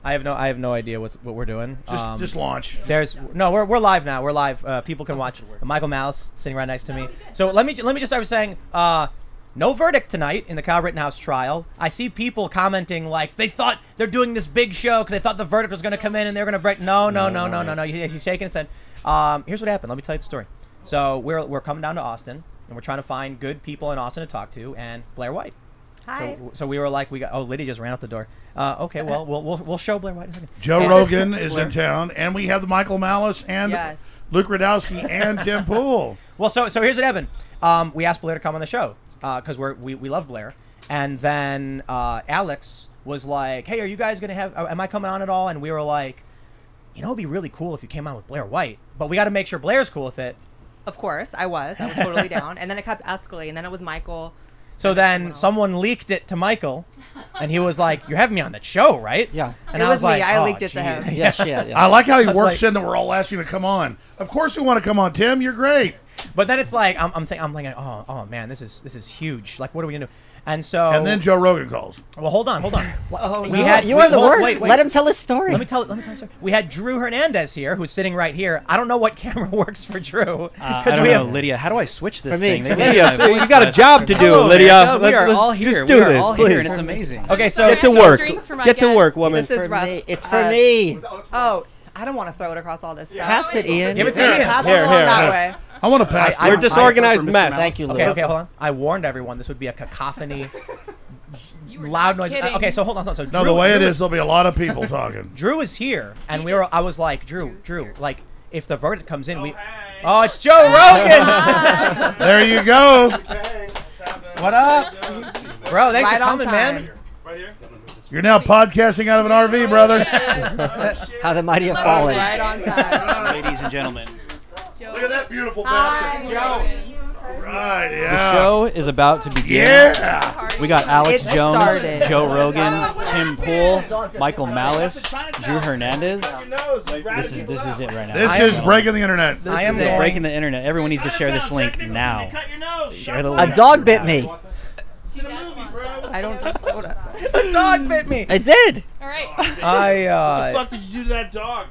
I have no idea what we're doing. Just launch. We're live now. We're live. People can watch. Michael Malice sitting right next to me. So let me just start with saying, no verdict tonight in the Kyle Rittenhouse trial. I see people commenting like they thought they're doing this big show because they thought the verdict was going to come in and they're going to break. No. He's shaking his head. Here's what happened. Let me tell you the story. So we're coming down to Austin and we're trying to find good people in Austin to talk to, and Blaire White. Hi. So we were like, Lydia just ran out the door. Okay, well, we'll show Blaire White in a second. Joe Rogan is in town, and we have the Michael Malice and Luke Radowski and Tim Pool. Well, so here's what happened. We asked Blaire to come on the show because we love Blaire, and then Alex was like, "Hey, are you guys gonna have? Am I coming on at all?" And we were like, "You know, it'd be really cool if you came on with Blaire White, but we got to make sure Blaire's cool with it." Of course, I was totally down, and then it kept escalating. And then it was Michael. So then someone leaked it to Michael, and he was like, "You're having me on that show, right?" Yeah. And It I was me. like, I "Oh, leaked it to him." Yeah, yeah. I like how he was works like- in that we're all asking to come on. Of course we want to come on, Tim. You're great. But then it's like I'm thinking, oh man, this is huge. Like, what are we gonna do? And so And then Joe Rogan calls. well, hold on. You We are the worst. Wait. Let him tell his story. Let me tell the story. We had Drew Hernandez here, who's sitting right here. I don't know what camera works for Drew. I don't know, Lydia. How do I switch this For me, thing? it's for They me. gave my voice You got a message. job to do, Hello, Lydia. man. We are all here. do We are this, all please. here, and it's amazing. Okay, so Get to Extra work. drinks for my Get to guests. work, woman. This is for rough. me. It's for me. Oh, I don't want to throw it across all this stuff. Pass it, Ian. give it to Ian. Pass it Here, along here, that here. way. I want to pass. I- We're this. disorganized mess. Thank you, Luke. Okay, hold on. I warned everyone this would be a cacophony, You were loud not noise. kidding. Okay, so hold on. So No, the way it is, there'll be a lot of people talking. Drew is here, and I was like, Drew, like, if the verdict comes in, oh, it's Joe Rogan. There you go. What up, bro? Thanks Right for on coming, time. man. You're now podcasting out of an RV, brother. How the mighty have fallen. Right on time. Ladies and gentlemen, Look at that beautiful Hi, bastard. Joe. Right, the yeah. show is about to begin. Yeah. We got Alex It Jones, started. Joe Rogan, Tim Pool, Michael Malice, Drew Hernandez. This is it right now. This is breaking the internet. I am This is going. breaking the internet. Everyone needs to share this link now. Share the A link. dog bit me. I don't drink soda. The dog bit me. I did. All right. I fuck did you do to that dog?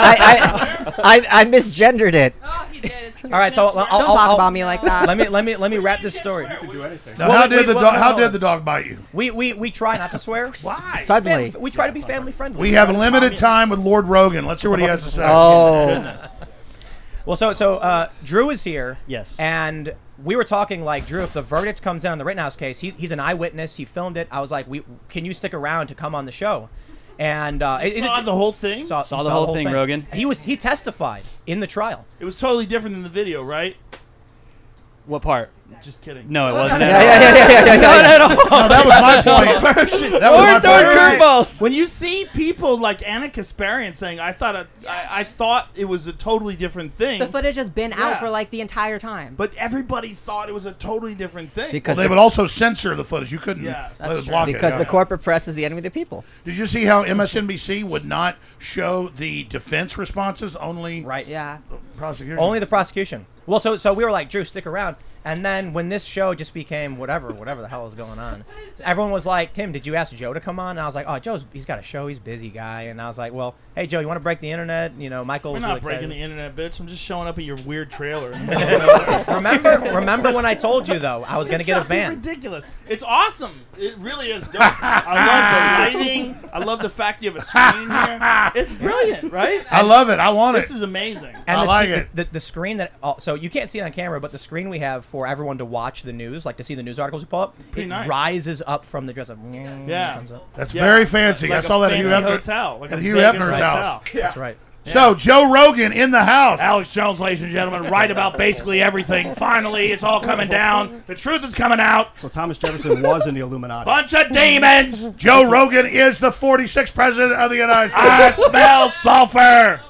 I misgendered it. Oh, he did. It's all right. So Don't talk about me like that. let me wrap this story. Now, how did the dog bite you? We try not to swear. Why? Suddenly. We try to be family friendly. We have limited time with Lord Rogan. Let's hear what he has to say. Oh. Well, so Drew is here. Yes. And we were talking like, Drew, if the verdict comes in on the Rittenhouse case, he's an eyewitness. He filmed it. I was like, can you stick around to come on the show? And Saw the whole thing? Saw the whole thing, Rogan. He testified in the trial. It was totally different than the video, right? What part? Just kidding. No, it wasn't. Yeah. Not at all. No, that was my point. That was my point. curveballs. When you see people like Anna Kasparian saying, I thought it was a totally different thing. The footage has been Yeah. out for like the entire time. But everybody thought it was a totally different thing. Well, Because they would also censor the footage. You couldn't Yes, let that's it true. block it. because Yeah. the corporate press is the enemy of the people. Did you see how MSNBC would not show the defense responses, only Right. Yeah. prosecution? Only the prosecution. Well, so we were like, Drew, stick around. And then when this show just became whatever the hell is going on, everyone was like, Tim, did you ask Joe to come on? And I was like, oh, he's got a show. He's a busy guy. And I was like, well, hey, Joe, you want to break the internet? You know, Michael's We're really not breaking the excited. internet, bitch. I'm just showing up at your weird trailer. Remember when I told you, though, I was going to get a van. Ridiculous. It's awesome. It really is dope. I love the lighting. I love the fact you have a screen here. It's brilliant, right? I love it. I want This it. is amazing. And I like it. The screen that so you can't see it on camera, but the screen we have for everyone to watch the news, like to see the news articles we pull up, Pretty it nice. rises up from the dress. Like, Yeah. comes up. That's Yeah. very fancy. Like I saw that at fancy Hugh Hefner. hotel. Like at a Hugh Vegas Hefner's hotel. house. That's right. So, Joe Rogan in the house. Alex Jones, ladies and gentlemen, right about basically everything. Finally, it's all coming down. The truth is coming out. So Thomas Jefferson was in the Illuminati. Bunch of demons. Joe Rogan is the 46th president of the United States. I smell sulfur.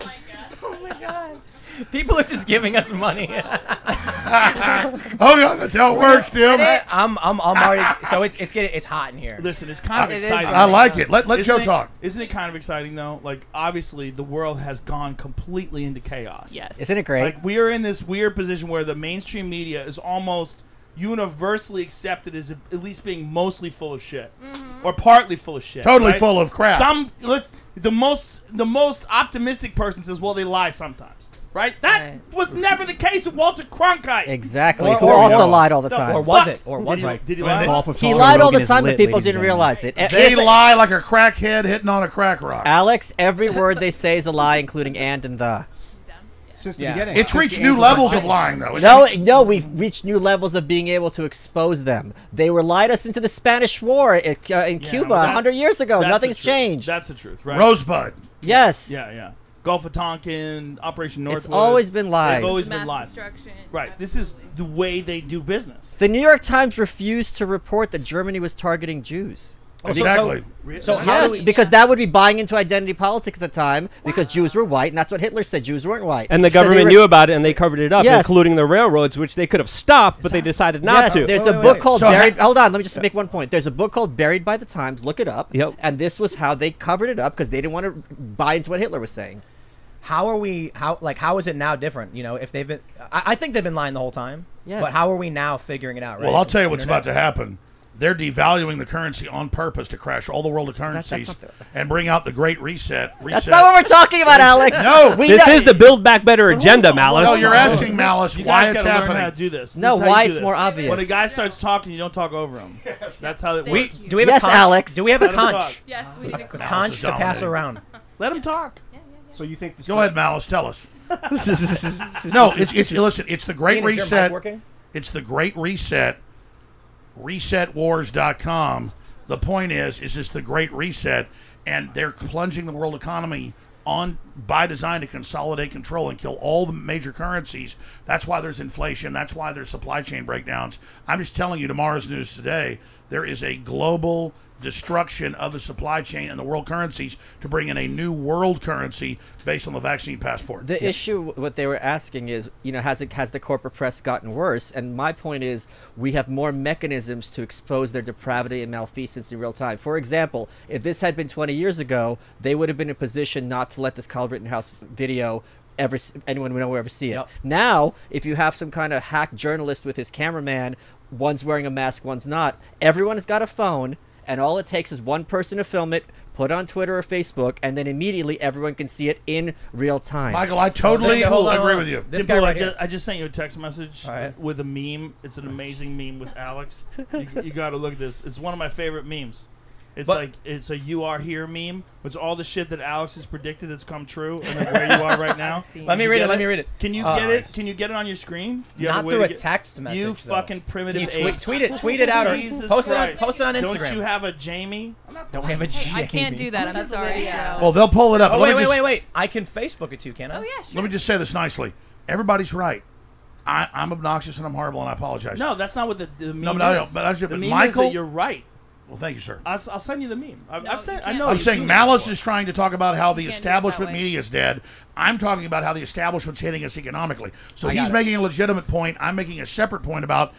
People are just giving us money. Oh, God, that's how it works, Tim. I'm already. So it's hot in here. Listen, it's kind of It is exciting. I like it. Let Isn't Joe it- talk. Isn't it kind of exciting, though? Like, obviously, the world has gone completely into chaos. Yes. Isn't it great? Like, we are in this weird position where the mainstream media is almost universally accepted as at least being mostly full of shit. or partly full of shit. Totally right? full of crap. The most optimistic person says, well, they lie sometimes. Right? That was never the case with Walter Cronkite. Exactly. Or- Who or- also or- lied all the time. Or was it? Or was it? Did he Well, lie? Golf with He Joe lied all the Rogan is time, but lit, people ladies didn't and realize it. They Here's the- lie like a crackhead hitting on a crack rock. Alex, every word they say is a lie, including and the. Since the Yeah. beginning. It's Since reached the new angels levels were of lying. lying, though. No, we've reached new levels of being able to expose them. They were lied us into the Spanish War in Cuba well, 100 years ago. that's Nothing's the truth. changed. That's the truth, right? Rosebud. Yes. Yeah. Gulf of Tonkin, Operation Northwood. It's always been lies. They've always Mass been lies. destruction. Right. This is the way they do business. The New York Times refused to report that Germany was targeting Jews. Exactly. So how Yes, do we, because that would be buying into identity politics at the time, because Jews were white, and that's what Hitler said. Jews weren't white. And the So they government were- knew about it, and they covered it up, Yes. including the railroads, which they could have stopped, but they decided not Yes, to. there's Wait, a wait, book wait. called So Buried. Hold on, let me just make one point. There's a book called Buried by the Times. Look it up. Yep. And this was how they covered it up because they didn't want to buy into what Hitler was saying. how are we? How is it now different? You know, if they've been, I think they've been lying the whole time. Yes. But how are we now figuring it out? Right. Well, I'll tell you what's Internet. about to happen. They're devaluing the currency on purpose to crash all the world of currencies not the- and bring out the Great Reset. That's not what we're talking about, Alex. No. we This know- is the Build Back Better agenda, Malice. No, you're asking Malice You why guys it's gotta learn how happening. to do this. No, This is how why you do it's this. more obvious. When a guy starts talking, you don't talk over him. That's how it We works. do we have Yes, a conch? Alex. Do we have a Let him talk. conch? Yes, we need a Conch to pass dominating. around. Let him talk. So you think this Go ahead, Malice. Tell us. No, it's listen. It's the Great Ian, is your mic Reset. working? It's the Great Reset. ResetWars.com. The point is this the Great Reset, and they're plunging the world economy on by design to consolidate control and kill all the major currencies. That's why there's inflation. That's why there's supply chain breakdowns. I'm just telling you, tomorrow's news today, there is a global destruction of the supply chain and the world currencies to bring in a new world currency based on the vaccine passport. The issue, what they were asking is, has the corporate press gotten worse? And my point is, we have more mechanisms to expose their depravity and malfeasance in real time. For example, if this had been 20 years ago, they would have been in a position not to let this Kyle Rittenhouse video anyone would ever see it. Yep. Now, if you have some kind of hack journalist with his cameraman, one's wearing a mask, one's not, everyone has got a phone, and all it takes is one person to film it, put it on Twitter or Facebook, and then immediately everyone can see it in real time. Michael, I totally Hold on, agree hold on. with you. This Tim guy Pool, right here. I just sent you a text message All right. with a meme. It's an amazing meme with Alex. You got to look at this. It's one of my favorite memes. It's But- like it's a "You Are Here" meme. It's all the shit that Alex has predicted that's come true, and then where you are right now. Let me You read get it. Let me read it. Can you Oh, get it? nice. Can you get it on your screen? Do you have Not way through to a get- text message. You though. fucking primitive Can you apes. tweet it out or Jesus post it on Christ. Instagram. Don't you have a Jamie? Don't we have a Hey, I can't do that. I'm That's a sorry. video. Joe. Well, they'll pull it up. Oh Let me just- wait! I can Facebook it too, can I? Oh yeah, sure. Let me just say this nicely. Everybody's right. I'm obnoxious and I'm horrible and I apologize. No, that's not what the meme No, no, is. but the meme Michael- is that you're right. Well, thank you, sir. I'll send you the meme. No, I've said. you I can't. know. I'm you've saying seen it Malice before. is trying to talk about how the can't do it establishment that way. media is dead. I'm talking about how the establishment's hitting us economically. So I got he's it. making a legitimate point. I'm making a separate point about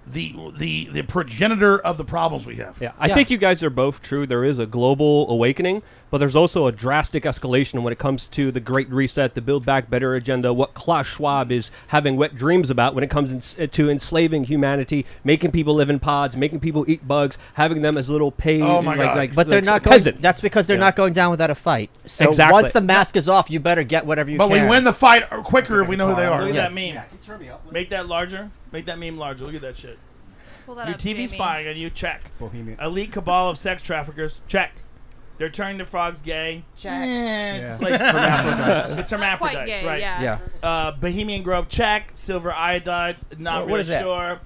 the progenitor of the problems we have. Yeah, I think you guys are both true. There is a global awakening, but there's also a drastic escalation when it comes to the Great Reset, the Build Back Better agenda, what Klaus Schwab is having wet dreams about when it comes to enslaving humanity, making people live in pods, making people eat bugs, having them as little paid, Oh my God. But they're not going. peasants. That's because they're not going down without a fight. So Exactly. once the mask is off, you better get whatever you But can. we win the fight quicker if we know who they are. Look at Yes. that meme. Make that larger. Make that meme larger. Look at that shit. Pull that Your up, TV Jamie. spying on you. Check. Bohemian. Elite cabal of sex traffickers. Check. They're turning the frogs gay. Check. It's like hermaphrodites. It's Quite hermaphrodites, gay, right? yeah. Bohemian Grove. Check. Silver iodide. Not What really is that? sure.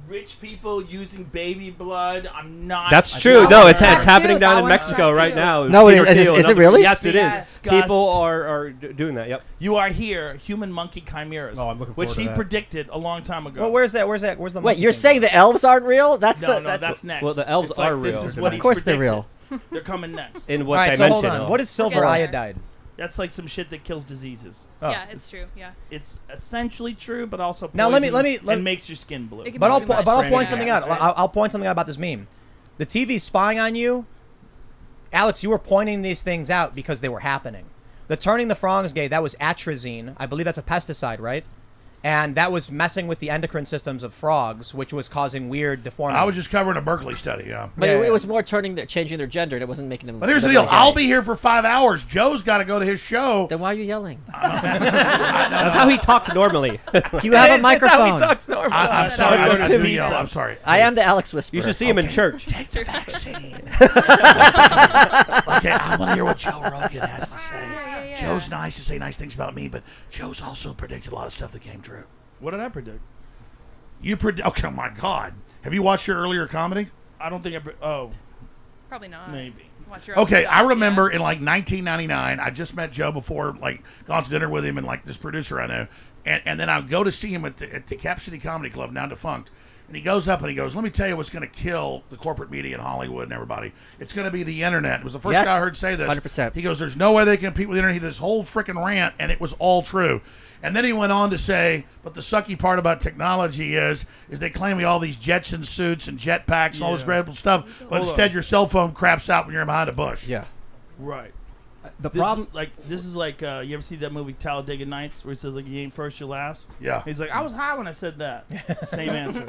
Rich people using baby blood. I'm not. That's true. that No, one's it's tracked happening too. down That in one's Mexico tracked right too. now. No, it Peter is. Is Thiel it and really? Yes, it is. Disgust. People are doing that. Yep. You are here, human monkey chimeras, Oh, I'm looking which forward he to that. predicted a long time ago. Well, where's that? Where's the? Wait, monkey you're thing? saying the elves aren't real? That's no, the. that's next. Well, the elves It's like, are this real. is what Of he's course they're predicted. real. They're coming next. In All what right, so hold dimension? on. What is silver Forget it. iodide? That's like some shit that kills diseases. Oh. Yeah, it's true. Yeah. It's essentially true, but also Now, let me- poison let- and makes your skin blue. It can But be I'll too much. point Brandon something out. Adams, right? I'll point something out about this meme. The TV's spying on you. Alex, you were pointing these things out because they were happening. The turning the frogs gay, that was atrazine. I believe that's a pesticide, right? and that was messing with the endocrine systems of frogs, which was causing weird deformities. I was just covering a Berkeley study, yeah. But Yeah, it was more changing their gender, and it wasn't making them. But here's the deal. I'll be here for 5 hours. Joe's got to go to his show. Then why are you yelling? That's how he talked normally. You have a microphone. That's how he talks normally. I'm sorry. I don't mean to yell. I'm sorry. I am the Alex Whisperer. You should see him in church. Take the vaccine. Okay, I want to hear what Joe Rogan has to say. yeah. Joe's nice to say nice things about me, but Joe's also predicted a lot of stuff that came true. What did I predict? You predict? Okay, my God. Have you watched your earlier comedy? I don't think oh, Probably not. maybe. Watch your own Okay, stuff, I remember yeah. in like 1999, I just met Joe before, like gone to dinner with him and like this producer I know, and then I would go to see him at the Cap City Comedy Club, now defunct, and he goes up and he goes, "Let me tell you what's going to kill the corporate media in Hollywood and everybody. It's going to be the internet." It was the first Yes, guy I heard say this. 100%. He goes, "There's no way they can compete with the internet." He did this whole freaking rant, and it was all true. And then he went on to say, but the sucky part about technology is they claim we all these Jetson suits and jetpacks and all this incredible stuff, but instead your cell phone craps out when you're behind a bush. Yeah. Right. The problem, This is like you ever see that movie Talladega Nights where he says like you ain't first, you're last? Yeah. He's like, I was high when I said that. Same answer.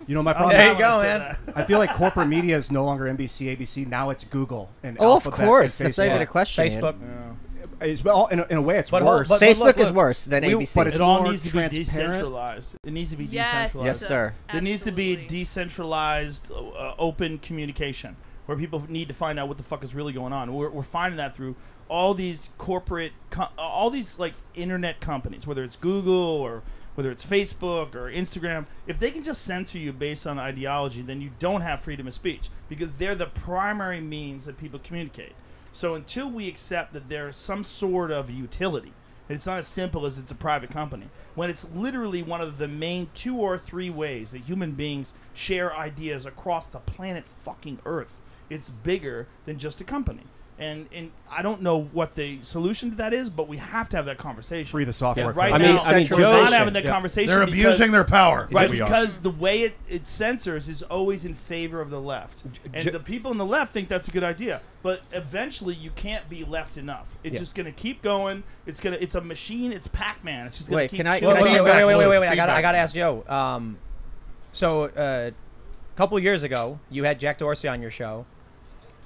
you know, my I was problem. high There you when I go, said man. that. I feel like corporate media is no longer NBC, ABC. Now it's Google and Oh, of Alphabet and course. That's not Facebook. even a question. Facebook. It's all, in a way, it's But worse. but Facebook look, is worse than ABC. but it's It all more needs to be transparent. decentralized. It needs to be Yes. decentralized. Yes, sir. There needs to be Absolutely. decentralized, open communication where people need to find out what the fuck is really going on. We're finding that through all these corporate, all these like internet companies, whether it's Google or whether it's Facebook or Instagram. If they can just censor you based on ideology, then you don't have freedom of speech because they're the primary means that people communicate. So until we accept that there's some sort of utility, it's not as simple as it's a private company. When it's literally one of the main 2 or 3 ways that human beings share ideas across the planet fucking Earth, it's bigger than just a company. And I don't know what the solution to that is, but we have to have that conversation. Free the software. Right for now, that. we're not having that conversation. They're abusing their power. Right, we are. because the way it censors is always in favor of the left. And the people in the left think that's a good idea. But eventually you can't be left enough. It's just going to keep going. It's a machine. It's Pac-Man. It's just going to keep can I- chilling. can I say Wait. Feedback. I gotta ask Joe. So a couple years ago, you had Jack Dorsey on your show.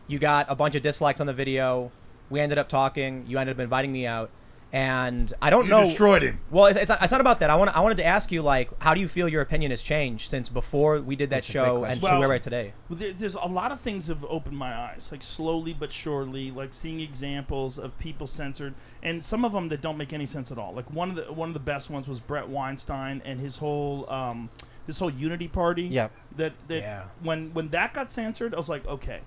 You got a bunch of dislikes on the video. We ended up talking. You ended up inviting me out, and I don't know. You destroyed him. Well, it's not about that. I wanted to ask you, like, how do you feel your opinion has changed since before we did that That's a great show question. and Well, to where we're at today? Well, there's a lot of things have opened my eyes, like slowly but surely, like seeing examples of people censored, and some of them that don't make any sense at all. Like one of the best ones was Brett Weinstein and his whole this whole Unity Party. Yeah. Yeah. When that got censored, I was like, okay,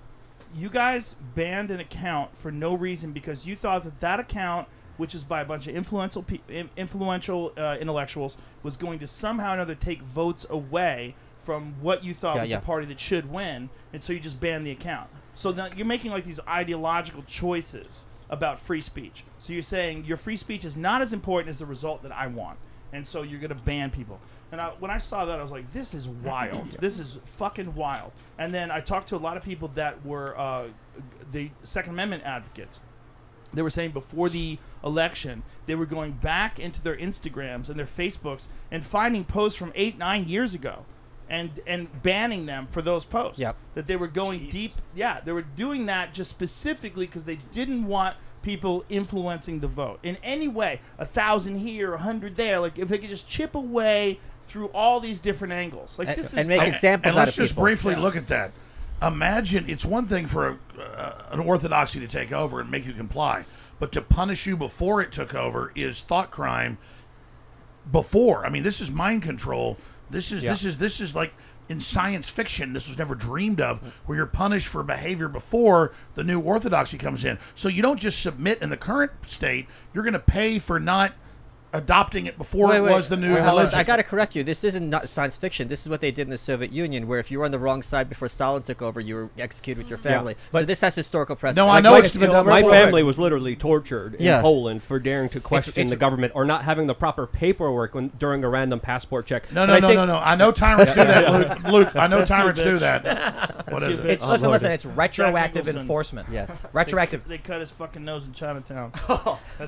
you guys banned an account for no reason because you thought that account, which is by a bunch of influential intellectuals, was going to somehow or another take votes away from what you thought was the party that should win, and so you just banned the account. So now you're making like these ideological choices about free speech. So you're saying your free speech is not as important as the result that I want, and so you're going to ban people. And when I saw that, I was like, this is wild. This is fucking wild. And then I talked to a lot of people that were the Second Amendment advocates. They were saying before the election, they were going back into their Instagrams and their Facebooks and finding posts from 8-9 years ago and banning them for those posts. Yep. That they were going deep. Yeah, they were doing that just specifically because they didn't want people influencing the vote in any way. 1,000 here, 100 there. Like if they could just chip away through all these different angles. Like this and is make examples And out let's of just people. briefly look at that. Imagine it's one thing for an orthodoxy to take over and make you comply, but to punish you before it took over is thought crime. Before, I mean, this is mind control. This is like in science fiction. This was never dreamed of, where you're punished for behavior before the new orthodoxy comes in. So you don't just submit in the current state. You're going to pay for not adopting it before it was the new religion. I got to correct you. This isn't not science fiction. This is what they did in the Soviet Union, where if you were on the wrong side before Stalin took over, you were executed with your family. So this has historical precedent. No, I know it's my family was literally tortured in Poland for daring to question it's the government or not having the proper paperwork during a random passport check. No. I know tyrants do that, Luke. I know tyrants do that. What is it? It's listen. It's retroactive enforcement. Yes. Retroactive. They cut his fucking nose in Chinatown.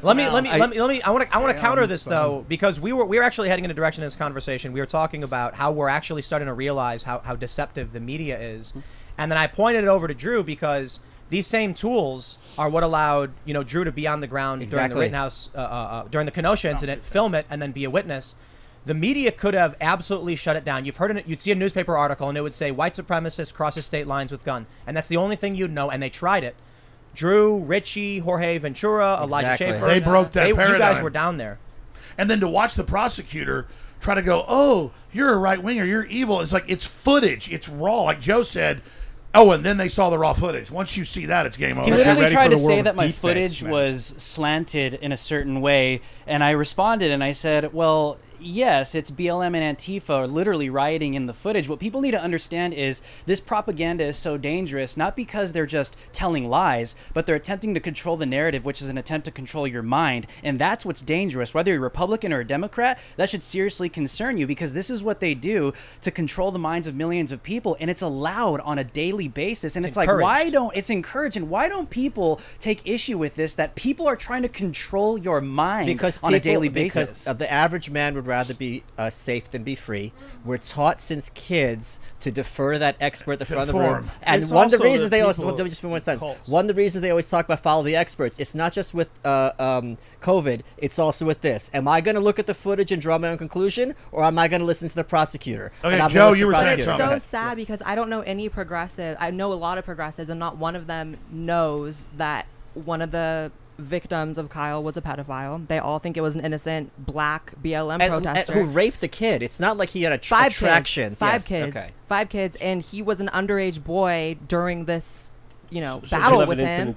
Let me. I want to counter this. this though, because we were actually heading in a direction in this conversation. We were talking about how we're actually starting to realize how deceptive the media is, and then I pointed it over to Drew because these same tools are what allowed Drew to be on the ground during the Rittenhouse, during the Kenosha incident, film it, and then be a witness. The media could have absolutely shut it down. You've heard it. You'd see a newspaper article and it would say white supremacist crosses state lines with gun, and that's the only thing you'd know. And they tried it. Drew, Richie, Jorge Ventura, Elijah Schaefer. They broke that paradigm. You guys were down there. And then to watch the prosecutor try to go, oh, you're a right winger, you're evil. It's like, it's footage, it's raw. Like Joe said, oh, and then they saw the raw footage. Once you see that, it's game over. He literally tried to say that my footage was slanted in a certain way, and I responded and I said, well, yes, it's BLM and Antifa literally rioting in the footage. What people need to understand is this propaganda is so dangerous, not because they're just telling lies, but they're attempting to control the narrative, which is an attempt to control your mind. And that's what's dangerous. Whether you're a Republican or a Democrat, that should seriously concern you, because this is what they do to control the minds of millions of people. And it's allowed on a daily basis. And it's like, it's encouraged. And why don't people take issue with this, that people are trying to control your mind on a daily basis? Because the average man would rather be safe than be free. We're taught since kids to defer that expert at the front of the room. And one of the reasons they always one of the reasons they always talk about follow the experts. It's not just with COVID. It's also with this. Am I going to look at the footage and draw my own conclusion, or am I going to listen to the prosecutor? Okay, Joe, you were saying something. It's so sad because I don't know any progressive. I know a lot of progressives, and not one of them knows that one of the victims of Kyle was a pedophile. They all think it was an innocent black BLM protester who raped a kid. It's not like he had attractions. Five kids, and he was an underage boy during this, battle with him.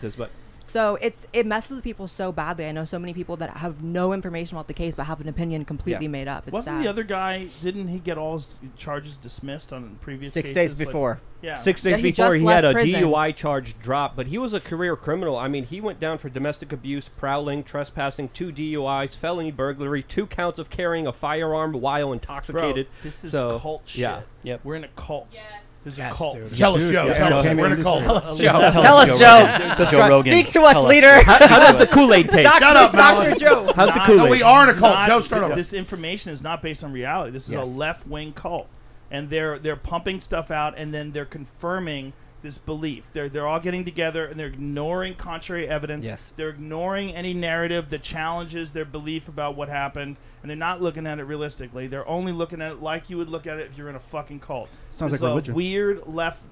So it messes with people so badly. I know so many people that have no information about the case but have an opinion completely made up. It's Wasn't sad. the other guy? Didn't he get all his charges dismissed on previous 6 cases? days before? Yeah. 6 days before he had a DUI charge dropped, but he was a career criminal. I mean, he went down for domestic abuse, prowling, trespassing, 2 DUIs, felony burglary, 2 counts of carrying a firearm while intoxicated. Bro, this is cult shit. Yeah. Yep. We're in a cult. Yes. This is a cult. Tell us, Joe. Tell us. We're in a cult. Tell us, Joe. Rogan. Speak to us, leader. How does the Kool-Aid taste? Shut up, Malice. Joe. How's the Kool-Aid? No, we are in a cult. Joe, start over. This information is not based on reality. This is a left-wing cult, and they're pumping stuff out, and then they're confirming this belief. They're all getting together, and they're ignoring contrary evidence. Yes. They're ignoring any narrative that challenges their belief about what happened, and they're not looking at it realistically. They're only looking at it like you would look at it if you're in a fucking cult. Sounds It's like religion. Weird left.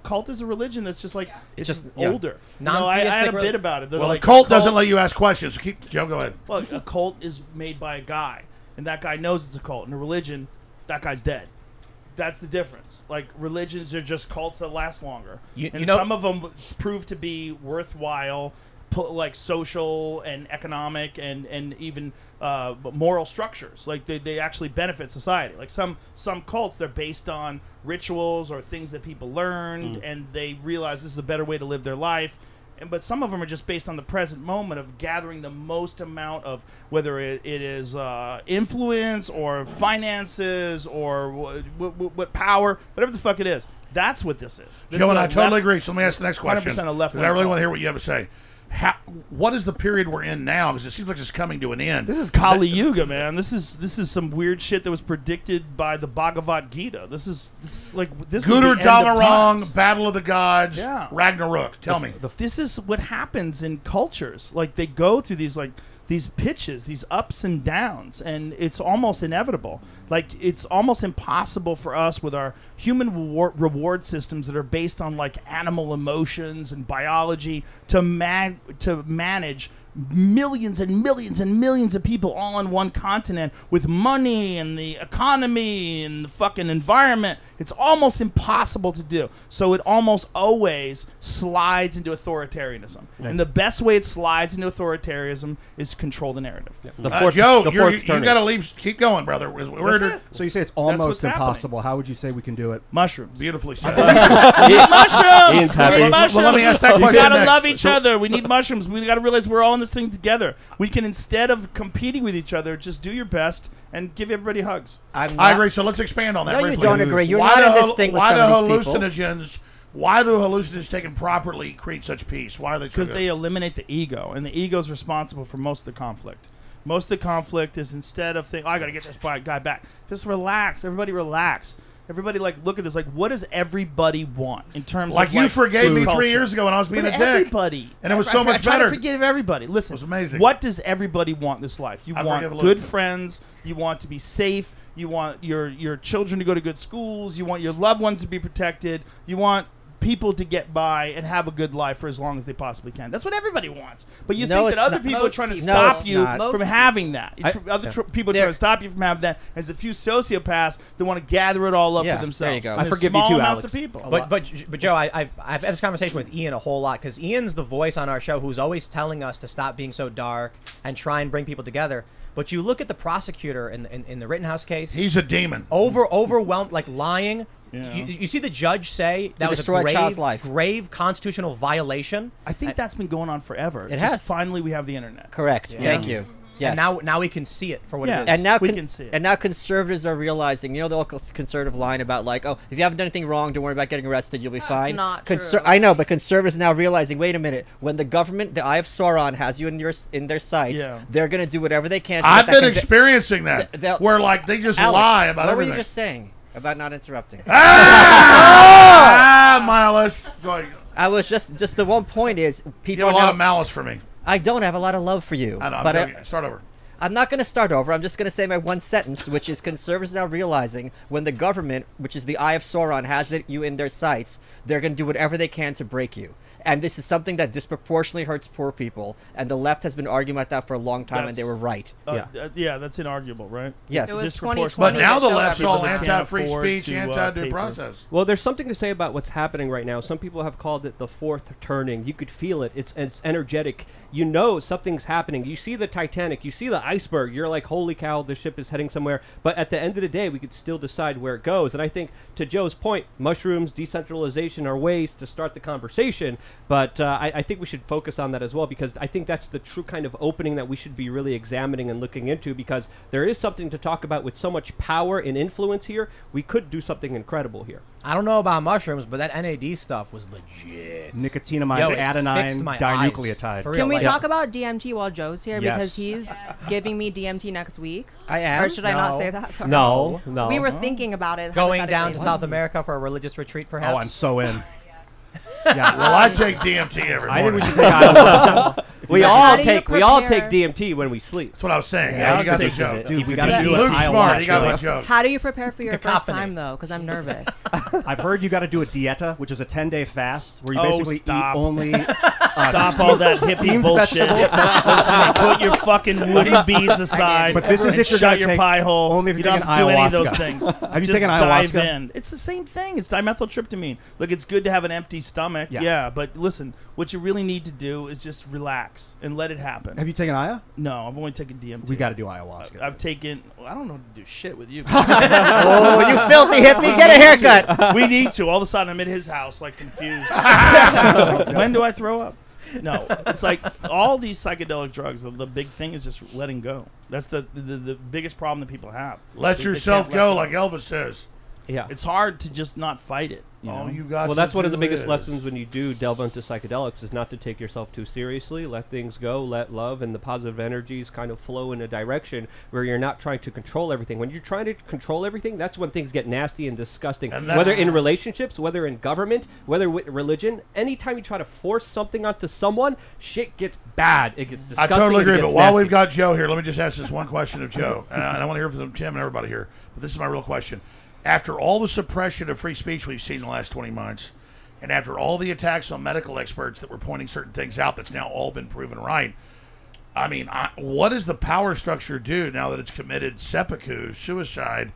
Cult is a religion that's just like it's just older. I Non-theistic had a bit about it. They're Well, like, the cult doesn't let you ask questions. Joe, go ahead. Well, a cult is made by a guy, and that guy knows it's a cult. And a religion, that guy's dead. That's the difference. Like, religions are just cults that last longer. Some of them prove to be worthwhile, like social and economic and even moral structures. Like, they actually benefit society. Like, some cults, they're based on rituals or things that people learned, and they realize this is a better way to live their life. But some of them are just based on the present moment of gathering the most amount of, whether it is influence or finances or what power, whatever the fuck it is. That's what this is. Joe and I totally agree. So let me ask the next question. 100% a left. I really want to hear what you have to say. What is the period we're in now? Because it seems like it's coming to an end. This is Kali Yuga, man. This is some weird shit that was predicted by the Bhagavad Gita. This is Gudur Damarang, Battle of the Gods, Ragnarok. Tell me. This is what happens in cultures. Like, they go through these pitches, these ups and downs, and it's almost inevitable. Like, it's almost impossible for us with our human reward systems that are based on like animal emotions and biology to manage millions and millions and millions of people all on one continent with money and the economy and the fucking environment. It's almost impossible to do. So it almost always slides into authoritarianism. Right. And the best way it slides into authoritarianism is to control the narrative. Yeah. Joe, you got to leave. Keep going, brother. So you say it's almost impossible. How would you say we can do it? Mushrooms. Beautifully said. Mushrooms! Well, let me ask that question We gotta next. love each other. We need mushrooms. We gotta realize we're all in this thing together. We can, instead of competing with each other, just do your best and give everybody hugs. I agree. So let's expand on that. No, briefly. you don't agree. You're not in this thing with some of these people. Why do hallucinogens taken properly create such peace? Why are they? Because they eliminate the ego, and the ego is responsible for most of the conflict. Most of the conflict is instead of thinking, oh, I got to get this guy back. Just relax. Everybody relax. Everybody, like, look at this. Like, what does everybody want in terms like of, you like, forgave me culture? 3 years ago when I was being a dick. Everybody. And it was so much I try better. to forgive everybody. Listen, it was amazing. What does everybody want in this life? You I want good friends. You want to be safe. You want your children to go to good schools. You want your loved ones to be protected. You want people to get by and have a good life for as long as they possibly can. That's what everybody wants. But you think that other people are trying to stop you from having that. Other people are trying to stop you from having that. There's a few sociopaths that want to gather it all up for themselves. There you go. I forgive you too, amounts of people. But Joe, I've had this conversation with Ian a whole lot because Ian's the voice on our show who's always telling us to stop being so dark and try and bring people together. But you look at the prosecutor in the Rittenhouse case. He's a demon. Overwhelmed, like lying. Yeah. You see the judge say that was a grave constitutional violation. I think that's been going on forever. It has. Finally, we have the internet. Correct. Thank you. Yes. And now we can see it for what it is. And now we can see it. And now conservatives are realizing, you know, the old conservative line about like, oh, if you haven't done anything wrong, don't worry about getting arrested, you'll be fine. Not true. I know, but conservatives are now realizing, wait a minute, when the government, the Eye of Sauron, has you in their sights, they're going to do whatever they can. I've been experiencing that, where like they just lie about everything. What were you just saying about not interrupting? Malice. I was just the one point is people you have a lot of malice for me. I don't have a lot of love for you. I know. But start over. I'm not going to start over. I'm just going to say my one sentence, which is conservatives now realizing when the government, which is the Eye of Sauron, has you in their sights, they're going to do whatever they can to break you. And this is something that disproportionately hurts poor people. And the left has been arguing about that for a long time, and they were right. Yeah, that's inarguable, right? Yes. It was 2020. But now the left's all everybody anti-free can't afford speech, to, anti-due pay for process. Well, there's something to say about what's happening right now. Some people have called it the fourth turning. You could feel it. It's energetic. You know something's happening. You see the Titanic. You see the iceberg. You're like, holy cow, the ship is heading somewhere. But at the end of the day, we could still decide where it goes. And I think, to Joe's point, mushrooms, decentralization are ways to start the conversation. But I think we should focus on that as well, because I think that's the true kind of opening that we should be really examining and looking into, because there is something to talk about with so much power and influence here. We could do something incredible here. I don't know about mushrooms, but that NAD stuff was legit. Nicotinamide adenine dinucleotide. Can we talk about DMT while Joe's here? Yes. Because he's giving me DMT next week. I am? Or should I not say that? Sorry. No. We were thinking about it. Going down to South America for a religious retreat, perhaps? Oh, I'm so in. Yeah. Well, I take DMT every morning. I think we should take ayahuasca. We all take DMT when we sleep. That's what I was saying. Yeah, you got the this is joke. it. Dude, we got to do Luke's ayahuasca. smart. He got my joke. How do you prepare for your first Cacophony. time, though? Because I'm nervous. I've heard you got to do a dieta, which is a 10-day fast where you basically eat only stop all that hippie bullshit. Listen, put your fucking woody beads aside. But this is if you're shut gonna your take pie hole. only if you you're don't taking have to do any of those ayahuasca. things. Have you Just taken dive ayahuasca? in. It's the same thing. It's dimethyltryptamine. Look, it's good to have an empty stomach. Yeah, but listen, what you really need to do is just relax and let it happen. Have you taken Aya? No, I've only taken DMT. We got to do ayahuasca. I've taken. Well, I don't know how to do shit with you. Oh, you filthy hippie! Get a haircut. We need to. All of a sudden, I'm at his house, like confused. When do I throw up? No, it's like all these psychedelic drugs. The big thing is just letting go. That's the biggest problem that people have. Let yourself go, like Elvis says. Yeah, it's hard to just not fight it. You got. Well, that's one of the biggest lessons when you do delve into psychedelics is not to take yourself too seriously. Let things go. Let love and the positive energies kind of flow in a direction where you're not trying to control everything. When you're trying to control everything, that's when things get nasty and disgusting. And whether in relationships, whether in government, whether with religion, anytime you try to force something onto someone, shit gets bad. It gets disgusting. I totally agree. But while nasty. we've got Joe here, let me just ask this one question of Joe, and I want to hear from Tim and everybody here. But this is my real question. After all the suppression of free speech we've seen in the last 20 months, and after all the attacks on medical experts that were pointing certain things out that's now all been proven right, I mean, what does the power structure do now that it's committed seppuku, suicide?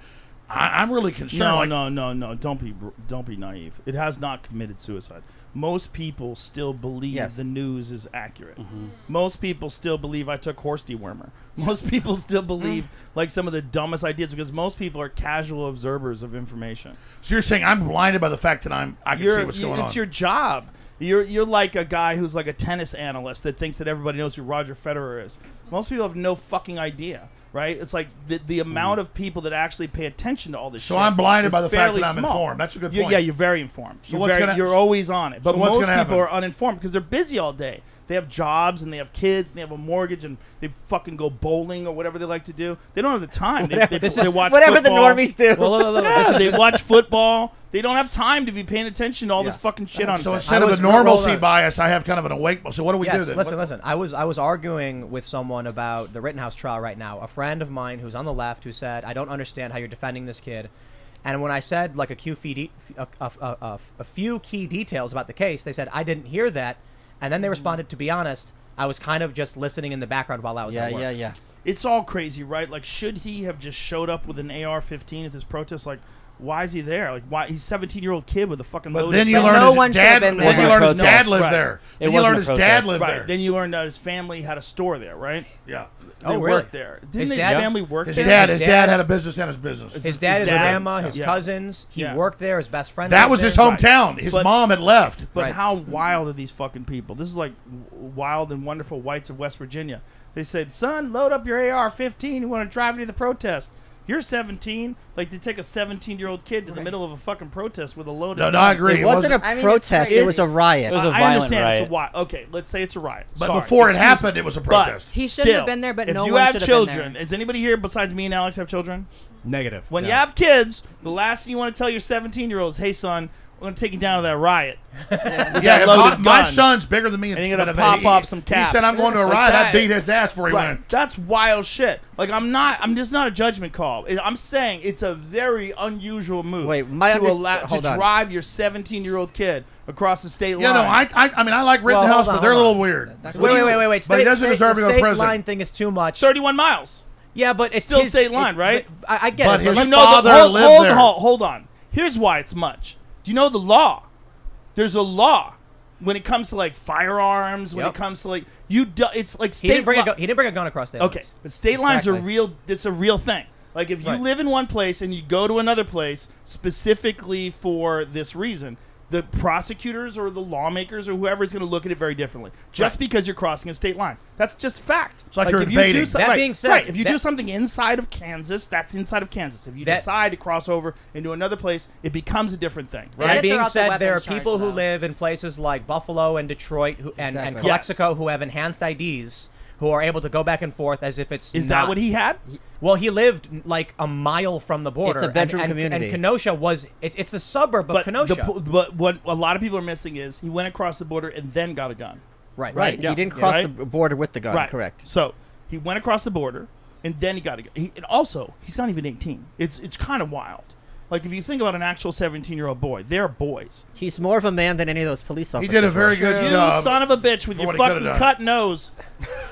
I'm really concerned. No. Don't be naive. It has not committed suicide. Most people still believe the news is accurate. Mm-hmm. Most people still believe I took horse dewormer. Most people still believe like some of the dumbest ideas because most people are casual observers of information. So you're saying I'm blinded by the fact that I can see what's going on. It's your job. You're like a guy who's like a tennis analyst that thinks that everybody knows who Roger Federer is. Most people have no fucking idea. Right? It's like the amount of people that actually pay attention to all this shit. So I'm blinded by the fact that I'm informed. That's a good point. Yeah, you're very informed. So you're always on it. But most people are uninformed because they're busy all day. They have jobs and they have kids and they have a mortgage and they fucking go bowling or whatever they like to do. They don't have the time. They watch whatever the football. normies do. Yeah, they watch football. They don't have time to be paying attention to all this fucking shit on. So instead of a normalcy bias, I have kind of an awake. So what do we do then? Listen. I was arguing with someone about the Rittenhouse trial right now. A friend of mine who's on the left who said, "I don't understand how you're defending this kid." And when I said like a few key details about the case, they said I didn't hear that. And then they responded, "To be honest, I was kind of just listening in the background while I was at work." Yeah. It's all crazy, right? Like, should he have just showed up with an AR-15 at this protest? Like, why is he there? Like, why? He's a 17-year-old kid with a fucking loaded then you gun. learn his dad. Then you learn his dad lived there. Then you learn his dad lived there. Then you learned that his family had a store there, right? Yeah. They worked there. Didn't his family work there? His dad had a business and his business. His dad, his grandma, his cousins. He worked there. His best friend. That was his hometown. His mom had left. But how wild are these fucking people? This is like wild and wonderful whites of West Virginia. They said, "Son, load up your AR-15. You want to drive me to the protest." You're 17. Like, to take a 17-year-old kid to the middle of a fucking protest with a loaded gun. No, I agree. It wasn't a protest. It was a riot. It was a I violent understand riot. it's a riot. Okay, let's say it's a riot. But Sorry, before it excuse happened, me. it was a protest. He shouldn't have been there, but no one should have been there. If you have children, does anybody here besides me and Alex have children? Negative. When you have kids, the last thing you want to tell your 17-year-old is, "Hey, son, we're going to take you down to that riot." Yeah, my son's bigger than me. And you're going to pop off some caps. He said, "I'm going to a riot." I beat his ass before he went. That's wild shit. Like, I'm just not a judgment call. I'm saying it's a very unusual move. Wait, to drive your 17-year-old kid across the state line. Yeah, no, I mean, I like Rittenhouse, but they're a little weird. Wait. But he doesn't deserve to go to prison. The state line thing is too much. 31 miles. Yeah, but it's still state line, right? I get but it. His But father lived there. Hold on. Here's why it's much. Do you know the law? There's a law when it comes to like firearms. When it comes to like it's like state. He didn't bring a gun across state lines. Okay, but state lines are real. It's a real thing. Like, if you live in one place and you go to another place specifically for this reason, the prosecutors or the lawmakers or whoever is going to look at it very differently. Just because you're crossing a state line. That's just fact. It's like you're invading. That being said, if you do something inside of Kansas, that's inside of Kansas. If you decide to cross over into another place, it becomes a different thing. Right? That being said, there are people who live in places like Buffalo and Detroit and Calexico who have enhanced IDs who are able to go back and forth as if it's Is that what he had? Well, he lived like a mile from the border. It's a bedroom community. And Kenosha was, it's the suburb of Kenosha. But what a lot of people are missing is he went across the border and then got a gun. Right. He didn't cross the border with the gun. Correct. So he went across the border and then he got a gun. And also, he's not even 18. It's kind of wild. Like, if you think about an actual 17-year-old boy, they're boys. He's more of a man than any of those police officers. He did a very good job. You son of a bitch with your fucking cut nose.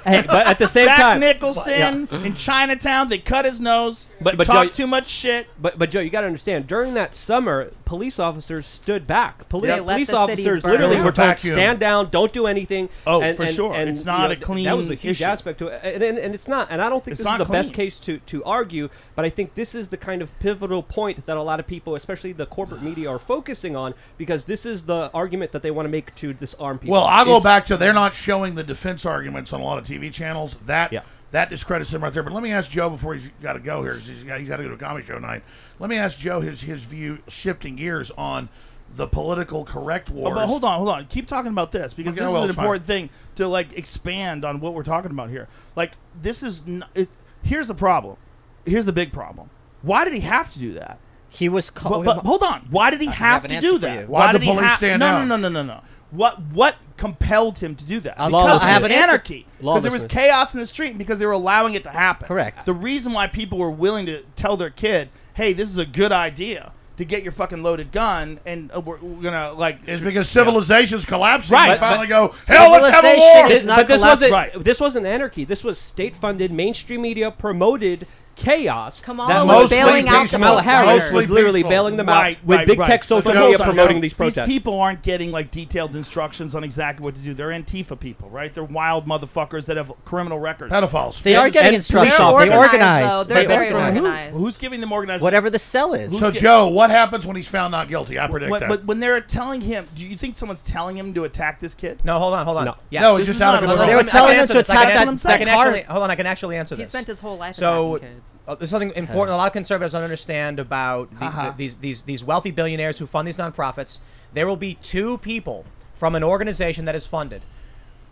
Hey, but at the same Jack time, Nicholson in Chinatown, they cut his nose. But talk Joe, too much shit. But Joe, you got to understand. During that summer, police officers stood back. Police officers burn. literally were told, Vacuum. "Stand down, don't do anything." For sure. And, it's not a clean That was a huge issue. aspect to it, and it's not. And I don't think this is the best case to argue. But I think this is the kind of pivotal point that a lot of people, especially the corporate media, are focusing on, because this is the argument that they want to make to disarm people. Well, I'll go back to they're not showing the defense arguments on a lot of TV channels. That discredits him right there. But let me ask Joe before he's got to go here. He's got to go to a comedy show tonight. Let me ask Joe his view, shifting gears on the political correct wars. But hold on. Keep talking about this, because this is an important thing to like expand on what we're talking about here. Like, this is here's the problem. Here's the big problem. Why did he have to do that? He was called. But hold on. Why did he have to do that? Why did the police stand out? No. What compelled him to do that? Because it was anarchy. Because there was Lawlessness. chaos in the street, and because they were allowing it to happen. Correct. The reason why people were willing to tell their kid, "Hey, this is a good idea to get your fucking loaded gun," and we're gonna like is because civilization's collapsing. Right, They finally go, hell, let's have a war. This wasn't anarchy. This was state-funded, mainstream media promoted chaos. Kamala was bailing out Kamala Harris Mostly was literally peaceful. bailing them out with big tech social But media hold on, promoting so these protests. These people aren't getting like detailed instructions on exactly what to do. They're Antifa people, right? They're wild motherfuckers that have criminal records. Pedophiles. They are getting instructions. They organize. They're very organize. organized. Who's giving them organized? Whatever the cell is. So, Joe, what happens when he's found not guilty? I predict that. But when they're telling him, do you think someone's telling him to attack this kid? No, hold on. No. Yes. No, it's just out of control. They were telling him to attack that car. Hold on, I can actually answer this. He spent his whole life So, attacking kids. there's something important. A lot of conservatives don't understand about these wealthy billionaires who fund these nonprofits. There will be two people from an organization that is funded.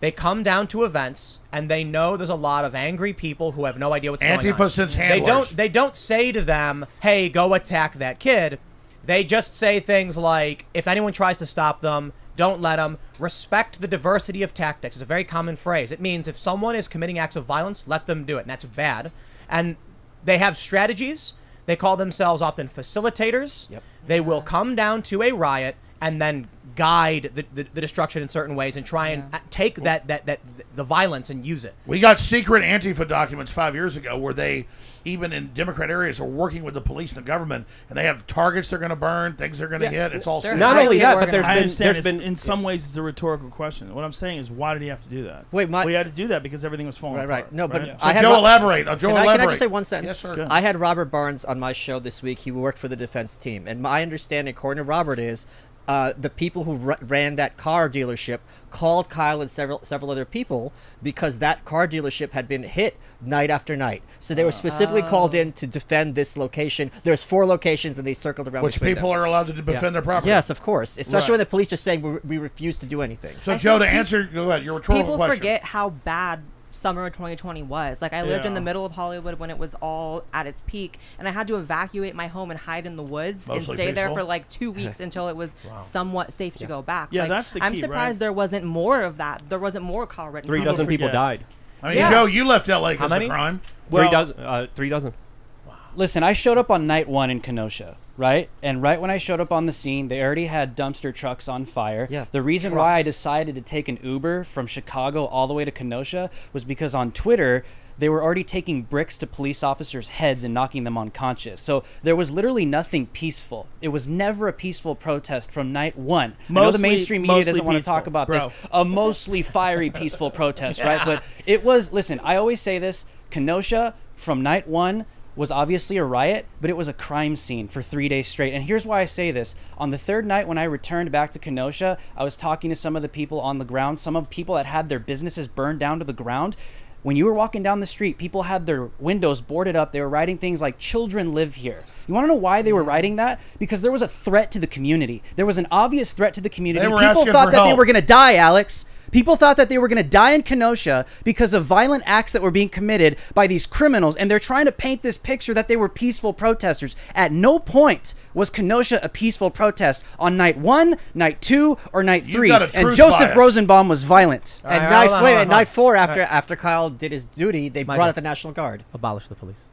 They come down to events, and they know there's a lot of angry people who have no idea what's going on. Antifa since handlers. They don't say to them, hey, go attack that kid. They just say things like, if anyone tries to stop them, don't let them. Respect the diversity of tactics. It's a very common phrase. It means if someone is committing acts of violence, let them do it, and that's bad. And they have strategies. They call themselves often facilitators. Yep. They will come down to a riot and then guide the destruction in certain ways and try and take the violence and use it. We got secret Antifa documents 5 years ago where they, even in Democrat areas, are working with the police and the government, and they have targets they're going to burn, things they're going to hit. It's all not only that, but there's been in some ways it's a rhetorical question. What I'm saying is, why did he have to do that? Wait, well, he had to do that because everything was falling apart. Right. No, but So Joe, elaborate. Can I just say one sentence? Yes, sir. I had Robert Barnes on my show this week. He worked for the defense team, and my understanding, according to Robert, is the people who ran that car dealership called Kyle and several other people because that car dealership had been hit night after night. So they were specifically called in to defend this location. There's 4 locations, and they circled around. Which people are allowed to defend their property. Yes, of course. Especially when the police are saying we refuse to do anything. So, Joe, to answer your rhetorical question. People forget how bad summer of 2020 was. Like, I lived in the middle of Hollywood when it was all at its peak, and I had to evacuate my home and hide in the woods and stay there for like 2 weeks until it was somewhat safe to go back. Yeah, like, that's the key, I'm surprised there wasn't more of that. There wasn't more car written. 3 dozen people died. I mean, Joe, you left LA because of crime. Well, 3 dozen. Listen, I showed up on night 1 in Kenosha, right? And right when I showed up on the scene, they already had dumpster trucks on fire. Yeah, the reason why I decided to take an Uber from Chicago all the way to Kenosha was because on Twitter, they were already taking bricks to police officers' heads and knocking them unconscious. So there was literally nothing peaceful. It was never a peaceful protest from night 1. I know the mainstream media doesn't want to talk about this. A mostly fiery, peaceful protest, right? But it was, listen, I always say this, Kenosha from night 1 was obviously a riot, but it was a crime scene for 3 days straight. And here's why I say this. On the 3rd night when I returned back to Kenosha, I was talking to some of the people on the ground, some of the people that had their businesses burned down to the ground. When you were walking down the street, people had their windows boarded up. They were writing things like, children live here. You want to know why they were writing that? Because there was a threat to the community. There was an obvious threat to the community. People thought that they were going to die, Alex. People thought that they were going to die in Kenosha because of violent acts that were being committed by these criminals, and they're trying to paint this picture that they were peaceful protesters. At no point was Kenosha a peaceful protest on night 1, night 2, or night 3. And Joseph Rosenbaum was violent. And night 4, after Kyle did his duty, they brought out the National Guard. Abolish the police.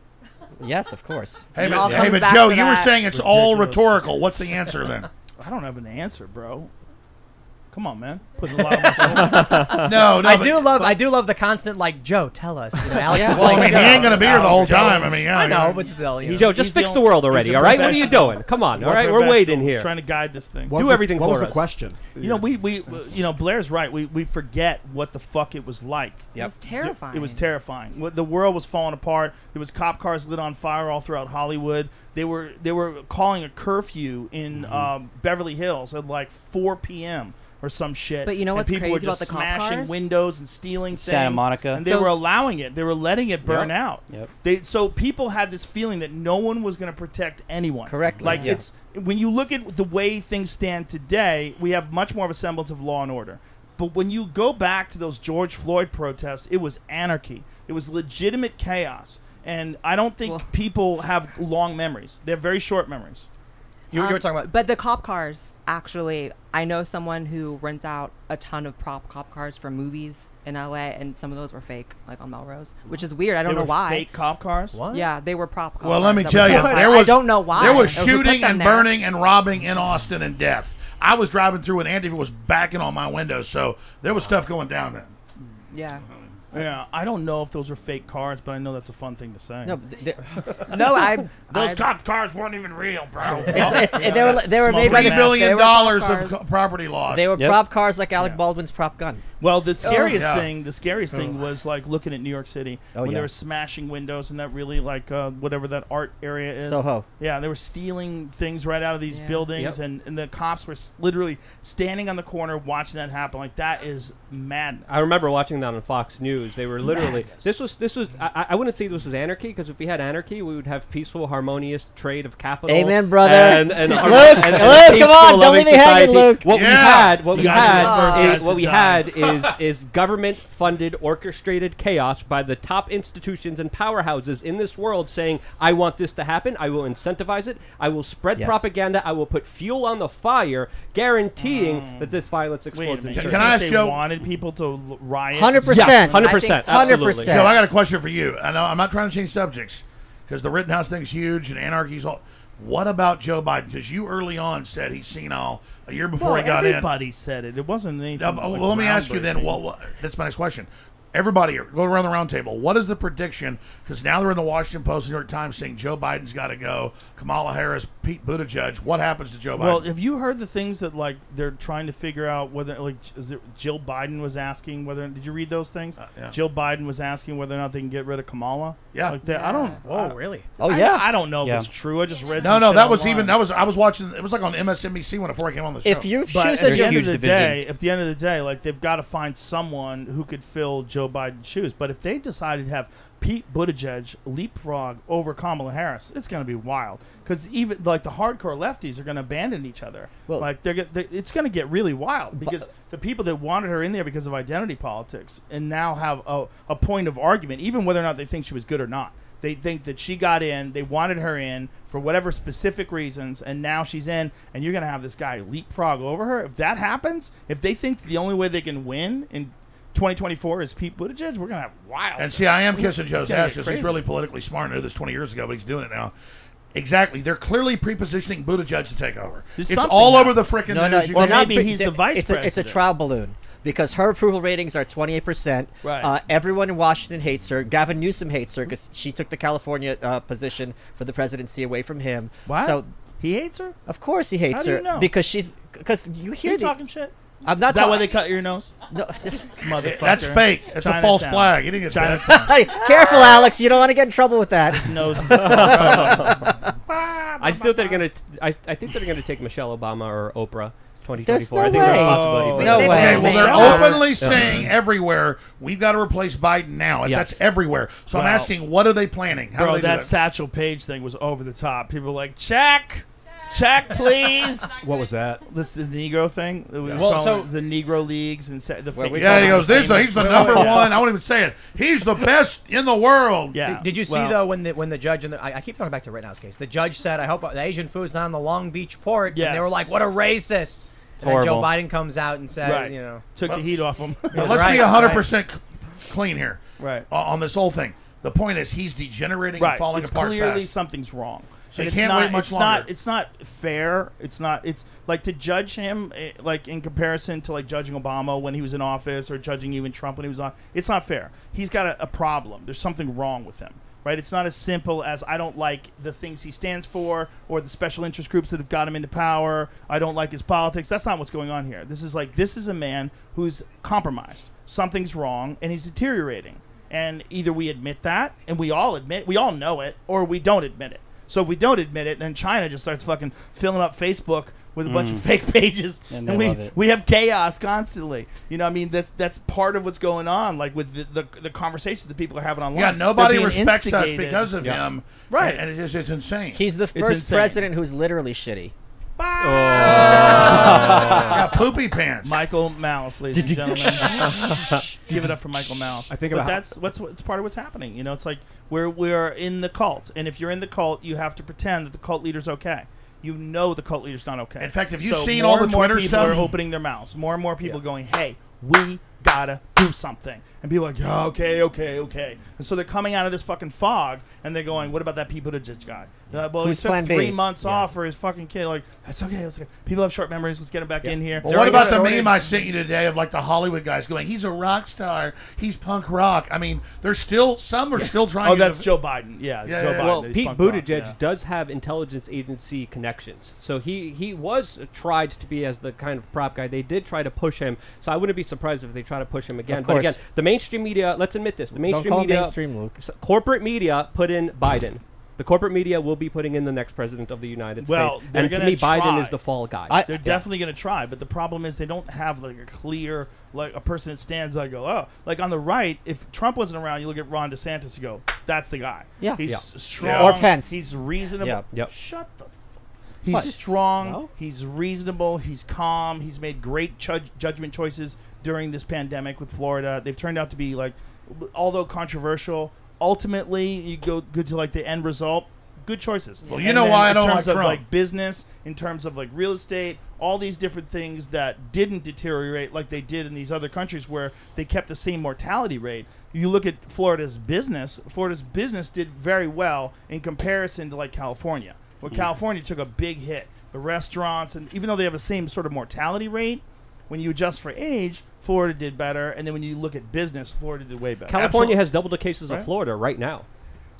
Yes, of course. Hey, but Joe, you were saying it's all rhetorical. What's the answer then? I don't have an answer, bro. Come on, man. Putting a lot of no, I do love the constant, like, Joe, tell us. You know, Alex is well, like, I mean, he ain't gonna be here the whole time. I mean, I know, but still, Joe, just fix the world already. All right, what are you doing? Come on, all right, we're waiting here. Trying to guide this thing. Do everything for us. What was the question? You know, we Blaire's right. We forget what the fuck it was like. It was terrifying. It was terrifying. The world was falling apart. There was cop cars lit on fire all throughout Hollywood. They were calling a curfew in Beverly Hills at like 4 p.m. or some shit. But you know what's crazy about the cop cars? Smashing windows and stealing things. Santa Monica. And they were allowing it. They were letting it burn out. Yep. So people had this feeling that no one was going to protect anyone. Correctly. Like it's when you look at the way things stand today, we have much more of a semblance of law and order. But when you go back to those George Floyd protests, it was anarchy. It was legitimate chaos. And I don't think people have long memories. They have very short memories. You were talking about, but the cop cars. Actually, I know someone who rents out a ton of cop cars for movies in LA, and some of those were fake, like on Melrose, which is weird. I don't know why. Fake cop cars? What? Yeah, they were prop cars. Well, let me tell you, I don't know why. There was shooting and burning and robbing in Austin and deaths. I was driving through and Antifa was backing on my window, so there was stuff going down then. Yeah. Yeah, I don't know if those are fake cars, but I know that's a fun thing to say. No, those cop cars weren't even real, bro. They were made by $3 billion of property loss. They were prop cars like Alec Baldwin's prop gun. Well, the scariest thing was like looking at New York City when they were smashing windows and that really like whatever that art area is. Soho. Yeah, they were stealing things right out of these buildings, and the cops were literally standing on the corner watching that happen. Like that is madness. I remember watching that on Fox News. shoes. They were literally this was I wouldn't say this was anarchy, because if we had anarchy, we would have peaceful, harmonious trade of capital. Amen, brother. And Luke, come on, don't leave me hanging, Luke. What we had is government-funded, orchestrated chaos by the top institutions and powerhouses in this world saying, I want this to happen, I will incentivize it, I will spread propaganda, I will put fuel on the fire, guaranteeing that this violence explodes. Can I ask Joe? Wanted people to riot. 100%. Yes, 100%. 100%. Joe, I got a question for you. I know I'm not trying to change subjects because the Rittenhouse thing's huge and anarchy's all. What about Joe Biden? Because you early on said he's senile a year before he got in. Everybody said it. It wasn't anything. Well, let me ask you then. That's my next question. Everybody, go around the round table. What is the prediction? Because now they're in the Washington Post, New York Times saying Joe Biden's got to go. Kamala Harris, Pete Buttigieg. What happens to Joe Biden? Well, have you heard the things that like they're trying to figure out whether Jill Biden was asking whether? Did you read those things? Yeah. Jill Biden was asking whether or not they can get rid of Kamala. Yeah. Like that. I don't. Whoa, really? Oh, yeah. I don't know if it's true. I just read. No, some that shit online. I was watching. It was like on MSNBC before I came on the show. If you But choose at the your end of the day, like they've got to find someone who could fill Joe Biden's shoes. But if they decided to have Pete Buttigieg leapfrog over Kamala Harris, it's going to be wild. Because even like the hardcore lefties are going to abandon each other. Well, like it's going to get really wild because the people that wanted her in there because of identity politics and now have a point of argument, even whether or not they think she was good or not. They think that she got in, they wanted her in for whatever specific reasons, and now she's in, and you're going to have this guy leapfrog over her. If that happens, if they think the only way they can win in 2024 is Pete Buttigieg, we're going to have wild. And see, I am kissing Joe's ass because he's really politically smart. I knew this 20 years ago, but he's doing it now. Exactly. They're clearly prepositioning Buttigieg to take over. There's It's all now. over the freaking news. Or maybe he's the vice president. It's a trial balloon. Because her approval ratings are 28%. Right. Everyone in Washington hates her. Gavin Newsom hates her because she took the California position for the presidency away from him. What? So he hates her? Of course he hates How do her. you know? Because you hear you talking shit? I'm not Is that why they cut your nose? No. Motherfucker. That's fake. It's a false flag. You didn't get Hey, careful, Alex. You don't want to get in trouble with that. His nose. I still think they're gonna. I think they're gonna take Michelle Obama or Oprah. 2024. There's no I think way. there's a possibility. No way. Okay, well, they're Michelle. openly saying everywhere, we've got to replace Biden now. And Yes. that's everywhere. So I'm Well, asking, what are they planning? How do Bro, they do that Satchel Paige thing was over the top. People were like, check, please. What was that? This the Negro thing. It was Well, so- the Negro leagues and the Yeah, he goes, he's the number one. I won't even say it. He's the best in the world. Yeah. Did you see though when the judge and I keep talking back to Rittenhouse case? The judge said, "I hope the Asian food's not on the Long Beach port." Yes. And they were like, "What a racist!" And then Joe Biden comes out and said, Right. "You know, took the heat off him." Let's be 100% clean here. Right. On this whole thing. The point is, he's degenerating and Right. falling It's apart clearly fast. something's wrong. So And you can't wait much longer. It's not fair. It's like to judge him like in comparison to like judging Obama when he was in office or judging even Trump when he was on. It's not fair. He's got a problem. There's something wrong with him. Right? It's not as simple as I don't like the things he stands for or the special interest groups that have got him into power. I don't like his politics. That's not what's going on here. This is a man who's compromised. Something's wrong and he's deteriorating. And either we admit that, and we all know it, or we don't admit it. So if we don't admit it, then China just starts fucking filling up Facebook with a bunch of fake pages, And and they love it. we have chaos constantly. You know, what I mean, that's part of what's going on, like with the conversations that people are having online. Yeah, nobody They're being respects us instigated. because of him. Right. And it's insane. He's the first insane. president who's literally shitty. Yeah, poopy pants. Michael Malice, ladies and gentlemen. Give it up for Michael Malice. I think but about that's what's part of what's happening. You know, it's like we're in the cult, and if you're in the cult, you have to pretend that the cult leader's okay. You know the cult leader's not okay. In fact, have you So seen more all the and more Twitter people stuff? are opening their mouths. More and more people going, "Hey, we gotta do something," and people are like, "Yeah, okay," and so they're coming out of this fucking fog, and they're going, "What about that Pete Buttigieg guy? Well, Who's he took plan B? 3 months off for his fucking kid. Like, that's okay. It's okay. People have short memories. Let's get him back in here." Well, what about the meme I sent you today of like the Hollywood guys going, he's a rock star, he's punk rock? I mean, there's still some are still trying. Oh, to that's Joe Biden. Yeah, Yeah, Joe yeah, Biden. Well, He's Pete punk rock, Buttigieg yeah. does have intelligence agency connections, so he was tried to be as the kind of prop guy. They did try to push him, so I wouldn't be surprised if they try to push him again. Of But course. again, the mainstream media, let's admit this: the Don't mainstream call it media, mainstream, Luke. corporate media, put in Biden. The corporate media will be putting in the next president of the United States. And to me, Biden is the fall guy. They're definitely going to try, but the problem is they don't have like a clear, like a person that stands there and go, oh. Like on the right, if Trump wasn't around, you look at Ron DeSantis, you go, that's the guy. Yeah. He's strong. Or Pence. He's reasonable. Yep. Shut the He's strong. He's reasonable. He's calm. He's made great judgment choices during this pandemic with Florida. They've turned out to be, like, although controversial, ultimately you go good to like the end result. Good choices. Well, you know why I don't like Trump. In terms of like business, in terms of like real estate, all these different things that didn't deteriorate like they did in these other countries where they kept the same mortality rate. You look at Florida's business did very well in comparison to like California, where California took a big hit. The restaurants, and even though they have the same sort of mortality rate, when you adjust for age, Florida did better. And then when you look at business, Florida did way better. California has double the cases of Florida right now.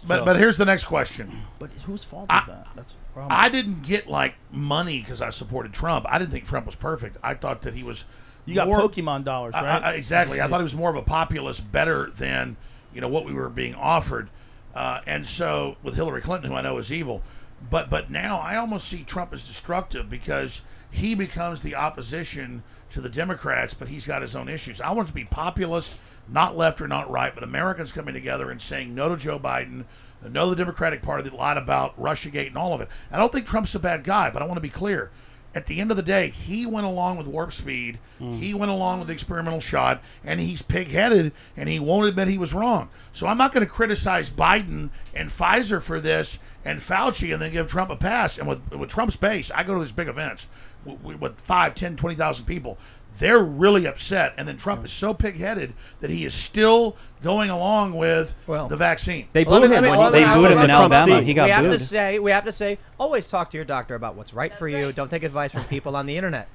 But here's the next question. But whose fault is that? That's the problem. I didn't get like money because I supported Trump. I didn't think Trump was perfect. I thought that he was. You got Pokemon dollars, right? Exactly. I thought he was more of a populist, better than what we were being offered. And so with Hillary Clinton, who I know is evil, but now I almost see Trump as destructive because he becomes the opposition to the Democrats, but he's got his own issues. I want it to be populist, not left or not right, but Americans coming together and saying no to Joe Biden, no to the Democratic Party that lied about Russiagate and all of it. I don't think Trump's a bad guy, but I want to be clear. At the end of the day, he went along with warp speed. He went along with the experimental shot, and he's pig-headed, and he won't admit he was wrong. So I'm not going to criticize Biden and Pfizer for this and Fauci and then give Trump a pass. And with Trump's base, I go to these big events with 5, 10, 20,000 people. They're really upset, and then Trump is so pig-headed that he is still going along with the vaccine. They booed him. They booed him in Alabama. He got booed. We have to say, always talk to your doctor about what's right for you. Don't take advice from people on the internet.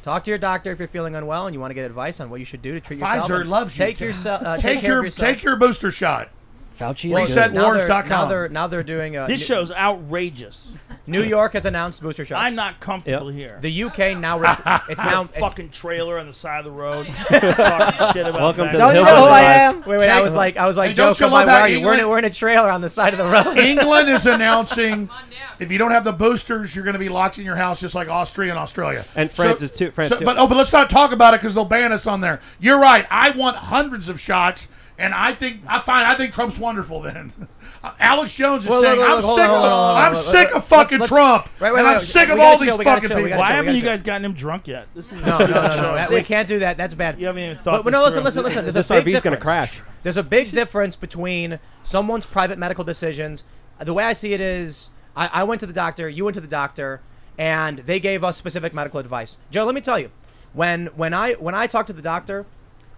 Talk to your doctor if you're feeling unwell and you want to get advice on what you should do to treat yourself. Pfizer loves you. Take care of yourself. Take your booster shot. Fauci is ResetWars.com. Now they're doing this show's outrageous. New York has announced booster shots. I'm not comfortable here. The UK now it's now fucking trailer on the side of the road. Talking shit about Welcome to don't you know who I am? Wait, I was like, hey, Joe, come by, where are you? We're in a trailer on the side of the road. England is announcing if you don't have the boosters, you're going to be locked in your house, just like Austria and Australia. And France is too. But let's not talk about it because they'll ban us on there. You're right. I want hundreds of shots. And I think Trump's wonderful. Then Alex Jones is saying, "I'm sick of fucking Trump, and I'm sick of all these fucking people." Why haven't you guys gotten him drunk yet? This is no. We can't do that. That's bad. You haven't even thought. But no, listen. There's a big difference. Gonna crash. There's a big difference between someone's private medical decisions. The way I see it is, I went to the doctor, you went to the doctor, and they gave us specific medical advice. Joe, let me tell you, when I talked to the doctor,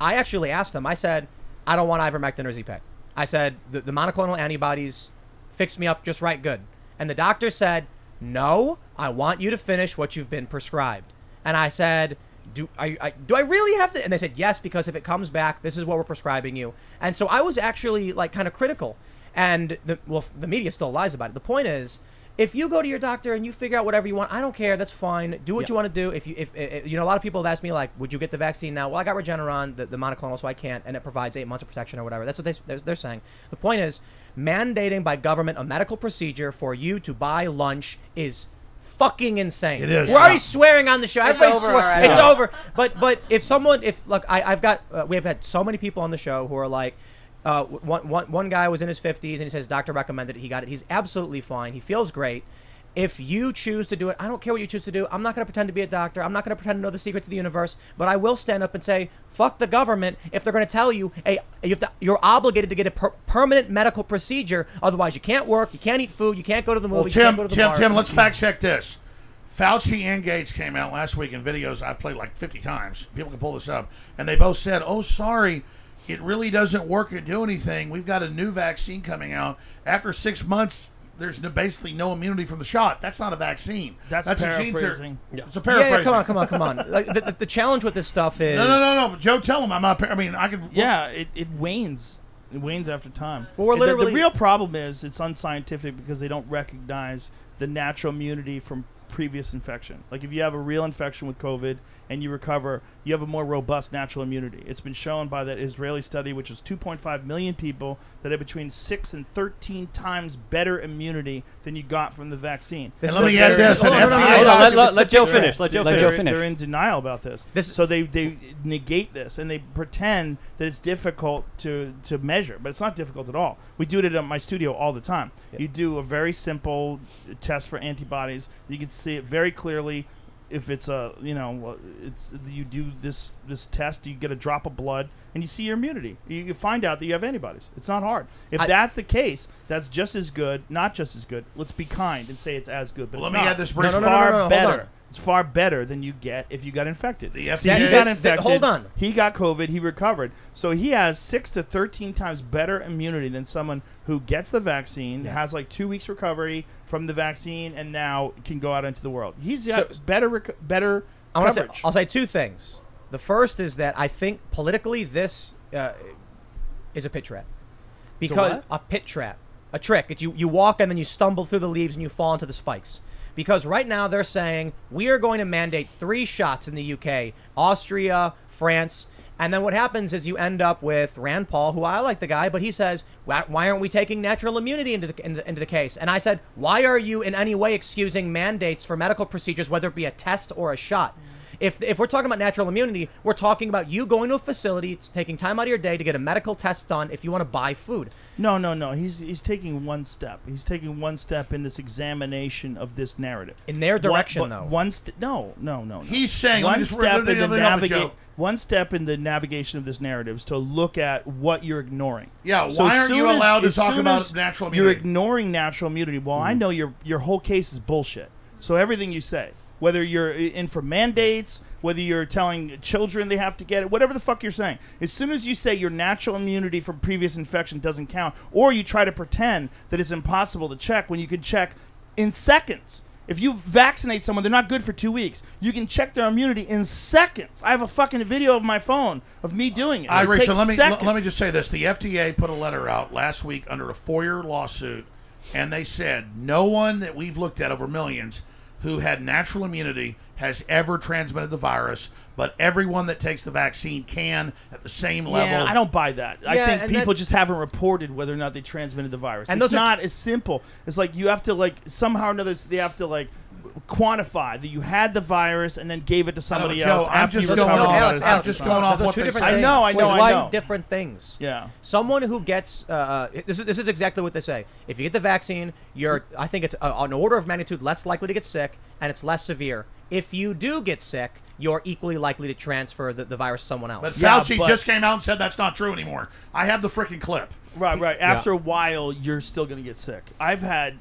I actually asked them. I said, I don't want ivermectin or Z-Pak. I said, the monoclonal antibodies fixed me up just right good. And the doctor said, no, I want you to finish what you've been prescribed. And I said, do I really have to? And they said, yes, because if it comes back, this is what we're prescribing you. And so I was actually like kind of critical. And the media still lies about it. The point is, if you go to your doctor and you figure out whatever you want, I don't care. That's fine. Do what you want to do. If a lot of people have asked me like, would you get the vaccine now? Well, I got Regeneron, the monoclonal, so I can't, and it provides 8 months of protection or whatever. That's what they're saying. The point is, mandating by government a medical procedure for you to buy lunch is fucking insane. It is. We're already swearing on the show. Everybody's swearing. It's over. But I've got we have had so many people on the show who are like. One guy was in his 50s and he says doctor recommended it. He got it. He's absolutely fine. He feels great. If you choose to do it, I don't care what you choose to do. I'm not going to pretend to be a doctor. I'm not going to pretend to know the secrets of the universe. But I will stand up and say, fuck the government if they're going to tell you, hey, you're obligated to get a permanent medical procedure. Otherwise, you can't work, you can't eat food, you can't go to the movie, you can't go to the bar. Tim, let's fact check this. Fauci and Gates came out last week in videos I've played like 50 times. People can pull this up. And they both said, oh, sorry. It really doesn't work or do anything. We've got a new vaccine coming out. After 6 months, there's basically no immunity from the shot. That's not a vaccine. That's paraphrasing. It's a paraphrasing. Yeah, come on. Like, the challenge with this stuff is... No. Joe, tell him I'm not... I could... Yeah, it wanes. It wanes after time. Well, we're literally... The real problem is it's unscientific because they don't recognize the natural immunity from previous infection. Like if you have a real infection with COVID and you recover, you have a more robust natural immunity. It's been shown by that Israeli study, which was 2.5 million people, that had between 6 and 13 times better immunity than you got from the vaccine. Let me add this. Let Joe finish. They're in denial about this. So they negate this, and they pretend that it's difficult to measure, but it's not difficult at all. We do it at my studio all the time. You do a very simple test for antibodies. You can see it very clearly. If it's you do this test, you get a drop of blood, and you see your immunity. You find out that you have antibodies. It's not hard. If that's the case, that's just as good, not just as good. Let's be kind and say it's as good. But let me add this. It's far better. It's far better than you get if you got infected. The FDA he got infected. Hold on. He got COVID. He recovered. So he has 6 to 13 times better immunity than someone who gets the vaccine, has like 2 weeks recovery from the vaccine, and now can go out into the world. He's got better coverage. I'll say two things. The first is that I think politically this is a pit trap. Because a pit trap. A trick. It's you walk and then you stumble through the leaves and you fall into the spikes. Because right now they're saying we are going to mandate 3 shots in the UK, Austria, France, and then what happens is you end up with Rand Paul, who I like the guy, but he says, why aren't we taking natural immunity into the case? And I said, why are you in any way excusing mandates for medical procedures, whether it be a test or a shot? If we're talking about natural immunity, we're talking about you going to a facility, taking time out of your day to get a medical test done if you want to buy food. No. He's taking one step. He's taking one step in this examination of this narrative. In their direction, though. No. He's saying one step in the navigation of this narrative is to look at what you're ignoring. Yeah, so why aren't you allowed to talk about natural immunity? You're ignoring natural immunity. Well, I know your whole case is bullshit. So everything you say, whether you're in for mandates, whether you're telling children they have to get it, whatever the fuck you're saying. As soon as you say your natural immunity from previous infection doesn't count, or you try to pretend that it's impossible to check when you can check in seconds. If you vaccinate someone, they're not good for 2 weeks. You can check their immunity in seconds. I have a fucking video of my phone of me doing it. Let me just say this. The FDA put a letter out last week under a 4-year lawsuit, and they said no one that we've looked at over millions who had natural immunity has ever transmitted the virus, but everyone that takes the vaccine can at the same level. Yeah, I don't buy that. I think people just haven't reported whether or not they transmitted the virus. And it's not as simple. It's like you have to somehow or another they have to quantify that you had the virus and then gave it to somebody else. I'm just going off what they say. I know. Different things. Yeah. Someone who gets this is exactly what they say. If you get the vaccine, I think it's an order of magnitude less likely to get sick, and it's less severe. If you do get sick, you're equally likely to transfer the virus to someone else. But Fauci just came out and said that's not true anymore. I have the freaking clip. Right. After a while, you're still going to get sick. I've had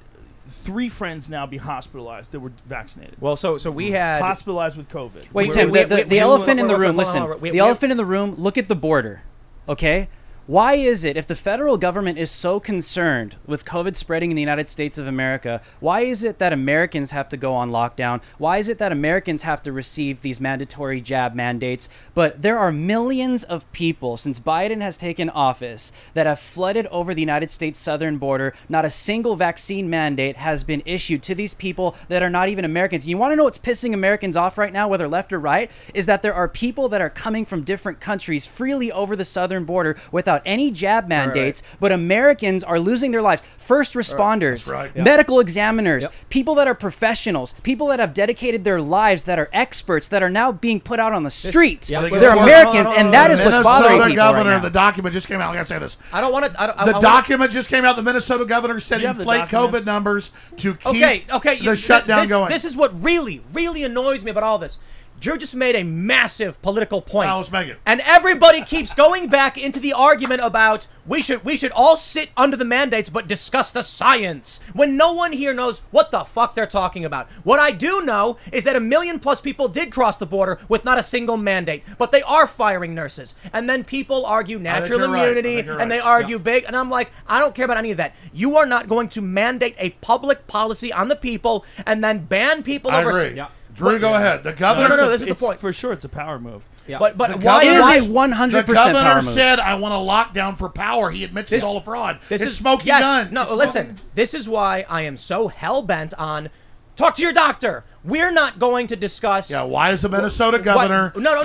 3 friends now be hospitalized that were vaccinated. Well, so we had hospitalized with COVID. Wait, Tim, the elephant in the room. Listen, the elephant in the room. Look at the border. Okay. Why is it, if the federal government is so concerned with COVID spreading in the United States of America, why is it that Americans have to go on lockdown? Why is it that Americans have to receive these mandatory jab mandates? But there are millions of people since Biden has taken office that have flooded over the United States southern border. Not a single vaccine mandate has been issued to these people that are not even Americans. You want to know what's pissing Americans off right now, whether left or right, is that there are people that are coming from different countries freely over the southern border without any jab mandates, but Americans are losing their lives. First responders, medical examiners, people that are professionals, people that have dedicated their lives, that are experts, that are now being put out on the street. They're Americans, and that is what's bothering people governor, right now. The document just came out. I gotta say this. I don't want to. The document just came out. The Minnesota governor said inflate COVID numbers to keep the shutdown going. This is what really annoys me about all this. Drew just made a massive political point. Let's make it. And everybody keeps going back into the argument about we should all sit under the mandates but discuss the science, when no one here knows what the fuck they're talking about. What I do know is that 1 million+ people did cross the border with not a single mandate, but they are firing nurses. And then people argue natural immunity, and they argue big, and I'm like, I don't care about any of that. You are not going to mandate a public policy on the people and then ban people over. I agree. Yeah. Drew, go ahead. The governor. No, this is the point. For sure, it's a power move. Yeah. But why is it 100% power move? The governor said, "I want a lockdown for power." He admits it's all a fraud. This is smoking gun. No, listen. This is why I am so hell bent on talk to your doctor. we're not going to discuss. Yeah, why is the Minnesota governor No,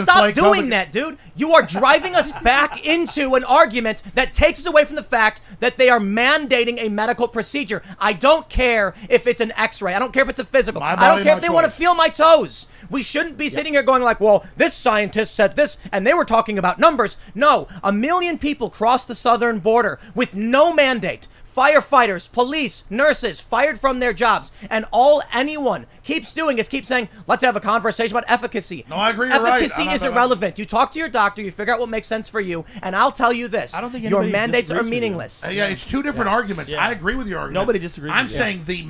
stop doing that, dude. You are driving us back into an argument that takes us away from the fact that they are mandating a medical procedure. I don't care if it's an x-ray. I don't care if it's a physical. I don't care if they want to feel my toes. We shouldn't be sitting here going like, well, this scientist said this, and they were talking about numbers. No, 1 million people crossed the southern border with no mandate. Firefighters, police, nurses fired from their jobs, and all anyone keeps doing is keep saying, let's have a conversation about efficacy. No, I agree. Efficacy is irrelevant. You talk to your doctor, you figure out what makes sense for you, and I'll tell you this. I don't think your mandates are meaningless. Yeah, it's two different arguments. I agree with your argument. Nobody disagrees. I'm saying the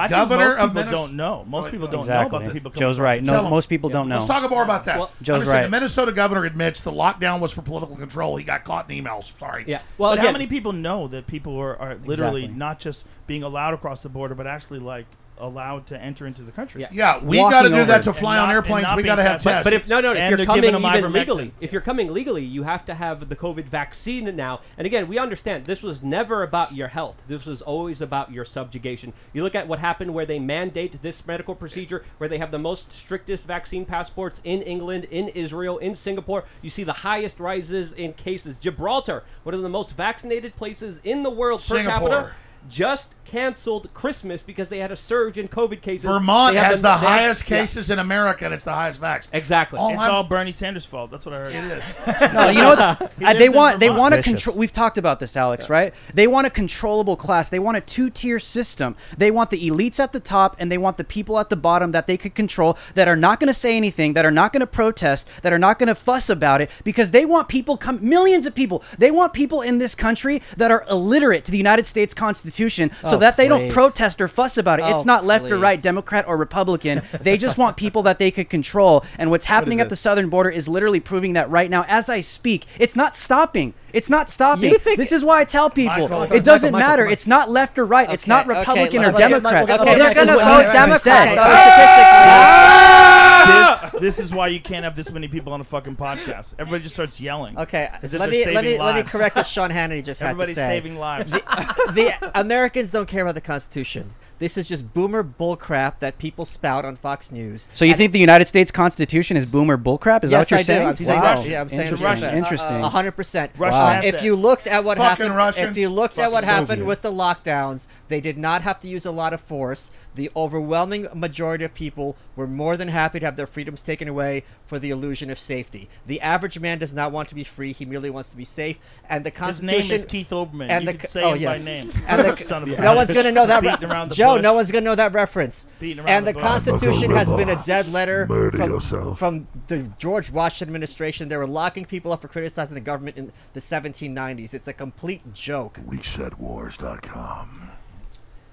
governor of Minnesota don't know. Most people don't exactly. know about the people. Joe's right. No, most people don't know. Let's talk more about that. Well, Joe's right. The Minnesota governor admits the lockdown was for political control. He got caught in emails. Sorry. Yeah. Well, but how many people know that people are literally not just being allowed across the border, but actually like allowed to enter into the country? Yeah, we got to do that to fly on airplanes. We got to have tests. But if you're coming even legally, if you're coming legally, you have to have the COVID vaccine now. And again, we understand this was never about your health. This was always about your subjugation. You look at what happened where they mandate this medical procedure, where they have the most strictest vaccine passports in England, in Israel, in Singapore. You see the highest rises in cases. Gibraltar, one of the most vaccinated places in the world per capita, just canceled Christmas because they had a surge in COVID cases. Vermont has the highest cases in America, and it's the highest vax. Exactly. It's all Bernie Sanders' fault. That's what I heard. It is. No, you know what? They want to control. We've talked about this, Alex, right? They want a controllable class. They want a two-tier system. They want the elites at the top, and they want the people at the bottom that they could control, that are not going to say anything, that are not going to protest, that are not going to fuss about it, because they want people millions of people. They want people in this country that are illiterate to the United States Constitution, so that they don't protest or fuss about it. It's not left or right, Democrat or Republican. They just want people that they could control. And what's happening at the southern border is literally proving that right now as I speak. It's not stopping. It's not stopping. This is why I tell people it doesn't matter. It's not left or right. It's not Republican or Democrat. They're going to vote Democrat. This is why you can't have this many people on a fucking podcast. Everybody just starts yelling. Okay, let me correct what Sean Hannity just had to say. Everybody's saving lives. The Americans don't care about the Constitution. This is just boomer bullcrap that people spout on Fox News. So you think the United States Constitution is boomer bullcrap? Is that what you're saying? I'm saying wow. I'm saying Interesting. 100%. Wow. If you looked at what happened, Russian. With the lockdowns, they did not have to use a lot of force. The overwhelming majority of people were more than happy to have their freedoms taken away for the illusion of safety. The average man does not want to be free. He merely wants to be safe. And the Constitution... His name is Keith Olbermann. And you can say him by name. No one's going to know that. Joe, no one's going to know that reference. And the Constitution has been a dead letter from the George Washington administration. They were locking people up for criticizing the government in the 1790s. It's a complete joke. ResetWars.com.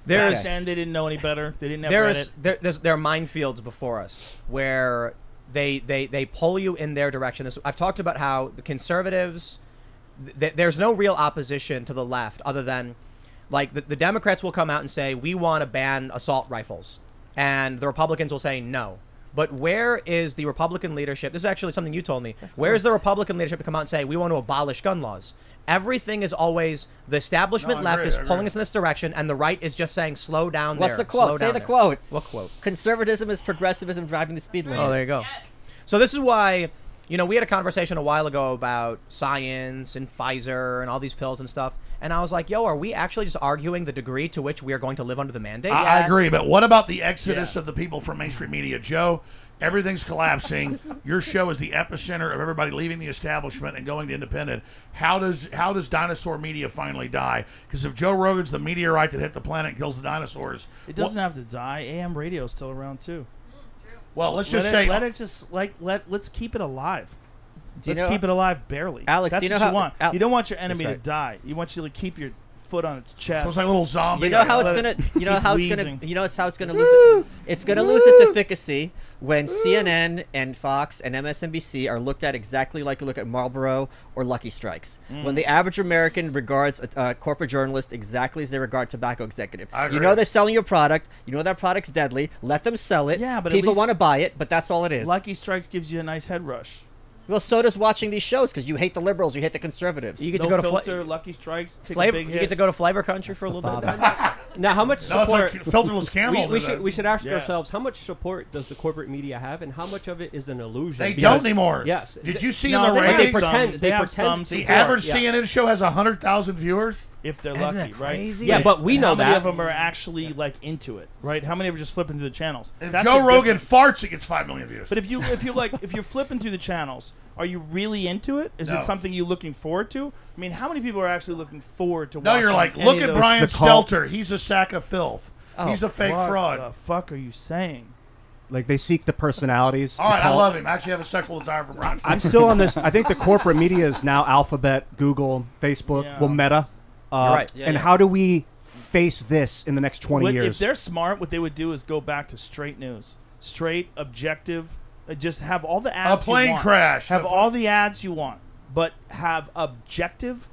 They didn't know any better. They didn't have Reddit. There are minefields before us where they pull you in their direction. I've talked about how the conservatives, there's no real opposition to the left other than, like, the Democrats will come out and say, we want to ban assault rifles. And the Republicans will say no. But where is the Republican leadership? This is actually something you told me. Where is the Republican leadership to come out and say, we want to abolish gun laws? Everything is always the establishment left is pulling us in this direction, and the right is just saying, slow down there. What's the quote? Say the quote. What quote? Conservatism is progressivism driving the speed limit. Oh, there you go. Yes. So this is why, you know, we had a conversation a while ago about science and Pfizer and all these pills and stuff. And I was like, yo, are we actually just arguing the degree to which we are going to live under the mandate? I agree, but what about the exodus of the people from mainstream media? Joe, everything's collapsing. Your show is the epicenter of everybody leaving the establishment and going to independent. How does dinosaur media finally die? Because if Joe Rogan's the meteorite that hit the planet and kills the dinosaurs, it doesn't have to die. AM radio is still around too. Well, let's keep it alive. Let's keep it alive barely. Alex, that's do you know what how you want. You don't want your enemy right. to die. You want you to keep your foot on its chest. So it's like a little zombie. You know how it's gonna. You know how it's gonna. You know how it's gonna lose it. It's gonna lose its efficacy when CNN and Fox and MSNBC are looked at exactly like you look at Marlboro or Lucky Strikes. When the average American regards a corporate journalist exactly as they regard tobacco executive. You know they're selling you a product. You know that product's deadly. Let them sell it. Yeah, but people want to buy it, but that's all it is. Lucky Strikes gives you a nice head rush. Well, so does watching these shows because you hate the liberals, you hate the conservatives. You get to go to filter, Lucky Strikes, take flavor. a big hit. You get to go to Flavor Country for a little bit. Now, how much No, support? it's like filterless camel. We should ask ourselves, how much support does the corporate media have, and how much of it is an illusion? They don't anymore. Yes. Did you see No, in the they have ratings? They pretend. some- They they have pretend. some The support. average CNN show has 100,000 viewers. If they're Isn't lucky, that crazy? Yeah, but we know how many that. of them are actually like into it, right? How many of them just flip into the channels? If That's Joe the Rogan difference. farts, it gets 5 million views. But if you're flipping through the channels, are you really into it? Is No. it something you're looking forward to? I mean, how many people are actually looking forward to? no, you're like, watching look any at of those- Brian The cult. Stelter. He's a sack of filth. Oh, He's a fake What fraud. the fuck are you saying? Like they seek the personalities. All the right, I cult. love him. I actually have a sexual desire for Brian Stelter. I'm still on this. I think the corporate media is now Alphabet, Google, Facebook, Yeah. well, Meta. You're right. Yeah, and yeah. how do we face this in the next 20 If years? they're smart, what they would do is go back to straight news, straight, objective. Just have all the ads. A plane you want. crash. Have all the ads you want, but have objective,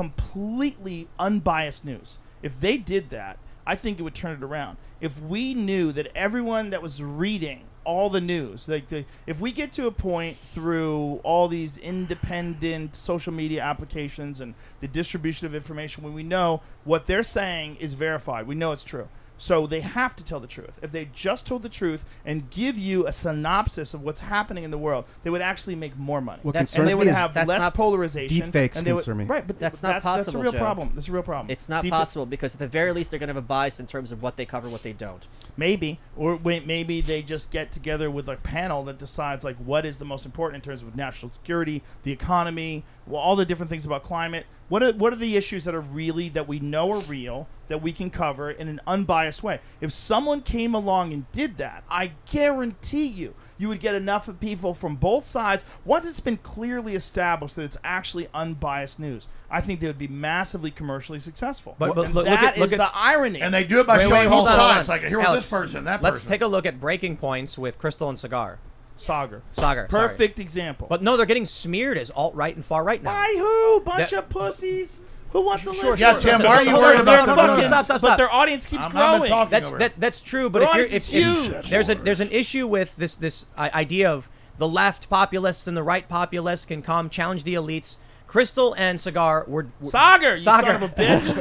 completely unbiased news. If they did that, I think it would turn it around. If we knew that everyone that was reading all the news, if we get to a point through all these independent social media applications and the distribution of information, when we know what they're saying is verified, we know it's true. So they have to tell the truth. If they just told the truth and give you a synopsis of what's happening in the world, they would actually make more money. What That's- And concerns they would me is have that's less not- polarization. Deep fakes and they would- concern me. Right, but That's not That's a possible, real Joe. problem. That's a real problem. It's not Deep- possible because at the very least they're going to have a bias in terms of what they cover, what they don't. Maybe, or maybe they just get together with a panel that decides like what is the most important in terms of national security, the economy, well, all the different things about climate. What are the issues that are really that we know are real that we can cover in an unbiased way? If someone came along and did that, I guarantee you would get enough of people from both sides. Once it's been clearly established that it's actually unbiased news, I think they would be massively commercially successful. But And look that at- look is at- the irony. And they do it by Wait, showing hold both on, hold sides. on. Like, here was Alex, this person, that Let's person. take a look at breaking points with Crystal and Cigar. Sagar. Sagar. Perfect example. But no, they're getting smeared as alt-right and far-right now. By who? Bunch That- of pussies. Who wants to Sure, listen? Yeah, Tim, why are you Hold worried on, about hold the on, fucking- stop. But their audience keeps I've not been growing. talking That's over it. that's true, but Their if, you're, audience if is huge. there's an issue with this idea of the left populists and the right populists can come challenge the elites. Crystal and Cigar were Sagar, you Sagar. son of a bitch. He's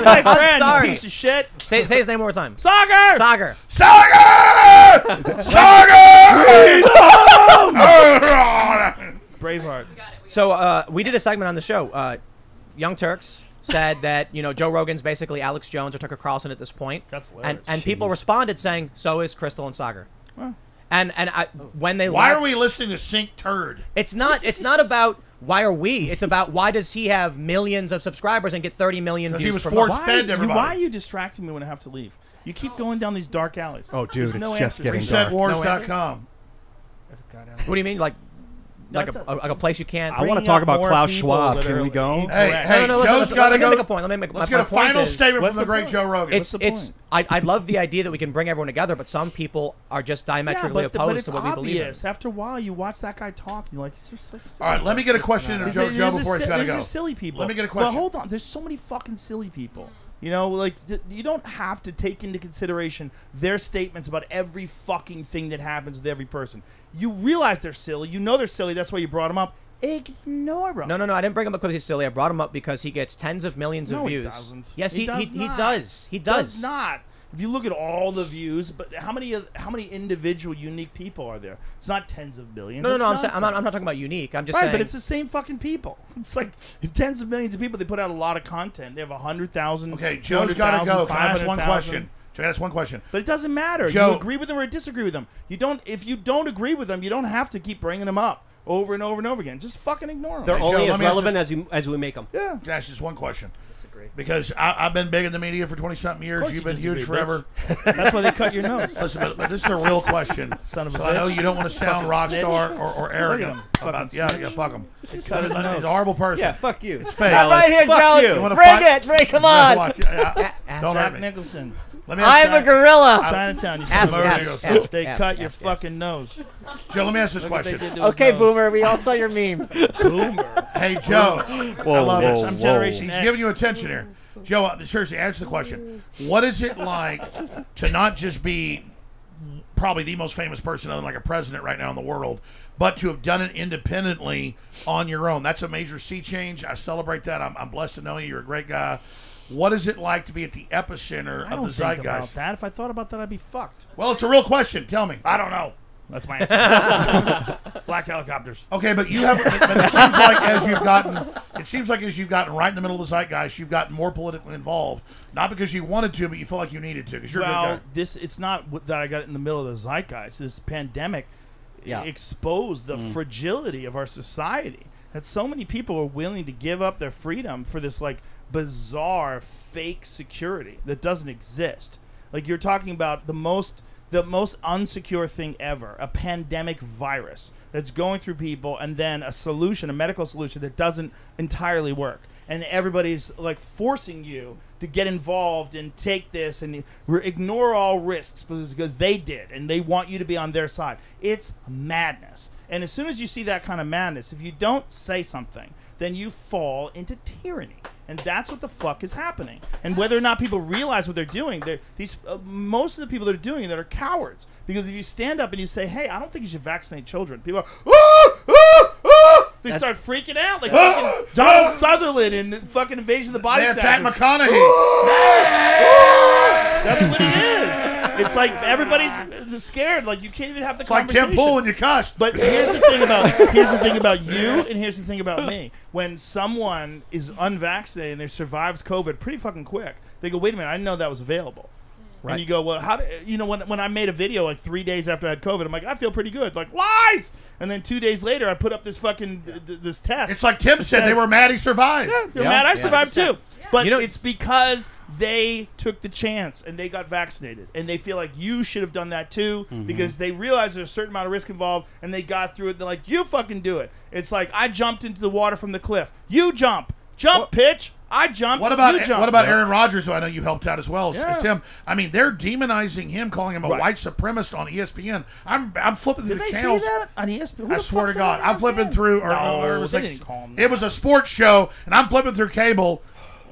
my friend, sorry. you piece of shit. Say his name one more time. Sagar! Sagar. Saga! Saga! Braveheart. So we did a segment on the show. Young Turks said that Joe Rogan's basically Alex Jones or Tucker Carlson at this point. That's and hilarious. and people responded saying so is Crystal and Sagar. And when they Why left, are we listening to Sink Turd? It's not about why are we. It's about why does he have millions of subscribers and get 30 million Because views he was per forced month? fed to everybody. Why are you distracting me when I have to leave? You keep going down these dark alleys. Oh, dude, There's no it's just answers. getting dark. ResetWars.com. What do you mean, like a place you can't? I want to Bringing talk up about more Klaus people Schwab. that Can are we go? incorrect. Hey, No, Joe's listen, got to let me go. make a point. Let me Let's my get a point final is- statement what's from the the great point? Joe Rogan. What's the point? I love the idea that we can bring everyone together, but some people are just diametrically but opposed it's to what we believe in. obvious. After a while, you watch that guy talk, and you're like, it's just like All right, let me get a question into Joe before he's got to These go. are silly people. Let me get a question. But hold on, there's so many fucking silly people. You don't have to take into consideration their statements about every fucking thing that happens with every person. You realize they're silly. You know they're silly. That's why you brought them up. Ignore them. No, I didn't bring him up because he's silly. I brought him up because he gets tens of millions of No, views. he doesn't. Yes, he not. does. He does. Does not. If you look at all the views, but how many individual unique people are there? It's not tens of millions. No, It's I'm not nonsense. talking about unique. I'm just Right, saying. but it's the same fucking people. It's like if tens of millions of people, they put out a lot of content. They have 100,000. Okay, Joe's got to go. Can I ask one question? Joe, can I ask one question? But it doesn't matter. Joe, you agree with them or disagree with them. If you don't agree with them, you don't have to keep bringing them up over and over and over again. Just fucking ignore them. They're Hey, Joe, only let as me ask relevant as we make them. Yeah. Can I ask just one question? Disagree. Because I've been big in the media for 20-something years. course You've you been huge disagree, forever. That's why they cut your nose. Listen, but this is a real question. Son of a So I know bitch. you don't want to sound Fucking rock snitch. star or arrogant. him. About, Fucking yeah, snitch. fuck him. cut his He's a nose. horrible person. Yeah, fuck you. It's fake. I'm right here, Fuck Jones. you. You wanna Bring fight? it. Come Yeah, on. watch. Don't hurt Jack me. Nicholson. Let me ask I'm a gorilla. Chinatown. You Ask, son of a ask, bitch. ask, They ask, cut your ask, fucking nose. Joe, let me ask this Look what they question. did to his Okay, nose. Boomer. We all saw your meme. Boomer. Hey, Joe. I love whoa, it. I'm whoa. Generation He's X. giving you attention here. Joe, seriously, answer the question. What is it like to not just be probably the most famous person other than like a president right now in the world, but to have done it independently on your own? That's a major sea change. I celebrate that. I'm blessed to know you. You're a great guy. what is it like to be at the epicenter of the zeitgeist? About that. If I thought about that, I'd be fucked. Well, it's a real question. Tell me. I don't know. That's my answer. Black helicopters. Okay, but you have. But it seems like as you've gotten right in the middle of the zeitgeist, you've gotten more politically involved. Not because you wanted to, but you feel like you needed to. Because you're a good guy. It's not that I got in the middle of the zeitgeist. This pandemic exposed the fragility of our society. That so many people are willing to give up their freedom for this like bizarre fake security that doesn't exist. Like you're talking about the most unsecure thing ever, a pandemic virus that's going through people, and then a medical solution that doesn't entirely work. And everybody's like forcing you to get involved and take this and ignore all risks because they did, and they want you to be on their side. It's madness. And as soon as you see that kind of madness, if you don't say something, then you fall into tyranny. And that's what the fuck is happening. And whether or not people realize what they're doing, most of the people that are doing it are cowards. Because if you stand up and you say, hey, I don't think you should vaccinate children, people are, they start freaking out like fucking Donald Sutherland in fucking Invasion of the Body Snatchers. They attack McConaughey. That's what it is. It's like everybody's scared. Like you can't even have the conversation. It's like Tim Pool when you cussed. But here's the thing about you, and here's the thing about me. When someone is unvaccinated and they survives COVID pretty fucking quick, they go, wait a minute, I didn't know that was available. Right. And you go, well, how do you know when I made a video like 3 days after I had COVID, I'm like, I feel pretty good. Like lies. And then 2 days later, I put up this fucking this test. It's like Tim said, they were mad he survived. Yeah, they're mad I survived too. But it's because they took the chance and they got vaccinated. And they feel like you should have done that too because they realize there's a certain amount of risk involved and they got through it. They're like, you fucking do it. It's like, I jumped into the water from the cliff. You jump. Jump, pitch. I jumped. What about Aaron Rodgers, who I know you helped out as well as Tim? I mean, they're demonizing him, calling him a white supremacist on ESPN. I'm flipping through the channels. Did they say that on ESPN? I swear to God, I'm flipping through. It was a sports show, and I'm flipping through cable.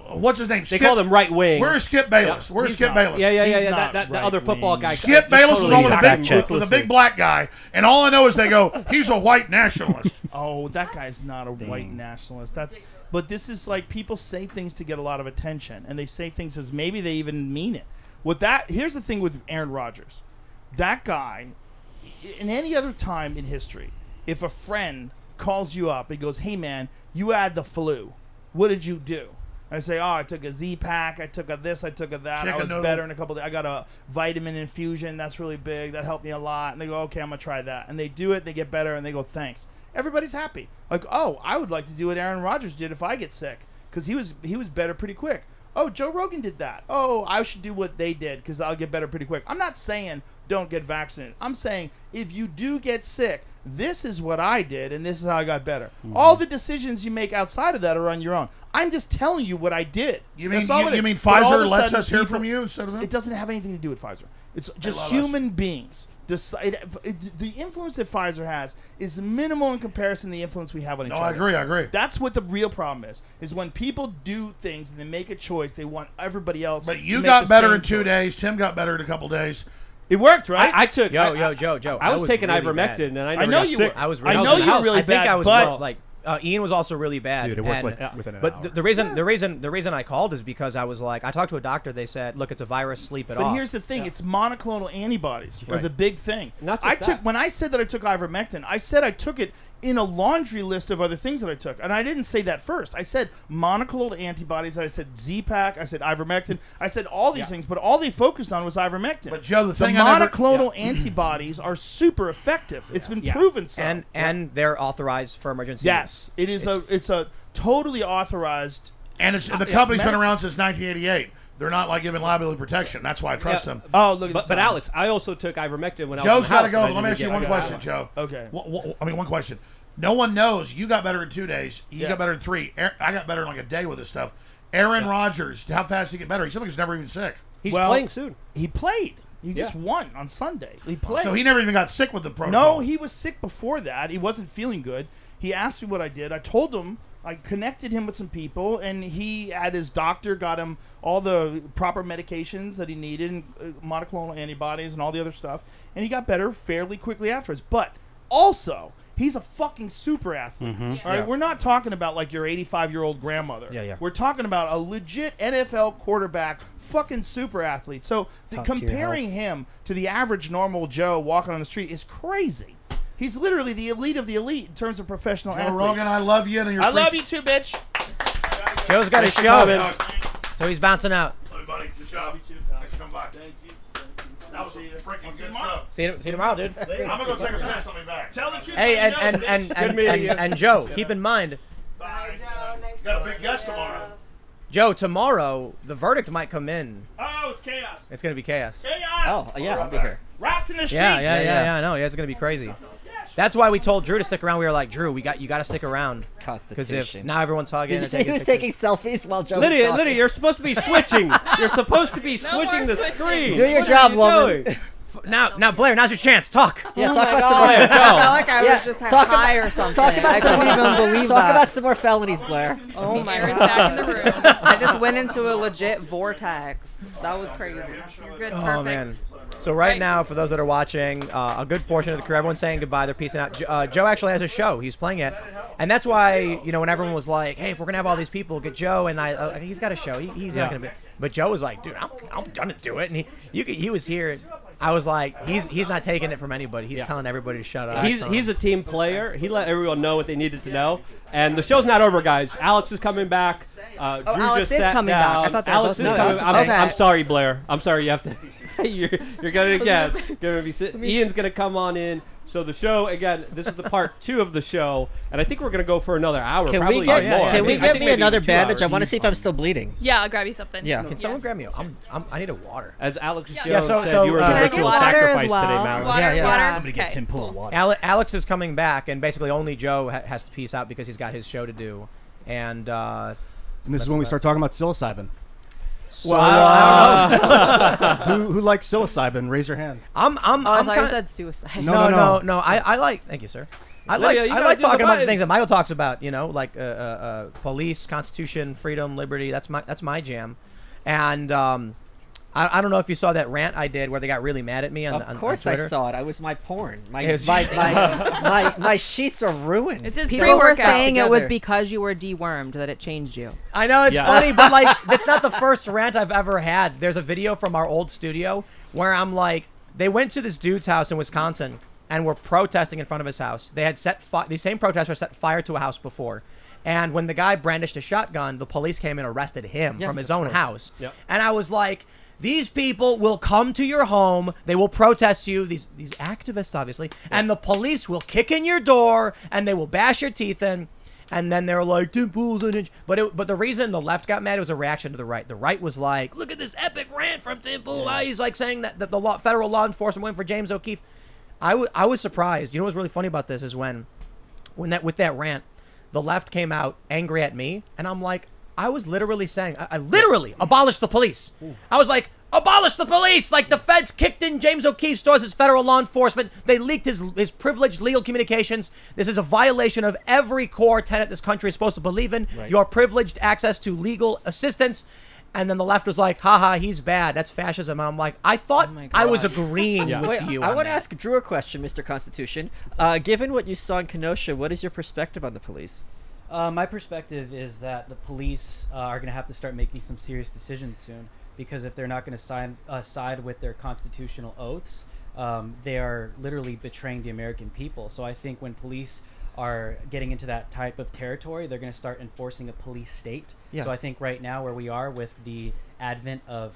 What's his name? They called him right wing. Where's Skip Bayless? Yeah. Where's Skip Bayless? Yeah. That other football guy. Skip Bayless was on with a big black guy, and all I know is they go, he's a white nationalist. Oh, that guy's not a white nationalist. But this is like people say things to get a lot of attention, and they say things as maybe they even mean it. Here's the thing with Aaron Rodgers. That guy, in any other time in history, if a friend calls you up and goes, hey man, you had the flu. What did you do? I say, I took a Z-Pack, I took a this, I took a that, I was better in a couple of days. I got a vitamin infusion, that's really big, that helped me a lot. And they go, okay, I'm going to try that. And they do it, they get better, and they go, thanks. Everybody's happy. Like, oh, I would like to do what Aaron Rodgers did if I get sick, because he was better pretty quick. Oh, Joe Rogan did that. Oh, I should do what they did because I'll get better pretty quick. I'm not saying don't get vaccinated. I'm saying if you do get sick, this is what I did and this is how I got better. All the decisions you make outside of that are on your own. I'm just telling you what I did. You mean Pfizer lets us hear from you instead of them? It doesn't have anything to do with Pfizer. It's just human beings. The influence that Pfizer has is minimal in comparison to the influence we have on each other. I agree. That's what the real problem is when people do things and they make a choice, they want everybody else. But you got better in 2 days. Tim got better in a couple days. It worked, right? I took Joe. I was taking ivermectin, and I know you were. I was. I know you were really bad. I think I was like. Ian was also really bad. Dude, it worked within an hour. But the reason I called is because I was like, I talked to a doctor. They said, look, it's a virus. Sleep it off. But here's the thing: it's monoclonal antibodies are the big thing. Not just when I said that I took ivermectin, I said I took it in a laundry list of other things that I took, and I didn't say that first. I said monoclonal antibodies. I said Z-Pack. I said ivermectin. I said all these things, but all they focused on was ivermectin. But Joe, the monoclonal antibodies are super effective. It's been proven so, and they're authorized for emergency. Yes, it is. It's a totally authorized, and the company's been around since 1988. They're not like giving liability protection. That's why I trust them. Oh, look at But Alex, I also took ivermectin when I was Joe's got to go. But let me ask you one question, Joe. Okay. One question. No one knows. You got better in 2 days. You got better in 3. I got better in like a day with this stuff. Aaron Rodgers, how fast did he get better? He's somebody who's never even sick. He's playing soon. He played. He just won on Sunday. He played. So he never even got sick with the protocol. No, he was sick before that. He wasn't feeling good. He asked me what I did. I told him. I connected him with some people, and he had his doctor got him all the proper medications that he needed, and monoclonal antibodies and all the other stuff, and he got better fairly quickly afterwards. But also, He's a fucking super athlete. All right, we're not talking about like your 85-year-old grandmother. Yeah. We're talking about a legit NFL quarterback, fucking super athlete. So comparing him to the average normal Joe walking on the street is crazy. He's literally the elite of the elite in terms of professional athletes. Rogan, I love you. And I love you too, bitch. Joe's got a show, so he's bouncing out. Love you, buddy. Good job. Thanks for coming by. Thank you. That was freaking good stuff. See you tomorrow, dude. I'm gonna go take a piss on me back. Tell the truth. Hey, and Joe, keep in mind, Bye, Joe. Got a big guest tomorrow. Joe, tomorrow the verdict might come in. Oh, it's chaos. It's gonna be chaos. Chaos. Oh, yeah, I'll be here. Rats in the streets. Yeah, I know. Yeah, it's gonna be crazy. That's why we told Drew to stick around. We were like, Drew, you got to stick around. Because if now everyone's hugging. Did you say he was taking selfies while Joe Lydia, was talking? Lydia, you're supposed to be switching. You're supposed to be switching the screen. Do your job, woman. Now, Blaire, now's your chance. Talk. Yeah, Oh talk my about some God. more. I felt like I was just talk high about- or something. Talk about I some couldn't more. even believe Talk that. about some more felonies, Blaire. Oh my Blaire is God. back in the room. I just went into a legit vortex. That was crazy. You're good. Oh Perfect. man. So right now, for those that are watching, a good portion of the crew, everyone's saying goodbye. They're peacing out. Joe actually has a show. He's playing it, and that's why when everyone was like, "Hey, if we're gonna have all these people, get Joe," and he's got a show. He's not gonna be. But Joe was like, "Dude, I'm gonna do it," and he was here. I was like, he's not taking it from anybody. He's telling everybody to shut up. He's a team player. He let everyone know what they needed to know. And the show's not over, guys. Alex is coming back. Drew Alex just is sat coming down. back. I thought they were Alex both is coming coming. back. I'm Okay. sorry, Blaire. I'm sorry. You have to. you're gonna again. Gonna be sitting. Ian's gonna come on in. So the show again. This is the part 2 of the show, and I think we're gonna go for another hour. Can probably we get more. Can we I get think me maybe another 2 bandage? I hours. want to see if I'm still bleeding. Yeah, I'll grab you something. Yeah. Can someone grab me? I need a water. As Alex Jones Yeah, so- said, you were Can the I get ritual water as sacrifice well? today, Malice. Water, Yeah. water. Somebody get Okay. Tim Pool of water. Alex is coming back, and basically only Joe has to peace out because he's got his show to do. And And this is when we start talking about psilocybin. So, I don't know. Who likes psilocybin? Raise your hand. I'm I thought you kinda, said suicide. No. I like. Thank you, sir. I like Lydia, you I gotta like do the talking about the buttons. things that Michael talks about. Like police, constitution, freedom, liberty. That's my jam. And I don't know if you saw that rant I did where they got really mad at me on Of course I Twitter. saw it. I was my porn. My It's- my sheets are ruined. It's his People were pre-workout. saying it was together. because you were dewormed that it changed you. I know it's Yeah. funny, but like that's not the first rant I've ever had. There's a video from our old studio where I'm like, they went to this dude's house in Wisconsin and were protesting in front of his house. They had these same protesters set fire to a house before. And when the guy brandished a shotgun, the police came and arrested him Yes, from his of own course. house. Yep. And I was like, these people will come to your home. They will protest you. These activists, obviously. And the police will kick in your door and they will bash your teeth in. And then they were like, Tim Pool's an inch. But the reason the left got mad was a reaction to the right. The right was like, look at this epic rant from Tim Pool. He's like saying that the federal law enforcement went for James O'Keefe. I was surprised. You know what's really funny about this is when with that rant, the left came out angry at me, and I'm like, I was literally saying, I literally abolished the police. I was like, abolish the police! Like, the feds kicked in James O'Keefe's stores as federal law enforcement. They leaked his privileged legal communications. This is a violation of every core tenet this country is supposed to believe in. Right. Your privileged access to legal assistance. And then the left was like, haha, he's bad. That's fascism. And I'm like, I thought my I was God. agreeing Yeah. with Wait, you. I on want to that. ask Drew a question, Mr. Constitution. Given what you saw in Kenosha, what is your perspective on the police? My perspective is that the police are going to have to start making some serious decisions soon, because if they're not going to side with their constitutional oaths, they are literally betraying the American people. So I think when police are getting into that type of territory, they're going to start enforcing a police state. Yeah. So I think right now where we are with the advent of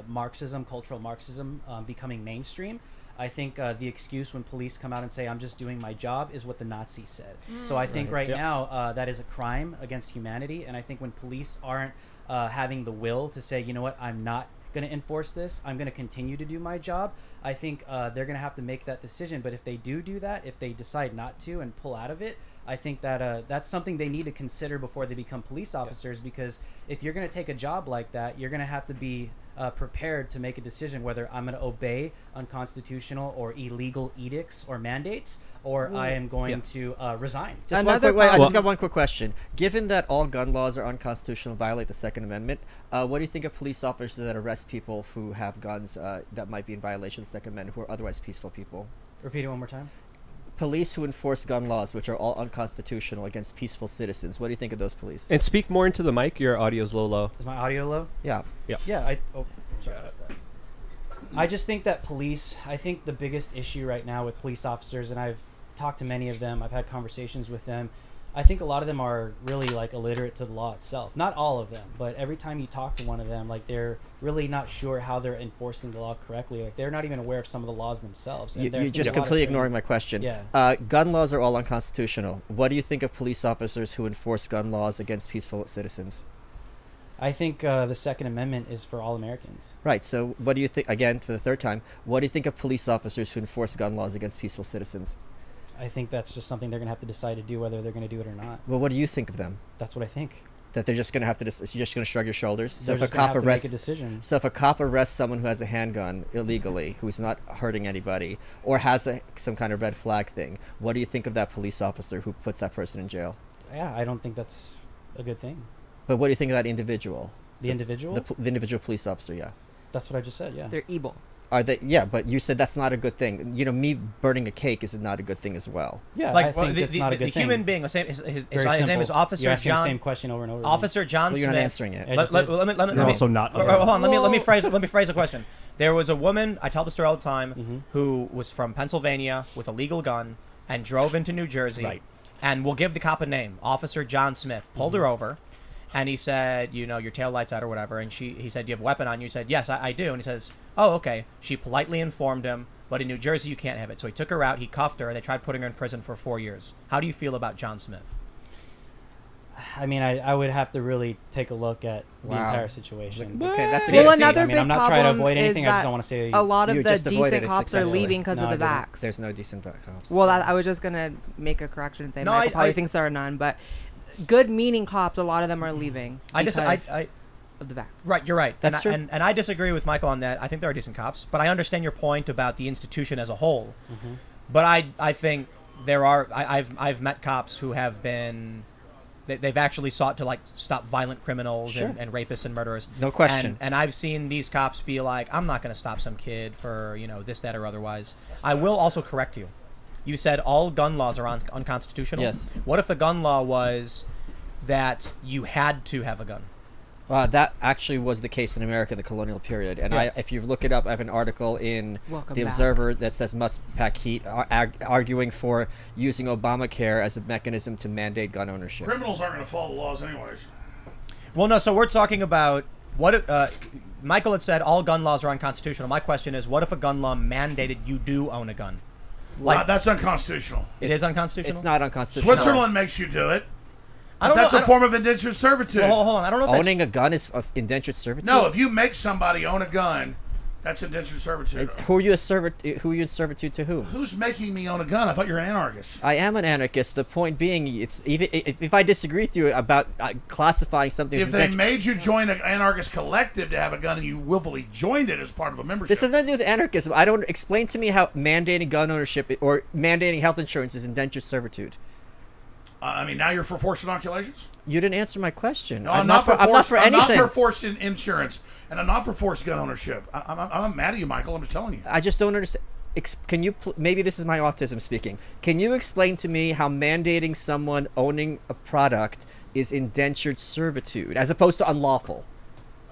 Marxism, cultural Marxism becoming mainstream, I think the excuse when police come out and say, I'm just doing my job, is what the Nazis said. So I think right now that is a crime against humanity. And I think when police aren't having the will to say, you know what, I'm not going to enforce this, I'm going to continue to do my job, I think they're going to have to make that decision. But if they do that, if they decide not to and pull out of it, I think that that's something they need to consider before they become police officers. Because if you're going to take a job like that, you're going to have to be prepared to make a decision whether I'm going to obey unconstitutional or illegal edicts or mandates, or I am going to resign. Just I just got one quick question. Given that all gun laws are unconstitutional and violate the Second Amendment, what do you think of police officers that arrest people who have guns that might be in violation of the Second Amendment, who are otherwise peaceful people? Repeat it one more time. police who enforce gun laws, which are all unconstitutional against peaceful citizens. What do you think of those police? And speak more into the mic. Your audio's low. Is my audio low? Yeah. Yeah. Sorry about that. I just think that I think the biggest issue right now with police officers, and I've talked to many of them, I've had conversations with them, I think a lot of them are really like illiterate to the law itself. Not all of them, but every time you talk to one of them, like they're really not sure how they're enforcing the law correctly. Like they're not even aware of some of the laws themselves. And You're just completely ignoring my question. Yeah. Gun laws are all unconstitutional. What do you think of police officers who enforce gun laws against peaceful citizens? I think the Second Amendment is for all Americans. Right. So what do you think, again, for the third time, what do you think of police officers who enforce gun laws against peaceful citizens? I think that's just something they're going to have to decide to do, whether they're going to do it or not. Well, what do you think of them? That's what I think. That they're just going to have to, you're just going to shrug your shoulders? So They're if a just gonna cop have to arrests, make a decision. So if a cop arrests someone who has a handgun illegally, who's not hurting anybody, or has some kind of red flag thing, what do you think of that police officer who puts that person in jail? Yeah, I don't think that's a good thing. But what do you think of that individual? The individual? The individual police officer, yeah. That's what I just said, yeah. They're evil. Are they? Yeah, but you said that's not a good thing. You know, me burning a cake is not a good thing as well. Yeah, like I think it's not a good thing. human being. His name is Officer You're asking John. the same question over and over. Officer John Well, Smith. you're not answering it. Let You're me also not. hold on. Let me phrase the question. There was a woman. I tell the story all the time. Who was from Pennsylvania with a legal gun and drove into New Jersey. Right. And we'll give the cop a name. Officer John Smith pulled her over. And he said, you know, your tail light's out or whatever. And he said, do you have a weapon on you? He said, yes, I do. And he says, oh, okay. She politely informed him, but in New Jersey, you can't have it. So he took her out, he cuffed her, and they tried putting her in prison for 4 years. How do you feel about John Smith? I mean, I would have to really take a look at the entire situation. Okay, that's Well, another I mean, big I'm not trying to problem avoid is anything. I just that don't want to say a lot of You the just avoided decent it cops are successfully. leaving because No, of the I didn't. vax. There's no decent cops. Well, I was just gonna make a correction and say No, Michael probably I- thinks there are none, but good-meaning cops, a lot of them are leaving because of the vax. Right, you're right. That's true. And I disagree with Michael on that. I think there are decent cops, but I understand your point about the institution as a whole. But I think there are. I've met cops who have been. They've actually sought to like stop violent criminals and rapists and murderers. No question. And I've seen these cops be like, I'm not going to stop some kid for this, that, or otherwise. I will also correct you. You said all gun laws are unconstitutional. Yes. What if the gun law was that you had to have a gun? That actually was the case in America in the colonial period. And if you look it up, I have an article in The Observer that says must pack heat, arguing for using Obamacare as a mechanism to mandate gun ownership. Criminals aren't going to follow the laws anyways. Well, no, so we're talking about what Michael had said all gun laws are unconstitutional. My question is, what if a gun law mandated you do own a gun? Like, that's unconstitutional. It is unconstitutional? It's not unconstitutional. Switzerland makes you do it. That's a form of indentured servitude. Well, hold on. I don't know if owning a gun is indentured servitude. No, if you make somebody own a gun, that's indentured servitude. Who are you in servitude to whom? Who's making me own a gun? I thought you were an anarchist. I am an anarchist. The point being, it's even if I disagree with you about classifying something. If they made you join an anarchist collective to have a gun and you willfully joined it as part of a membership. This has nothing to do with anarchism. I don't explain to me how mandating gun ownership or mandating health insurance is indentured servitude. I mean, now you're for forced inoculations? You didn't answer my question. No, I'm not for anything. I'm not for forced insurance, and I'm not for forced gun ownership. I'm mad at you, Michael. I'm just telling you. I just don't understand. Can you? Maybe this is my autism speaking. Can you explain to me how mandating someone owning a product is indentured servitude as opposed to unlawful?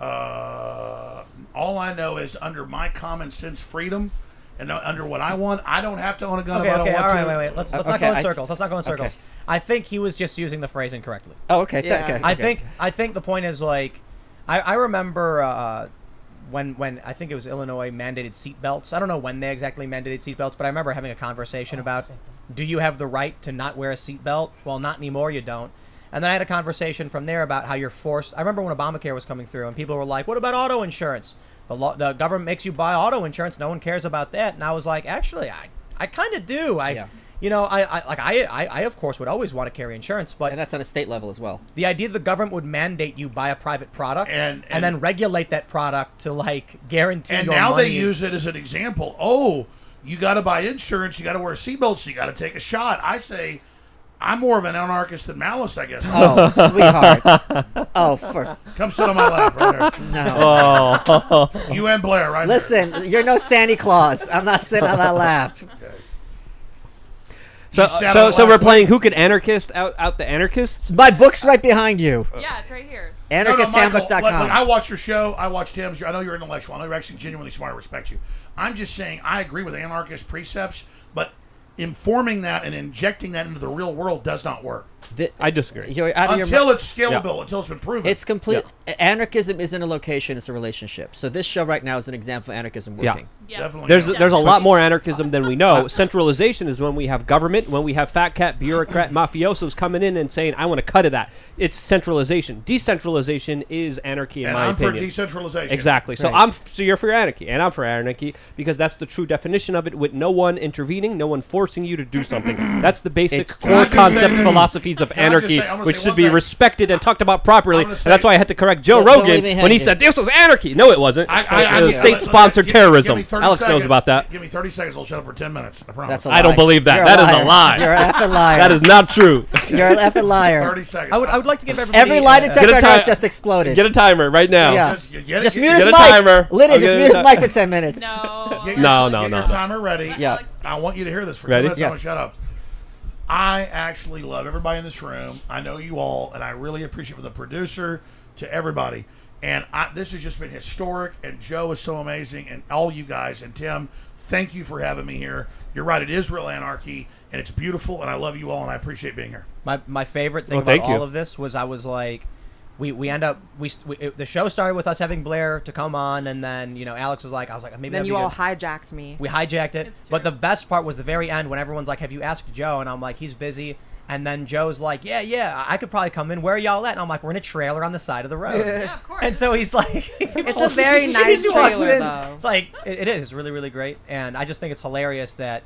All I know is under my common sense freedom. And under what I want, I don't have to own a gun if I don't want all right, to. wait. Let's not go in circles. Let's not go in circles. Okay. I think he was just using the phrase incorrectly. Oh, okay. Yeah. Okay. I think the point is like, I remember when I think it was Illinois mandated seatbelts. I don't know when they exactly mandated seatbelts, but I remember having a conversation about, do you have the right to not wear a seatbelt? Well, not anymore. You don't. And then I had a conversation from there about how you're forced. I remember when Obamacare was coming through, and people were like, "What about auto insurance? The government makes you buy auto insurance. No one cares about that." And I was like, actually, I kind of do. I of course would always want to carry insurance, but and that's on a state level as well. The idea that the government would mandate you buy a private product and then regulate that product to like guarantee. And your now money they use it as an example. Oh, you got to buy insurance. You got to wear seatbelts. You got to take a shot. I say, I'm more of an anarchist than Malice, I guess. Oh, sweetheart. Oh, come sit on my lap right there. No. Oh. You and Blaire, right? Listen, you're no Santa Claus. I'm not sitting on that lap. So we're playing Who Could Anarchist out the anarchists? My book's right behind you. Yeah, it's right here. AnarchistHandbook.com. Look, I watched your show. I watched Tim's. I know you're intellectual. I know you're actually genuinely smart. I respect you. I'm just saying I agree with anarchist precepts, but informing that and injecting that into the real world does not work. I disagree. Until it's scalable, until it's been proven. It's complete. Anarchism isn't a location; it's a relationship. So this show right now is an example of anarchism working. Yeah. Definitely. There's a lot more anarchism than we know. Centralization is when we have government, when we have fat cat bureaucrat mafiosos coming in and saying, "I want to cut of that." It's centralization. Decentralization is anarchy, in my opinion. And I'm for decentralization. Exactly. So Right. so you're for anarchy, and I'm for anarchy because that's the true definition of it. With no one intervening, no one forcing you to do something. That's the basic core concept philosophies of anarchy, which should be respected and talked about properly. And that's why I had to correct Joe Rogan when he said this was anarchy. No, it wasn't. It was state-sponsored terrorism. Alex knows about that. Give me 30 seconds. I'll shut up for 10 minutes. I promise. That's a I don't lie. believe that. You're That is liar. a lie. You're an effing liar. That is not true. You're an effing liar. 30 seconds. I would like to give everybody Every lie detector Get a on ti- Earth just exploded. Get a timer right now. Yeah. Get Just mute his get a mic. timer. Lydia, I'm just getting mute his a mic for 10 minutes. No. Get No, your no. timer ready. Yeah. I want you to hear this for 2 Ready? minutes. I'm Yes. going to shut up. I actually love everybody in this room. I know you all, and I really appreciate from the producer to everybody. And this has just been historic, and Joe is so amazing, and all you guys, and Tim, thank you for having me here. You're right, it is real anarchy, and it's beautiful, and I love you all, and I appreciate being here. My favorite thing Well, about all of this was I was like, we end up the show started with us having Blaire to come on, and then Alex was like, I was like, maybe Then that'd you be all good. hijacked me. We hijacked it, It's but true. the best part was the very end when everyone's like, have you asked Joe? And I'm like, he's busy. And then Joe's like, yeah, I could probably come in. Where are y'all at? And I'm like, we're in a trailer on the side of the road. Yeah, of course. And so he's like, It's a very nice he walks trailer, in. though. It's like, it is really, really great. And I just think it's hilarious that,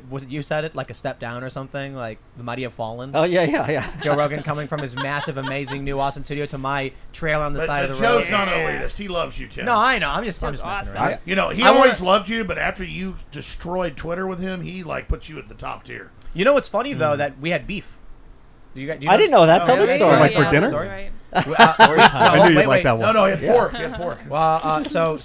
was it you said it, like a step down or something? Like the mighty have fallen? Oh, yeah. Joe Rogan coming from his massive, amazing new Austin studio to my trailer on the side of the Joe's road. not an elitist. He loves you, Tim. No, I know. I'm just messing awesome. around. He I wanna- always loved you, but after you destroyed Twitter with him, he puts you at the top tier. You know what's funny, though, that we had beef. Do you I didn't know that. Tell the really? story. Like for Yeah, dinner? that's right. I knew you'd wait, like that one. No, he had pork. He had pork. Well, so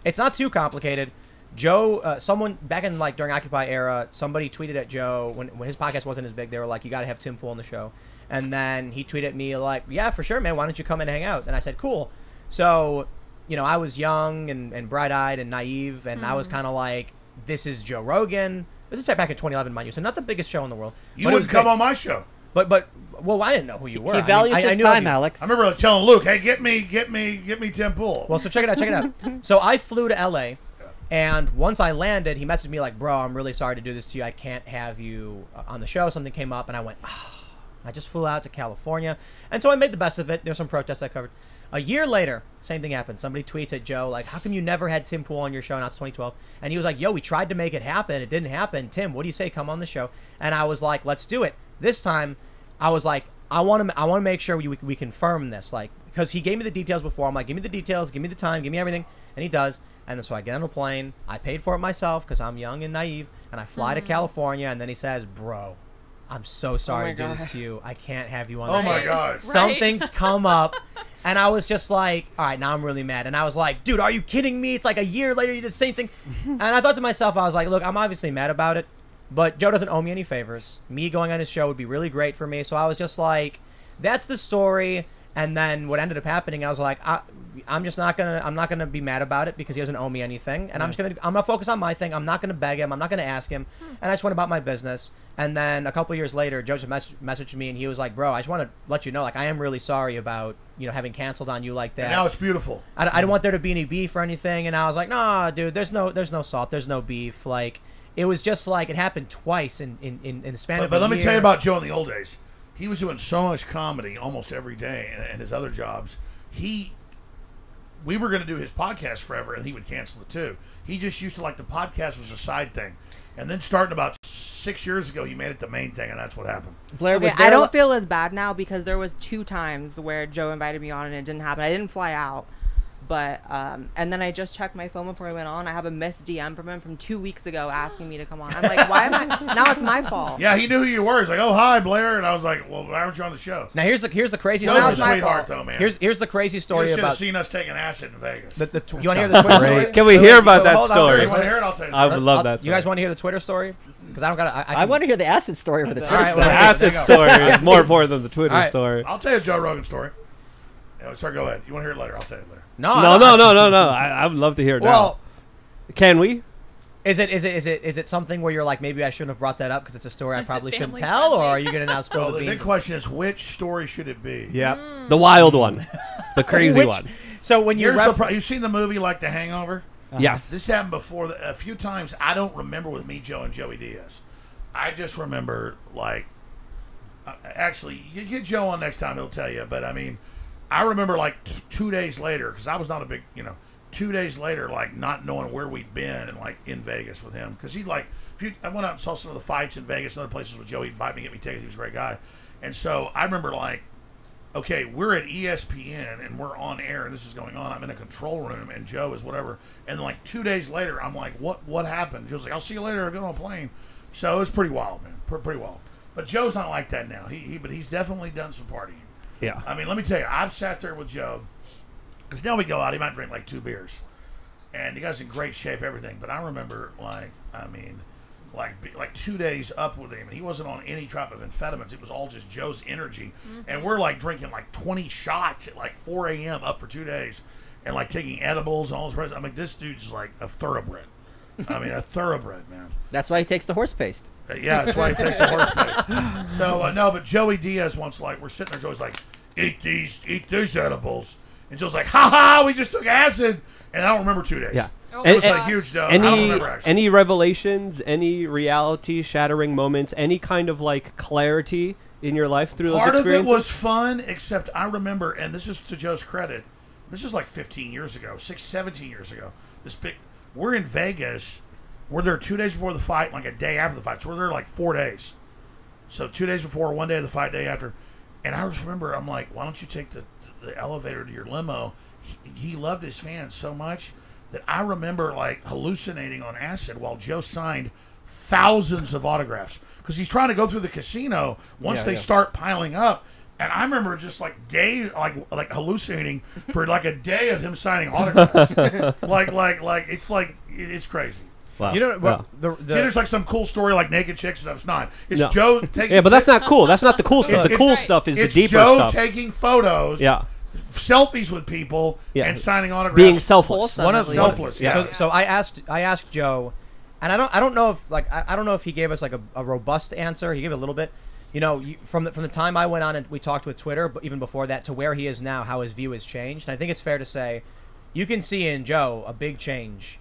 it's not too complicated. Joe, someone back in during Occupy era, somebody tweeted at Joe when his podcast wasn't as big. They were like, "You got to have Tim Pool on the show," and then he tweeted at me like, "Yeah, for sure, man. Why don't you come and hang out?" And I said, "Cool." So, I was young and bright-eyed and naive, and I was kind of like, "This is Joe Rogan." This is back in 2011, mind you, so not the biggest show in the world. You but it was wouldn't come great. on my show. But well, I didn't know who you were. He values I his knew of time, you. Alex. I remember telling Luke, "Hey, get me Tim Pool." Well, so check it out. So I flew to LA, and once I landed, he messaged me like, "Bro, I'm really sorry to do this to you. I can't have you on the show. Something came up," and I went, I just flew out to California, and so I made the best of it. There's some protests I covered. A year later, same thing happened. Somebody tweets at Joe like, "How come you never had Tim Pool on your show?" Now it's 2012, and he was like, "Yo, we tried to make it happen. It didn't happen. Tim, what do you say? Come on the show." And I was like, "Let's do it." This time, I was like, I want to make sure we confirm this, because he gave me the details before. I'm like, "Give me the details, give me the time, give me everything," and he does. And then so I get on a plane. I paid for it myself because I'm young and naive, and I fly to California. And then he says, "Bro, I'm so sorry to do this to you. I can't have you on the Oh show." my God! Something's come up. And I was just like, all right, now I'm really mad. And I was like, dude, are you kidding me? It's like a year later, you did the same thing. And I thought to myself, I was like, look, I'm obviously mad about it, but Joe doesn't owe me any favors. Me going on his show would be really great for me. So I was just like, that's the story. And then what ended up happening, I was like, I'm not gonna be mad about it because he doesn't owe me anything, and I'm gonna focus on my thing. I'm not gonna beg him. I'm not gonna ask him, and I just went about my business. And then a couple years later, Joe just messaged me, and he was like, "Bro, I just want to let you know, I am really sorry about having canceled on you like that. And now it's beautiful. I don't want there to be any beef or anything." And I was like, "Nah, dude, there's no salt, there's no beef. It was just it happened twice in the span of a year." But let me tell you about Joe in the old days. He was doing so much comedy almost every day, and his other jobs. We were going to do his podcast forever, and he would cancel it too. He just used to the podcast was a side thing, and then starting about 6 years ago, he made it the main thing, and that's what happened. Blaire, Okay, was there I don't feel as bad now because there was 2 times where Joe invited me on and it didn't happen. I didn't fly out, But and then I just checked my phone before I went on. I have a missed DM from him from 2 weeks ago asking me to come on. I'm like, why am I? Now it's my fault. Yeah, he knew who you were. He's like, oh, hi, Blaire. And I was like, well, why aren't you on the show? Now here's the crazy story. story. Joe's a sweetheart, though, man. Here's the crazy story you should about. have seen us taking acid in Vegas. You want to hear the Twitter story? Can we hear about that story? You want to hear it? I'll tell you. I would love that. You guys want to hear the Twitter story? Because I don't got. I want to hear the acid story over the Twitter story. The acid story is more important than the Twitter story. I'll tell you a Joe Rogan story. Sorry, go ahead. You want to hear it later? I'll tell you later. No. I would love to hear it now. Can we? Is it something where you're like, maybe I shouldn't have brought that up because it's a story I probably shouldn't tell, or are you going to now spill the beans? The big question is, which story should it be? Yeah, the wild one, the crazy one. So when you've seen the movie like The Hangover? Yes. This happened before a few times. I don't remember with me, Joe, and Joey Diaz. I just remember like, actually, you get Joe on next time; he'll tell you. But I mean, I remember like 2 days later, because I was not a big, 2 days later, like not knowing where we'd been and like in Vegas with him, because he'd like, I went out and saw some of the fights in Vegas and other places with Joe. He'd invite me, get me tickets. He was a great guy, and so I remember like, okay, we're at ESPN and we're on air and this is going on. I'm in a control room and Joe is whatever, and like 2 days later, I'm like, what happened? Joe's like, I'll see you later. I'll get on a plane. So it was pretty wild, man, pretty wild. But Joe's not like that now. But he's definitely done some partying. Yeah. I mean, let me tell you, I've sat there with Joe, because now we go out, he might drink like 2 beers. And the guy's in great shape, everything. But I remember, like 2 days up with him, and he wasn't on any type of amphetamines. It was all just Joe's energy. Mm-hmm. And we're like drinking like 20 shots at like 4 a.m. up for 2 days, and like taking edibles and all this. I mean, this dude's like a thoroughbred. I mean, a thoroughbred, man. That's why he takes the horse paste. Yeah, that's why he takes the horse paste. So, no, but Joey Diaz once, like, we're sitting there, Joey's like, eat these edibles. And Joe's like, ha, we just took acid. And I don't remember 2 days. Yeah. It was a huge dough. I don't remember, actually. Any revelations, any reality-shattering moments, any kind of, like, clarity in your life through those experiences? Part of it was fun, except I remember, and this is to Joe's credit, this is like 15 years ago, 17 years ago. We're in Vegas. We're there 2 days before the fight, like a day after the fight. So we're there like 4 days. So 2 days before, 1 day of the fight, day after. And I just remember, I'm like, why don't you take the elevator to your limo? He loved his fans so much that I remember like hallucinating on acid while Joe signed thousands of autographs. Because he's trying to go through the casino once they start piling up. And I remember just like like hallucinating for like a day of him signing autographs. It's crazy. Wow. You know, see, there's like some cool story like naked chicks and stuff. It's not. It's no. Joe taking. Yeah, but that's not cool. That's not the cool stuff. The cool stuff is the deeper Joe stuff. It's Joe taking photos. Yeah. Selfies with people and signing autographs. Being selfless. Selfless. Yeah. So I asked Joe, and I don't know if I don't know if he gave us like a robust answer. He gave a little bit. You know, from the time I went on and we talked with Twitter, but even before that, to where he is now, how his view has changed. And I think it's fair to say, you can see in Joe a big change.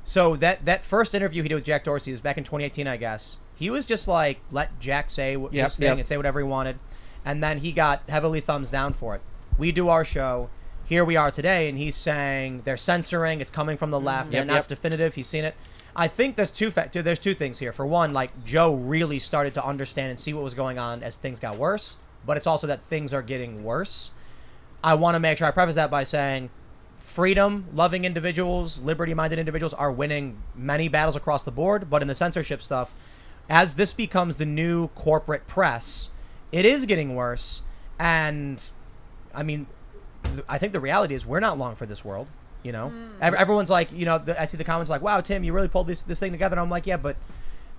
So that first interview he did with Jack Dorsey was back in 2018, I guess. He was just like, let Jack say his thing and say whatever he wanted. And then he got heavily thumbs down for it. We do our show. Here we are today, and he's saying they're censoring. It's coming from the left, and that's definitive. He's seen it. I think there's two things here. For one, like Joe really started to understand and see what was going on as things got worse, but it's also that things are getting worse. I want to make sure I preface that by saying freedom-loving individuals, liberty-minded individuals are winning many battles across the board, but in the censorship stuff, as this becomes the new corporate press, it is getting worse. And I mean, I think the reality is we're not long for this world. You know, everyone's like, you know, I see the comments like, wow, Tim, you really pulled this thing together. And I'm like, yeah, but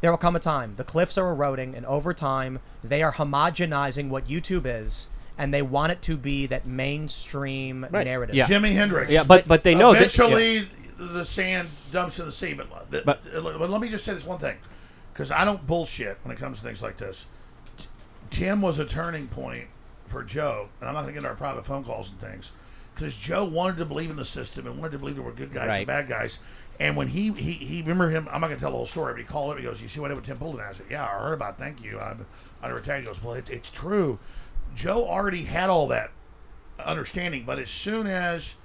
there will come a time. The cliffs are eroding, and over time, they are homogenizing what YouTube is, and they want it to be that mainstream narrative. Yeah. Jimi Hendrix. Yeah, but they know eventually the sand dumps in the sea. But let me just say this one thing, because I don't bullshit when it comes to things like this. Tim was a turning point for Joe, and I'm not going to get into our private phone calls and things. Because Joe wanted to believe in the system and wanted to believe there were good guys and bad guys. And when he remember him, I'm not going to tell the whole story, but he called him. He goes, "You see what I did with Tim Poulton?" I said, "Yeah, I heard about it. Thank you." I never tagged. He goes, "Well, it's true." Joe already had all that understanding, but as soon as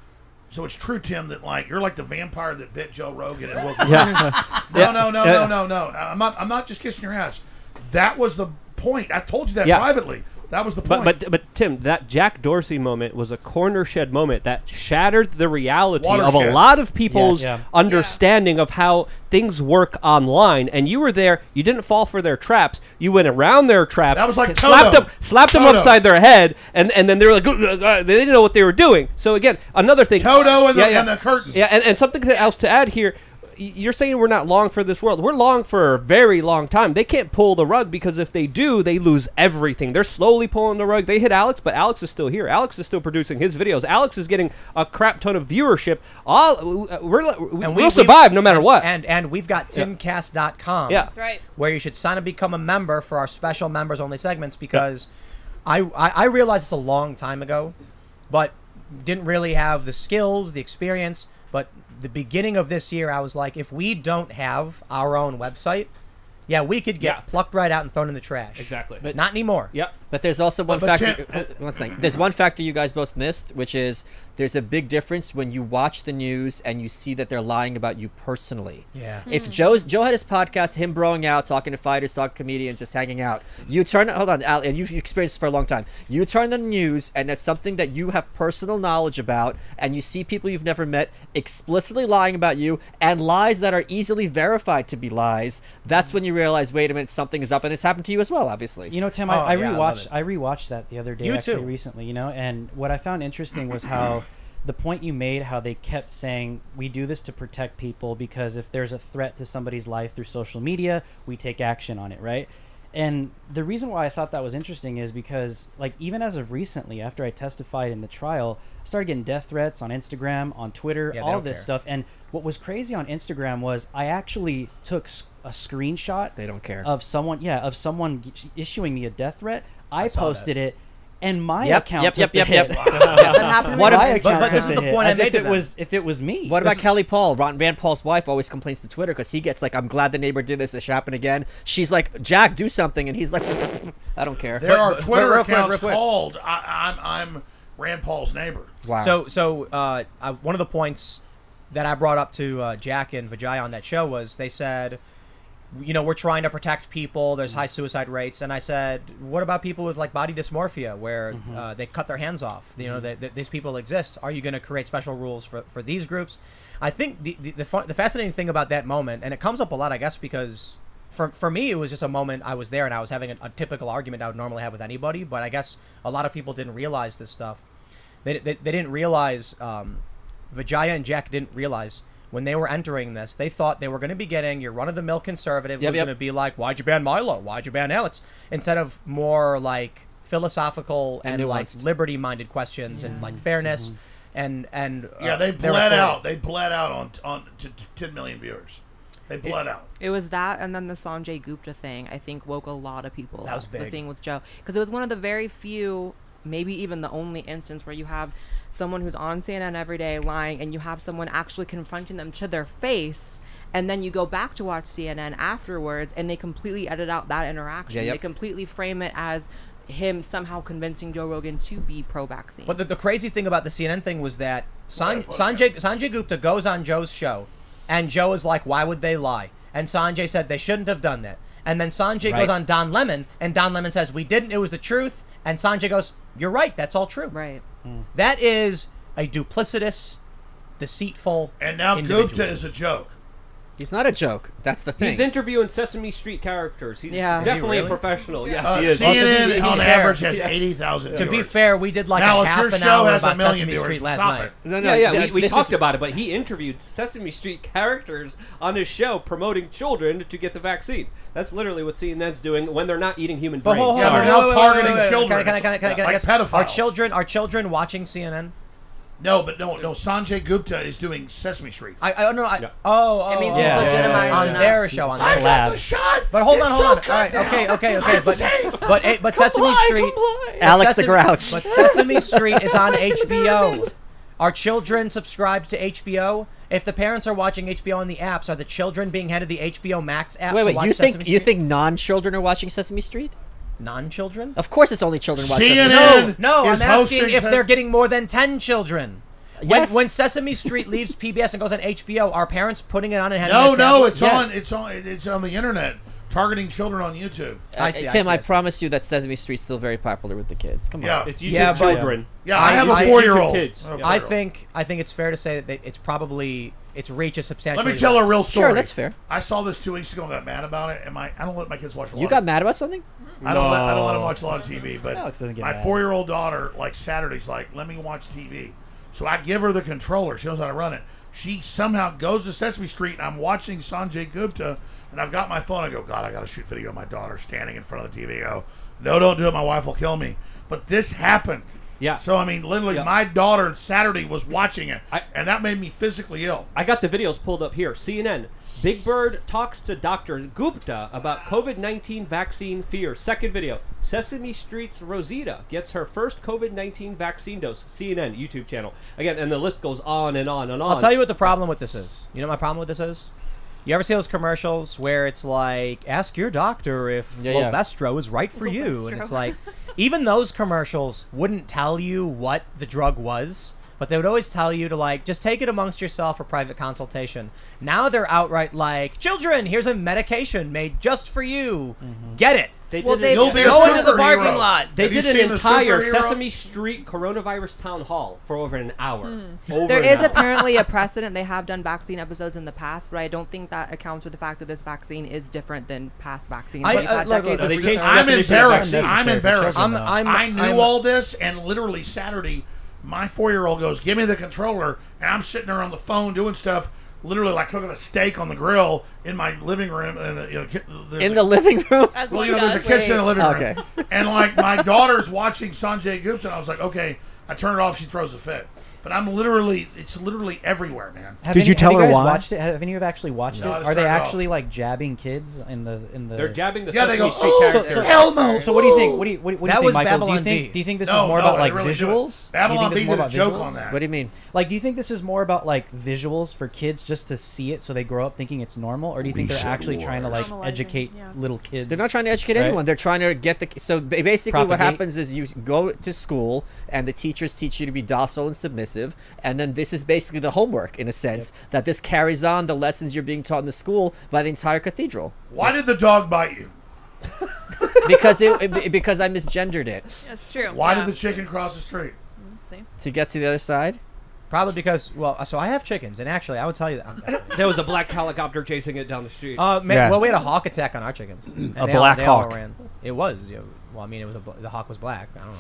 it's true, Tim, that like you're like the vampire that bit Joe Rogan and woke him up. No. I'm not just kissing your ass. That was the point. I told you that privately. That was the point. But Tim, that Jack Dorsey moment was a corner shed moment that shattered the reality of a Watershed. lot of people's Yes. understanding of how things work online. And you were there. You didn't fall for their traps. You went around their traps. That was like slapped them Toto. upside their head, and then they were like, they didn't know what they were doing. So again, another thing. Toto and the curtain. Yeah, and something else to add here. You're saying we're not long for this world. We're long for a very long time. They can't pull the rug, because if they do, they lose everything. They're slowly pulling the rug. They hit Alex, but Alex is still here. Alex is still producing his videos. Alex is getting a crap ton of viewership. We'll survive no matter what. And we've got timcast.com. Yeah. That's right. Where you should sign up, become a member for our special members only segments, because I realized this a long time ago, but didn't really have the skills, the experience. But the beginning of this year, I was like, if we don't have our own website, we could get plucked right out and thrown in the trash. Exactly. But not anymore. Yep. But there's also one But factor. One thing. There's one factor you guys both missed, which is there's a big difference when you watch the news and you see that they're lying about you personally. Yeah. If Joe had his podcast, him broing out, talking to fighters, talking to comedians, just hanging out. You turn, hold on, Al, and you've experienced this for a long time. You turn the news, and it's something that you have personal knowledge about, and you see people you've never met explicitly lying about you, and lies that are easily verified to be lies. That's when you realize, wait a minute, something is up, and it's happened to you as well, obviously. You know, Tim, I rewatched that the other day, actually, recently, you know, and what I found interesting was how the point you made, how they kept saying, we do this to protect people because if there's a threat to somebody's life through social media, we take action on it, right? And the reason why I thought that was interesting is because, like, even as of recently, after I testified in the trial, I started getting death threats on Instagram, on Twitter, all of this stuff. And what was crazy on Instagram was I actually took a screenshot. They don't care. Of someone, issuing me a death threat. I posted it. And my account took the hit. But this is the point I made to them. If it was me. What about Kelly Paul? Rand Paul's wife always complains to Twitter because he gets like, I'm glad the neighbor did this. It should happen again. She's like, Jack, do something. And he's like, I don't care. There are Twitter accounts called I'm Rand Paul's neighbor. Wow. So one of the points that I brought up to Jack and Vijay on that show was they said, you know, we're trying to protect people. There's high suicide rates. And I said, what about people with like body dysmorphia where they cut their hands off? You know, these people exist. Are you going to create special rules for these groups? I think the fascinating thing about that moment, and it comes up a lot, I guess, because for me, it was just a moment I was there and I was having a typical argument I would normally have with anybody. But I guess a lot of people didn't realize this stuff. They didn't realize, Vijaya and Jack didn't realize when they were entering this, they thought they were going to be getting your run-of-the-mill conservative who's going to be like, why'd you ban Milo? Why'd you ban Alex? Instead of more like philosophical and like liberty-minded questions and like fairness and they bled out. They bled out on to 10 million viewers. They bled out. It was that, and then the Sanjay Gupta thing, I think, woke a lot of people up. That was big. The thing with Joe. Because it was one of the very few, maybe even the only instance where you have someone who's on CNN every day lying, and you have someone actually confronting them to their face, and then you go back to watch CNN afterwards, and they completely edit out that interaction. They completely frame it as him somehow convincing Joe Rogan to be pro-vaccine. But the crazy thing about the CNN thing was that Sanjay Gupta goes on Joe's show, and Joe is like, why would they lie? And Sanjay said they shouldn't have done that. And then Sanjay goes on Don Lemon, and Don Lemon says, we didn't, it was the truth. And Sanjay goes, you're right, that's all true. Right. That is a duplicitous, deceitful And now individual. Gupta is a joke. He's not a joke. That's the thing. He's interviewing Sesame Street characters. He's definitely a professional. Yes, he is. CNN on average has 80,000 viewers. To be fair, we did like now, a half an hour about Sesame Street last night. No, we talked about it, but he interviewed Sesame Street characters on his show promoting children to get the vaccine. That's literally what CNN's doing when they're not eating human brains. Yeah, they're now targeting children. Can I like pedophiles. Are children watching CNN? No, but no. Sanjay Gupta is doing Sesame Street. I don't know. It means he's legitimized on their show on I got the shot. But hold on. So All right, okay. But Sesame Street, Alex the Grouch. But Sesame Street is on HBO. Are children subscribed to HBO? If the parents are watching HBO on the apps, are the children being handed the HBO Max app? Wait, to watch Sesame Street? you think non-children are watching Sesame Street? Non-children? Of course, it's only children watching. CNN No, I'm is asking if they're getting more than 10 children. Yes. When Sesame Street leaves PBS and goes on HBO, are parents putting it on and handing it to No, it's on the internet. targeting children on YouTube. Tim, I promise you that Sesame Street's still very popular with the kids. Come on. Yeah. It's YouTube children. Yeah, I have a 4-year-old. I think it's fair to say that its reach is substantially. Let me tell a real story. Sure, that's fair. I saw this 2 weeks ago and got mad about it. I don't let my kids watch a lot. You got mad about something? I don't let them watch a lot of TV. But Alex doesn't get my mad. 4-year-old daughter, like Saturdays, like, let me watch TV. So I give her the controller. She knows how to run it. She somehow goes to Sesame Street, and I'm watching Sanjay Gupta, and I've got my phone. I go, God, I got to shoot video of my daughter standing in front of the TV. I go, no, don't do it. My wife will kill me. But this happened. Yeah. So, I mean, literally, my daughter Saturday was watching it, and that made me physically ill. I got the videos pulled up here. CNN. Big Bird talks to Dr. Gupta about COVID-19 vaccine fear. Second video. Sesame Street's Rosita gets her first COVID-19 vaccine dose. CNN YouTube channel. Again, and the list goes on and on and on. I'll tell you what the problem with this is. You know what my problem with this is? You ever see those commercials where it's like, ask your doctor if Lobestro is right for you? And it's like, even those commercials wouldn't tell you what the drug was, but they would always tell you to, like, just take it amongst yourself for private consultation. Now they're outright like, children, here's a medication made just for you. Get it. They well, did You'll be a go into the superhero. parking lot. They Have you did seen an the entire superhero? Sesame Street coronavirus town hall for over an hour. There is apparently a precedent. They have done vaccine episodes in the past, but I don't think that accounts for the fact that this vaccine is different than past vaccines. I'm embarrassed. I'm embarrassed. I knew all this, and literally Saturday, my 4-year-old goes, give me the controller, and I'm sitting there on the phone doing stuff, literally like cooking a steak on the grill in my living room. And the living room? Well, there's a kitchen in the living room. And like my daughter's watching Sanjay Gupta, and I was like, okay, I turn it off, she throws a fit. But it's literally everywhere, man. Did you tell her why? Watched it? Have any of you actually watched it? Are they actually like jabbing kids in the? They're jabbing the. Yeah, they go. Elmo. So what do you think? What do you think, Michael? Do you think this is more about like visuals? Babylon B did a joke on that. What do you mean? Like, do you think this is more about like visuals for kids just to see it so they grow up thinking it's normal, or do you think they're actually trying to like educate little kids? They're not trying to educate anyone. They're trying to get the. So basically, what happens is you go to school and the teachers teach you to be docile and submissive, and then this is basically the homework in a sense that this carries on the lessons you're being taught in the school by the entire cathedral. Why did the dog bite you? because I misgendered it. That's true. Why did the chicken cross the street? To get to the other side? Probably because, so I have chickens, and actually, I would tell you that. There was a black helicopter chasing it down the street. Well, we had a hawk attack on our chickens. A black hawk. Ran. It was. Well, I mean, the hawk was black. I don't know.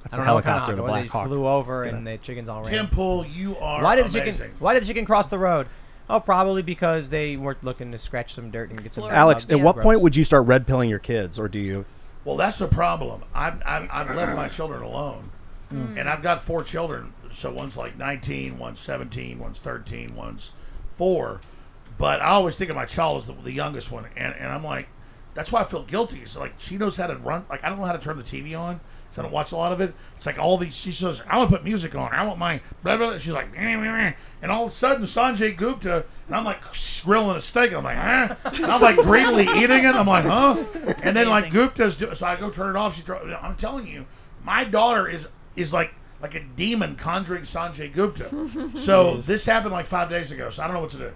That's a helicopter, the black hawk. Flew over, and the chickens all ran. Temple, you are amazing. Why did the chicken cross the road? Oh, probably because they weren't looking to scratch some dirt and get some. Alex, at what point would you start red pilling your kids, or do you? Well, that's the problem. I've left my children alone, and I've got 4 children. So one's like 19, one's 17, one's 13, one's 4. But I always think of my child as the youngest one, and I'm like, that's why I feel guilty. It's like she knows how to run. Like I don't know how to turn the TV on. So I don't watch a lot of it. It's like all these. She says, "I want to put music on. I want my blah blah." She's like, and all of a sudden Sanjay Gupta, and I'm like grilling a steak. And I'm like, huh? And I'm like greedily eating it. I'm like, huh? And then like Gupta's, so I go turn it off. I'm telling you, my daughter is like a demon conjuring Sanjay Gupta. So this happened like 5 days ago. So I don't know what to do.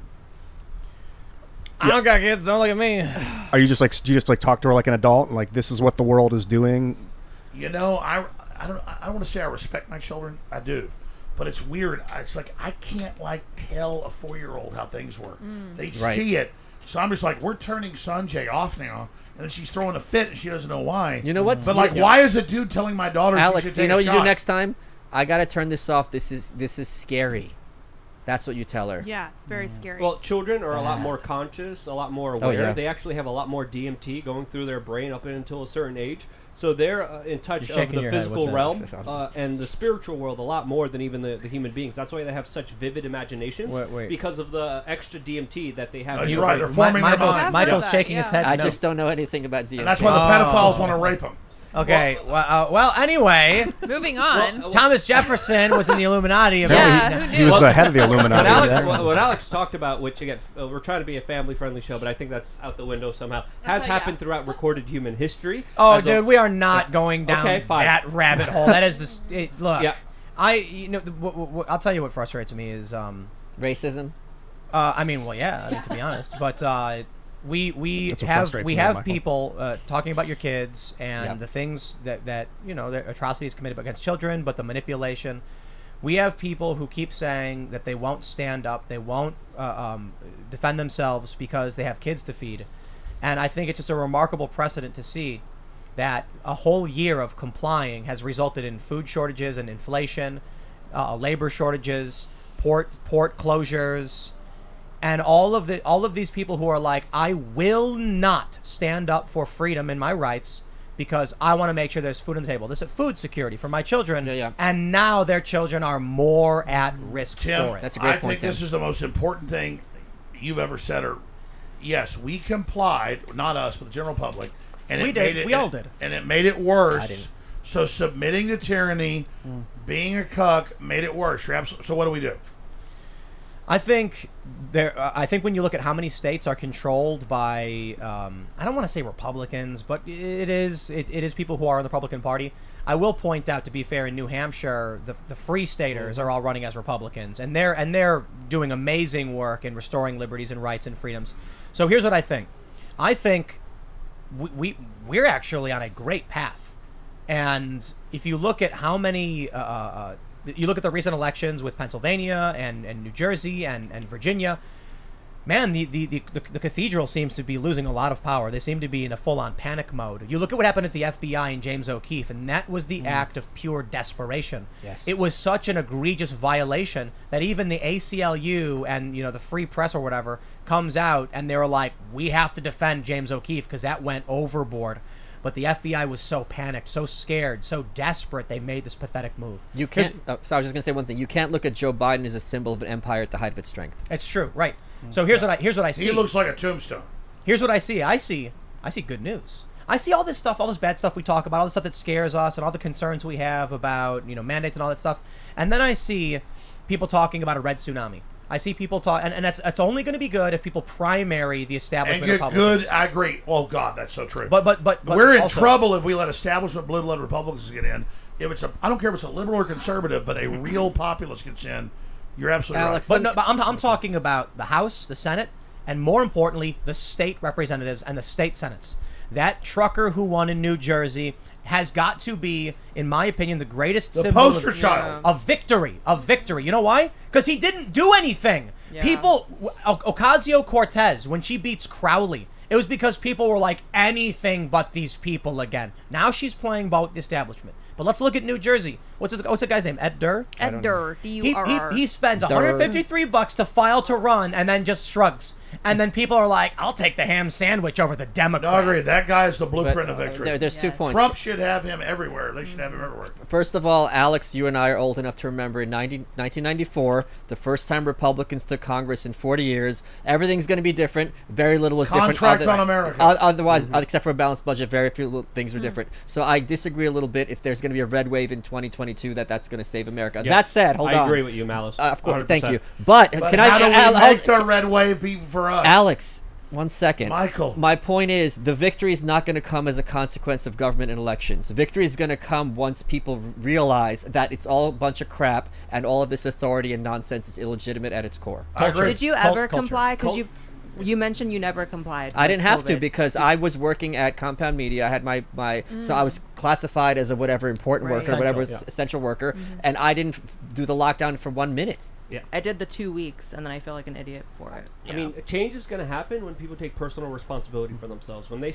I don't got kids. Don't look at me. Are you just like? Do you just like talk to her like an adult and like this is what the world is doing? You know, I don't want to say I respect my children. I do, but it's weird. It's like I can't like tell a 4-year-old how things work. They see it, so I'm just like, we're turning Sanjay off now, and then she's throwing a fit and she doesn't know why. You know what? But like, why is a dude telling my daughter? Alex, do you know what you do next time? I gotta turn this off. This is scary. That's what you tell her. Yeah, it's very scary. Well, children are a lot more conscious, a lot more aware. yeah. They actually have a lot more DMT going through their brain up until a certain age. So they're in touch of the physical realm and the spiritual world a lot more than even the human beings. That's why they have such vivid imaginations because of the extra DMT that they have. That's right. They're forming their mind. Michael's shaking his head. I just don't know anything about DMT. And that's why the pedophiles want to rape them. Okay. Well, anyway. Moving on. Thomas Jefferson was in the Illuminati. He was the head of the Illuminati. What Alex talked about, which again, we're trying to be a family-friendly show, but I think that's out the window somehow, has happened throughout recorded human history. Oh, dude, we are not going down that rabbit hole. That is look. Yeah. I'll tell you what frustrates me is racism. To be honest, but we have people talking about your kids and the things that the atrocities committed against children, but the manipulation. We have people who keep saying that they won't stand up, they won't defend themselves because they have kids to feed, and I think it's just a remarkable precedent to see that a whole year of complying has resulted in food shortages and inflation, labor shortages, port closures. And all of these people who are like, I will not stand up for freedom and my rights because I want to make sure there's food on the table. This is food security for my children. And now their children are more at risk for it. That's a great point, I think this is the most important thing you've ever said. Yes, we complied, not us, but the general public. And we all did. And it made it worse. So submitting to tyranny, being a cuck, made it worse. So what do we do? I think when you look at how many states are controlled by, I don't want to say Republicans, but it is people who are in the Republican Party. I will point out, to be fair, in New Hampshire, the Free Staters are all running as Republicans, and they're doing amazing work in restoring liberties and rights and freedoms. So here's what I think. I think we're actually on a great path, and if you look at how many. You look at the recent elections with Pennsylvania and New Jersey and Virginia, man, the cathedral seems to be losing a lot of power. They seem to be in a full-on panic mode. You look at what happened at the FBI and James O'Keefe, and that was the act of pure desperation. Yes. It was such an egregious violation that even the ACLU and the Free Press or whatever comes out and they were like, we have to defend James O'Keefe because that went overboard. But the FBI was so panicked, so scared, so desperate, they made this pathetic move. You can't. So I was just gonna say one thing. You can't look at Joe Biden as a symbol of an empire at the height of its strength. It's true, right? So here's what I see. He looks like a tombstone. Here's what I see. I see good news. I see all this stuff, all this bad stuff we talk about, all the stuff that scares us, and all the concerns we have about mandates and all that stuff. And then I see people talking about a red tsunami. I see people talk, and it's only going to be good if people primary the establishment. And get Republicans. good. I agree. Oh God, that's so true. But we're in trouble if we let establishment blue blood Republicans get in. If it's I don't care if it's a liberal or conservative, but a real populace gets in. You're absolutely Alex, right. But I'm talking about the House, the Senate, and more importantly, the state representatives and the state senates. That trucker who won in New Jersey has got to be, in my opinion, the greatest symbol poster child of victory. You know why? Because he didn't do anything. Yeah. People, Ocasio-Cortez, when she beats Crowley, it was because people were like, anything but these people again. Now she's playing ball with the establishment. But let's look at New Jersey. What's the guy's name? Ed Durr? Ed Durr. D-U-R-R. He spends $153 to file to run and then just shrugs. And then people are like, I'll take the ham sandwich over the Democrat. No, I agree. That guy is the blueprint of victory. There's 2 points. Trump should have him everywhere. They should have him everywhere. First of all, Alex, you and I are old enough to remember in 1994, the first time Republicans took Congress in 40 years. Everything's going to be different. Very little was different. Contract on America. Otherwise, except for a balanced budget, very few things were different. So I disagree a little bit. If there's going to be a red wave in 2022, that's going to save America. Yeah. That said, hold on. I agree with you, Malice. Of course, 100%. thank you. But can how do we make the red wave be for us? Alex, 1 second. Michael. My point is, the victory is not going to come as a consequence of government and elections. Victory is going to come once people realize that it's all a bunch of crap and all of this authority and nonsense is illegitimate at its core. I agree. Did you ever comply? Because you mentioned you never complied. I didn't have to because I was working at Compound Media. I had my so I was classified as a whatever important worker, whatever essential worker, and I didn't do the lockdown for 1 minute. Yeah. I did the 2 weeks, and then I feel like an idiot for it. I mean, change is going to happen when people take personal responsibility for themselves. When they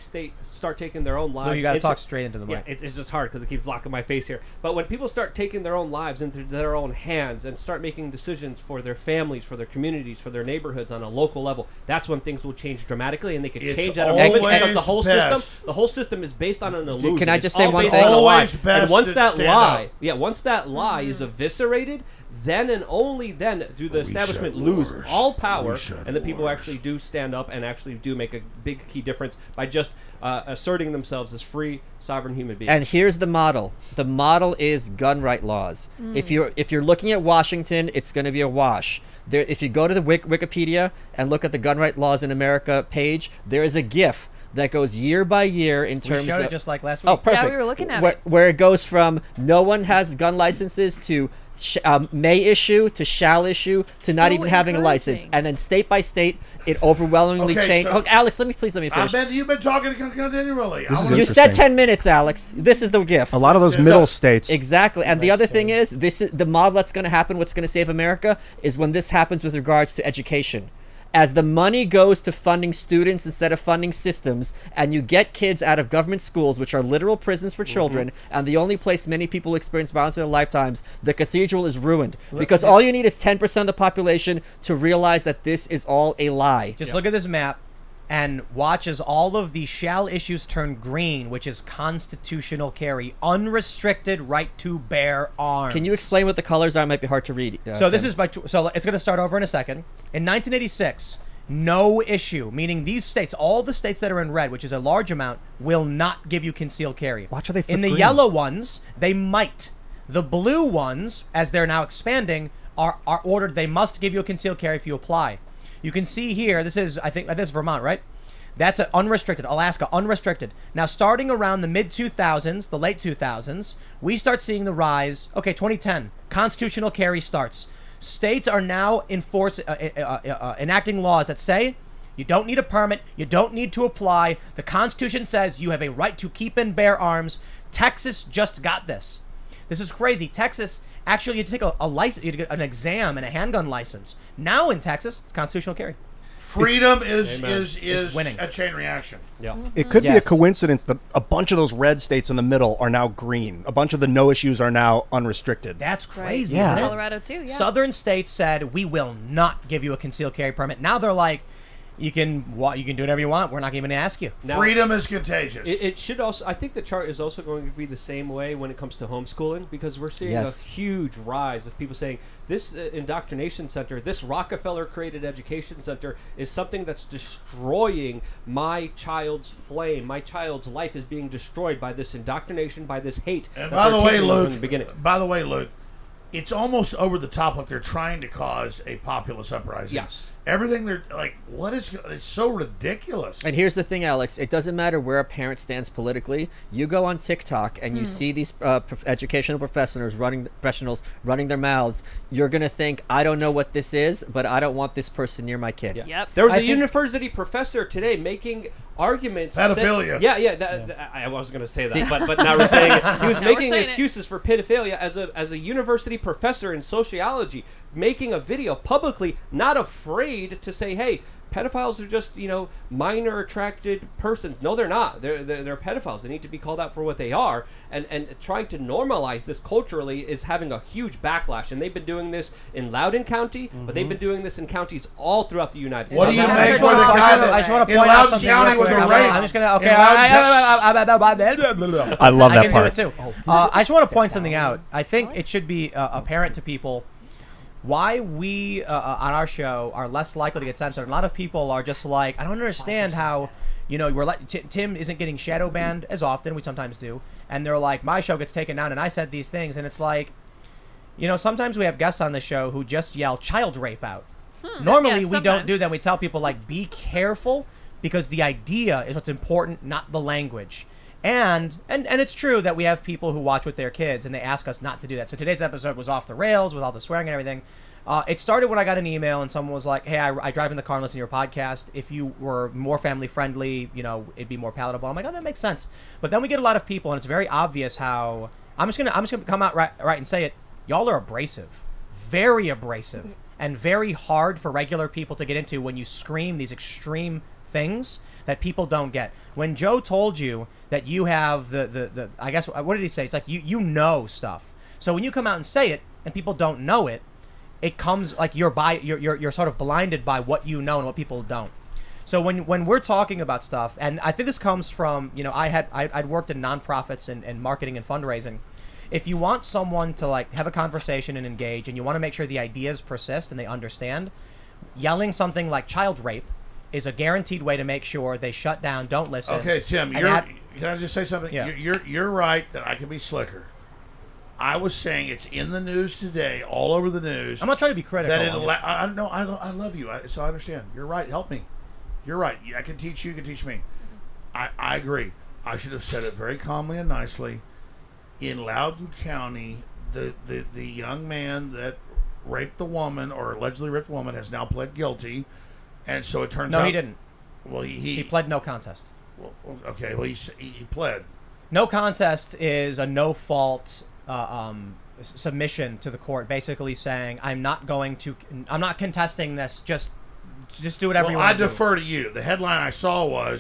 start taking their own lives. No, you got to talk straight into the mic. Yeah, it's just hard because it keeps blocking my face here. But when people start taking their own lives into their own hands and start making decisions for their families, for their communities, for their neighborhoods on a local level, that's when things will change dramatically, and they can change at a moment because the whole system is based on an illusion. Can I just say one thing? Always best and once that lie, up. Once that lie is eviscerated, then and only then do the establishment lose all power, and the people actually do stand up and actually do make a big key difference by just asserting themselves as free, sovereign human beings. And here's the model. The model is gun right laws. If you're looking at Washington, it's going to be a wash. If you go to the Wikipedia and look at the gun right laws in America page, there is a GIF that goes year by year in terms showed of it just like last week. Oh, perfect. Yeah, we were looking at it. Where it goes from no one has gun licenses to may issue to shall issue to not So even having a license, encouraging. and then state by state it overwhelmingly Okay, changed. so- Look, Alex, let me finish. You've been talking continually. This is You said interesting. 10 minutes, Alex. This is the gift. A lot of those So- middle states. Exactly. And the other thing is, this is the model that's going to happen. What's going to save America is when this happens with regards to education. As the money goes to funding students instead of funding systems, and you get kids out of government schools, which are literal prisons for children, and the only place many people experience violence in their lifetimes, the cathedral is ruined. Because all you need is 10% of the population to realize that this is all a lie. Just look at this map and watch as all of the shall issues turn green, which is constitutional carry, unrestricted right to bear arms. Can you explain what the colors are? It might be hard to read. So this Tim. is so it's going to start over in a second. In 1986, no issue, meaning these states, all the states that are in red, which is a large amount, will not give you concealed carry. Watch how they flip In the green. yellow ones, they might. The blue ones, as they're now expanding, are ordered. They must give you a concealed carry if you apply. You can see here, this is, I think, this is Vermont, right? That's a unrestricted. Alaska, unrestricted. Now, starting around the mid-2000s, the late 2000s, we start seeing the rise. Okay, 2010, constitutional carry starts. States are now enacting laws that say you don't need a permit, you don't need to apply. The Constitution says you have a right to keep and bear arms. Texas just got this. This is crazy. Texas, actually, you take a license, you get an exam and a handgun license. Now in Texas, it's constitutional carry. Freedom is winning. a chain reaction. Yeah. It could Yes. be a coincidence that a bunch of those red states in the middle are now green. A bunch of the no issues are now unrestricted. That's crazy, Yeah. isn't it? Colorado too. Yeah. Southern states said we will not give you a concealed carry permit. Now they're like, you can do whatever you want. We're not even going to ask you. Now, Freedom is contagious. It should also. I think the chart is also going to be the same way when it comes to homeschooling, because we're seeing a huge rise of people saying this indoctrination center, this Rockefeller-created education center, is something that's destroying my child's flame. My child's life is being destroyed by this indoctrination, by this hate. And that by they're the way, teaching them Luke. from the beginning. By the way, Luke, it's almost over the top. Like they're trying to cause a populist uprising. Yes. Everything they're like, what is? It's so ridiculous. And here's the thing, Alex. It doesn't matter where a parent stands politically. You go on TikTok and you see these educational professionals running their mouths. You're gonna think, I don't know what this is, but I don't want this person near my kid. Yeah. Yep. There was I a think- university professor today making arguments. Pedophilia. I was going to say that, but now we're saying it. He was Now we're making saying it. excuses for pedophilia as a university professor in sociology, making a video publicly, not afraid to say, hey, pedophiles are just, minor attracted persons. No, they're not. They're pedophiles. They need to be called out for what they are. And trying to normalize this culturally is having a huge backlash. And they've been doing this in Loudoun County, but they've been doing this in counties all throughout the United What do States. you I make just with wanna- a guy I just want that to point in out Loudoun something County real with quick. a rape? I'm just gonna. Okay, In Loudoun- I love that can part. do it too. I just want to point something out. I think it should be apparent to people why we on our show are less likely to get censored. A lot of people are just like, I don't understand how, we're like Tim isn't getting shadow banned as often. We sometimes do, and they're like, my show gets taken down, and I said these things, and it's like, sometimes we have guests on the show who just yell child rape out. Normally Yeah, we don't sometimes. do that. We tell people like, be careful, because the idea is what's important, not the language. And it's true that we have people who watch with their kids and they ask us not to do that. So today's episode was off the rails with all the swearing and everything. It started when I got an email and someone was like, hey, I drive in the car and listen to your podcast. If you were more family friendly, it'd be more palatable. I'm like, oh, that makes sense. But then we get a lot of people and it's very obvious how I'm just gonna come out right and say it. Y'all are abrasive, very abrasive, and very hard for regular people to get into when you scream these extreme things that people don't get. When Joe told you that you have the I guess, what did he say? It's like you know stuff. So when you come out and say it and people don't know it, it comes like you're sort of blinded by what you know and what people don't. So when we're talking about stuff, and I think this comes from, I'd worked in nonprofits and marketing and fundraising. If you want someone to like have a conversation and engage, and you want to make sure the ideas persist and they understand, yelling something like child rape is a guaranteed way to make sure they shut down, don't listen. Okay, Tim, can I just say something? Yeah. You're right that I can be slicker. I was saying it's in the news today, all over the news. I'm not trying to be critical. I love you, so I understand. You're right. Help me. You're right. I can teach you. You can teach me. I agree. I should have said it very calmly and nicely. In Loudoun County, the young man that raped the woman or allegedly raped the woman has now pled guilty, and so it turns out... No, he didn't. Well, he pled no contest. Well, okay, well, he pled. No contest is a no-fault submission to the court, basically saying, I'm not contesting this, just do whatever you want to do. I defer to you. The headline I saw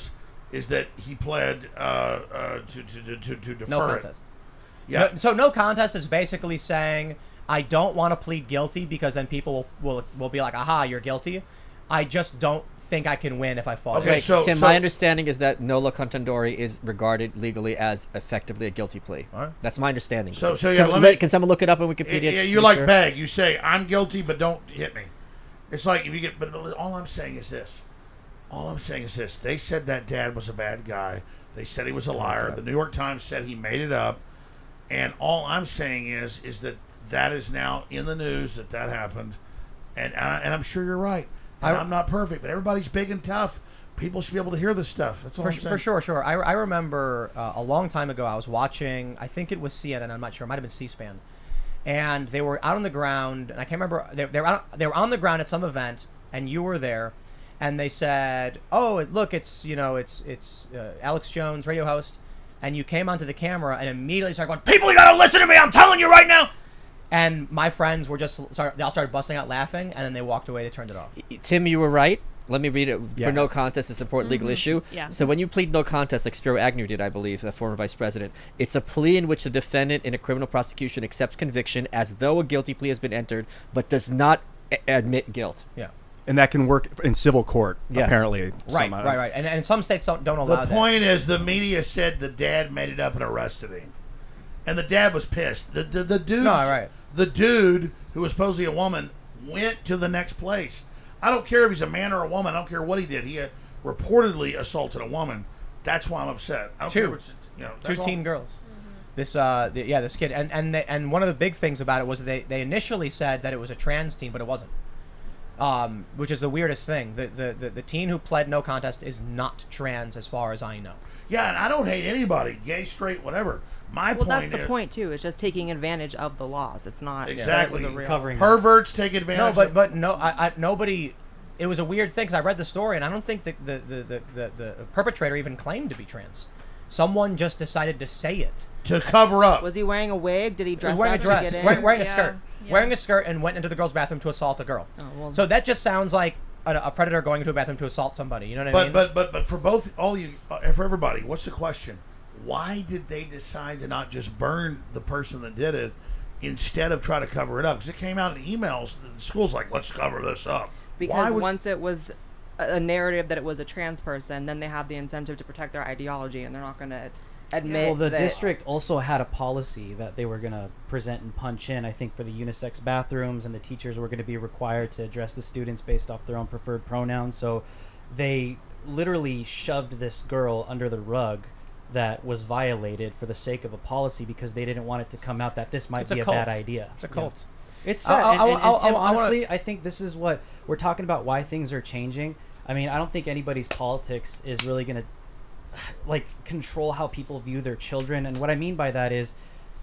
is that he pled to defer no contest. Yeah. So no contest is basically saying, I don't want to plead guilty because then people will be like, aha, you're guilty. I just don't think I can win if I fall. Okay, Tim, my understanding is that nolo contendere is regarded legally as effectively a guilty plea. All right. That's my understanding. Can someone look it up on Wikipedia? Yeah, you're like Beg. You say, I'm guilty, but don't hit me. It's like if you get... But all I'm saying is this. They said that dad was a bad guy. They said he was a liar. The New York Times said he made it up. And all I'm saying is that is now in the news that happened. And I'm sure you're right. And I'm not perfect, but everybody's big and tough. People should be able to hear this stuff. That's all I'm saying. For sure. I remember a long time ago I was watching, I think it was CNN, I'm not sure, it might have been C-SPAN. And they were out on the ground, and I can't remember, they were on the ground at some event, and you were there, and they said, oh, look, it's Alex Jones, radio host, and you came onto the camera and immediately started going, people, you gotta listen to me, I'm telling you right now! And my friends were they all started busting out laughing, and then they walked away, they turned it off. Tim, you were right. Let me read it. Yeah. For no contest, it's an important legal issue. Yeah. So when you plead no contest, like Spiro Agnew did, I believe, the former vice president, it's a plea in which the defendant in a criminal prosecution accepts conviction as though a guilty plea has been entered, but does not admit guilt. Yeah. And that can work in civil court, apparently. Right. And some states don't allow that. The point is, the media said the dad made it up and arrested him. And the dad was pissed. The dude, who was supposedly a woman, went to the next place. I don't care if he's a man or a woman. I don't care what he did. He had reportedly assaulted a woman. That's why I'm upset. I don't care if it's, two teen girls. This this kid, and one of the big things about it was they initially said that it was a trans teen, but it wasn't. Which is the weirdest thing. The teen who pled no contest is not trans, as far as I know. Yeah, and I don't hate anybody, gay, straight, whatever. That's the point too. It's just taking advantage of the laws. It's not exactly covering perverts take advantage. No, but nobody. It was a weird thing because I read the story and I don't think the perpetrator even claimed to be trans. Someone just decided to say it to cover up. Was he wearing a wig? Did he dress? He was wearing up a dress, to get in? wearing a skirt, wearing a skirt, and went into the girls' bathroom to assault a girl. Oh, well. So that just sounds like a predator going into a bathroom to assault somebody. You know what I mean? But for for everybody, what's the question? Why did they decide to not just burn the person that did it instead of try to cover it up? Because it came out in emails. The school's like, let's cover this up. Because once it was a narrative that it was a trans person, then they have the incentive to protect their ideology, and they're not going to admit. Well, the district also had a policy that they were going to present and punch in, I think, for the unisex bathrooms, and the teachers were going to be required to address the students based off their own preferred pronouns. So they literally shoved this girl under the rug that was violated for the sake of a policy because they didn't want it to come out that this might be a bad idea. It's a cult. Yeah. It's sad. Tim, honestly, I think this is what we're talking about, why things are changing. I mean, I don't think anybody's politics is really going to control how people view their children. And what I mean by that is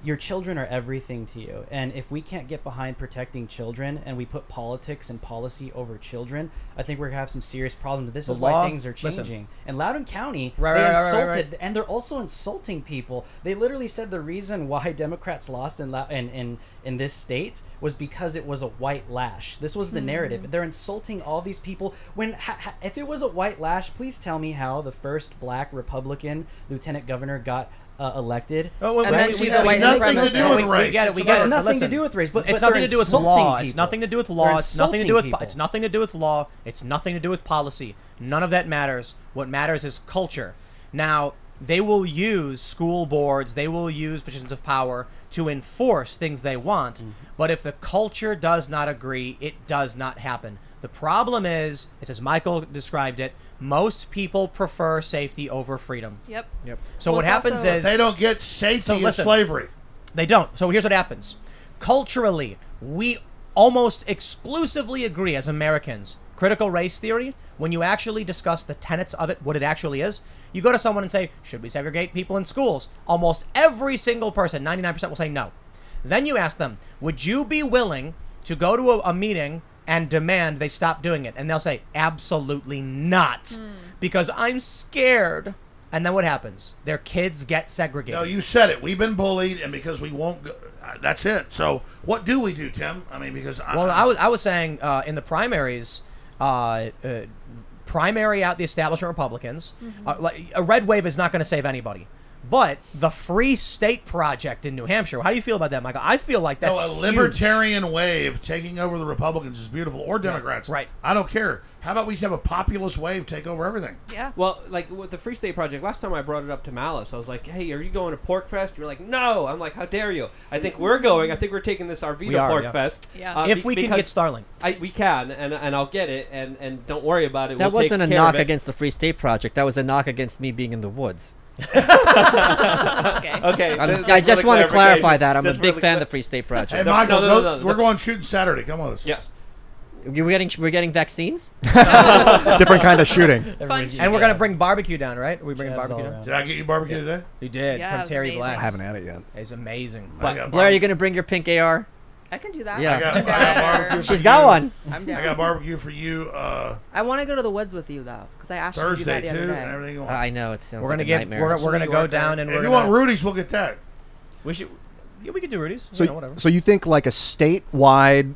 your children are everything to you. And if we can't get behind protecting children and we put politics and policy over children, I think we're going to have some serious problems. This is why things are changing. In Loudoun County, they insulted, and they're also insulting people. They literally said the reason why Democrats lost in this state was because it was a white lash. This was the narrative. They're insulting all these people. If it was a white lash, please tell me how the first black Republican lieutenant governor got elected. And then she's a white nothing to do with race. We get it. It has nothing to do with race, but it's nothing to do with law. It's nothing to do with law. It's nothing to do with it's nothing to do with law. It's nothing to do with policy. None of that matters. What matters is culture. Now, they will use school boards, they will use positions of power to enforce things they want, but if the culture does not agree, it does not happen. The problem is, it's as Michael described it, most people prefer safety over freedom. Yep. So what happens is... They don't get safety in slavery. They don't. So here's what happens. Culturally, we almost exclusively agree as Americans. Critical race theory, when you actually discuss the tenets of it, what it actually is, You go to someone and say, should we segregate people in schools? Almost every single person, 99%, will say no. Then you ask them, would you be willing to go to a meeting and demand they stop doing it? And they'll say, absolutely not, because I'm scared. And then what happens? Their kids get segregated. No, you said it. We've been bullied, and because we won't go, that's it. So what do we do, Tim? I mean, because I was saying in the primaries, primary out the establishment Republicans. Like, a red wave is not going to save anybody. But the Free State Project in New Hampshire, how do you feel about that, Michael? I feel like that's a libertarian wave taking over the Republicans is beautiful, or Democrats. Right. I don't care. How about we just have a populist wave take over everything? Yeah. Well, like with the Free State Project, last time I brought it up to Malice, I was like, hey, are you going to Pork Fest? You're like, no. I'm like, how dare you? I think we're going. I think we're taking this RV to Pork Fest. Yeah. If we can get Starlink. We can, and I'll get it, and don't worry about it. That we'll wasn't a take care of knock it. against the Free State Project. That was a knock against me being in the woods. Okay. I just want to clarify that. I'm a big fan of the Free State Project. Hey, Michael, we're going shooting Saturday. Come on. Yes. We're getting vaccines? Different kind of shooting. And we're going to bring barbecue down, right? Are we bringing barbecue down? Did I get you barbecue today? You did, Yeah, from it was Terry amazing. Black. I haven't had it yet. It's amazing. Blaire, are you going to bring your pink AR? I can do that. Yeah. I got barbecue. She's got one. I'm down. I got barbecue for you I want to go to the woods with you though, because I asked Thursday you to do that too, the and other day. everything. I know it sounds We're like gonna a get. nightmare. We're gonna go down and If we're you gonna. want Rudy's, we'll get that. We should. Yeah, we could do Rudy's. So, You know, whatever. so you think like a statewide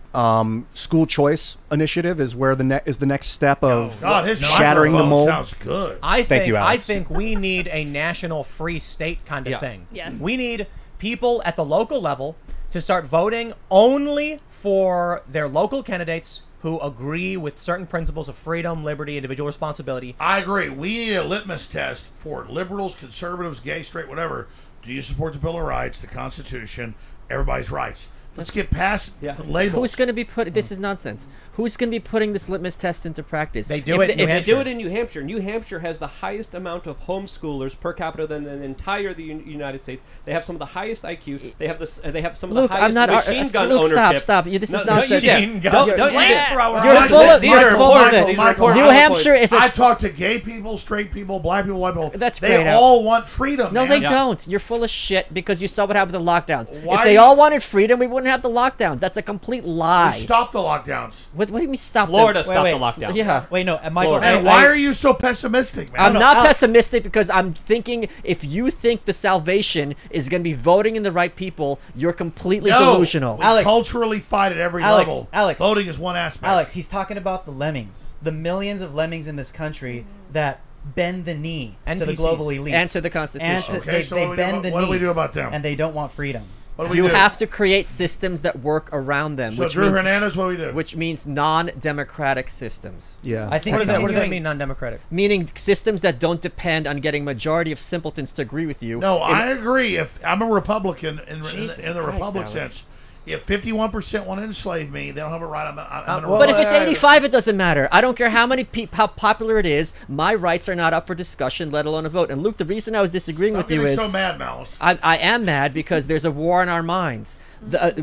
school choice initiative is where is the next step of God, his shattering the microphone mold? sounds good. Thank you, Alex. I think we need a national free state kind of thing. Yes. We need people at the local level to start voting only for their local candidates who agree with certain principles of freedom, liberty, individual responsibility. I agree. We need a litmus test for liberals, conservatives, gay, straight, whatever. Do you support the Bill of Rights, the Constitution, everybody's rights? Let's get past the labels. Who's going to be put? This is nonsense. Who's going to be putting this litmus test into practice? They do it in New They Hampshire. do it in New Hampshire. New Hampshire has the highest amount of homeschoolers per capita than the entire United States. They have some of the highest IQ. They have They have some of the Luke, highest machine gun Luke, ownership. stop. This is nonsense. Machine gun. Don't you Flamethrower. You're full of These are full of important. it. These are important New points. Hampshire is. I talk to gay people, straight people, black people, white people. That's they great, all want freedom. No, man. they don't. You're full of shit because you saw what happened to the lockdowns. Why If do they you- all wanted freedom, we wouldn't have the lockdowns. That's a complete lie. Stop the lockdowns. What do you mean stop Florida them? stopped wait. the lockdown. Yeah. Wait, no, Michael. Florida. And why are you so pessimistic, man? I'm not Alex. pessimistic because I'm thinking if you think the salvation is going to be voting in the right people, you're completely delusional. We Alex. culturally fight at every level. Alex. Voting is one aspect. Alex, he's talking about the lemmings, the millions of lemmings in this country that bend the knee to the NPCs. global elite. Answer the Constitution. And to- Okay, so they what bend the do we knee, do about them? and they don't want freedom. What do we You do? have to create systems that work around them, So which Drew means, Hernandez, what do we do? which means non-democratic systems. Yeah. I think What does that continuing- mean, non-democratic? Meaning systems that don't depend on getting majority of simpletons to agree with you. No, I agree. If I'm a Republican in Jesus the Christ, Republic Alex. sense, if 51% want to enslave me, they don't have a right. I'm a well, But if it's Well, 85, it doesn't matter. I don't care how many how popular it is. My rights are not up for discussion, let alone a vote. And Luke, the reason I was disagreeing Stop with you getting is so mad, Malice. I am mad because there's a war in our minds.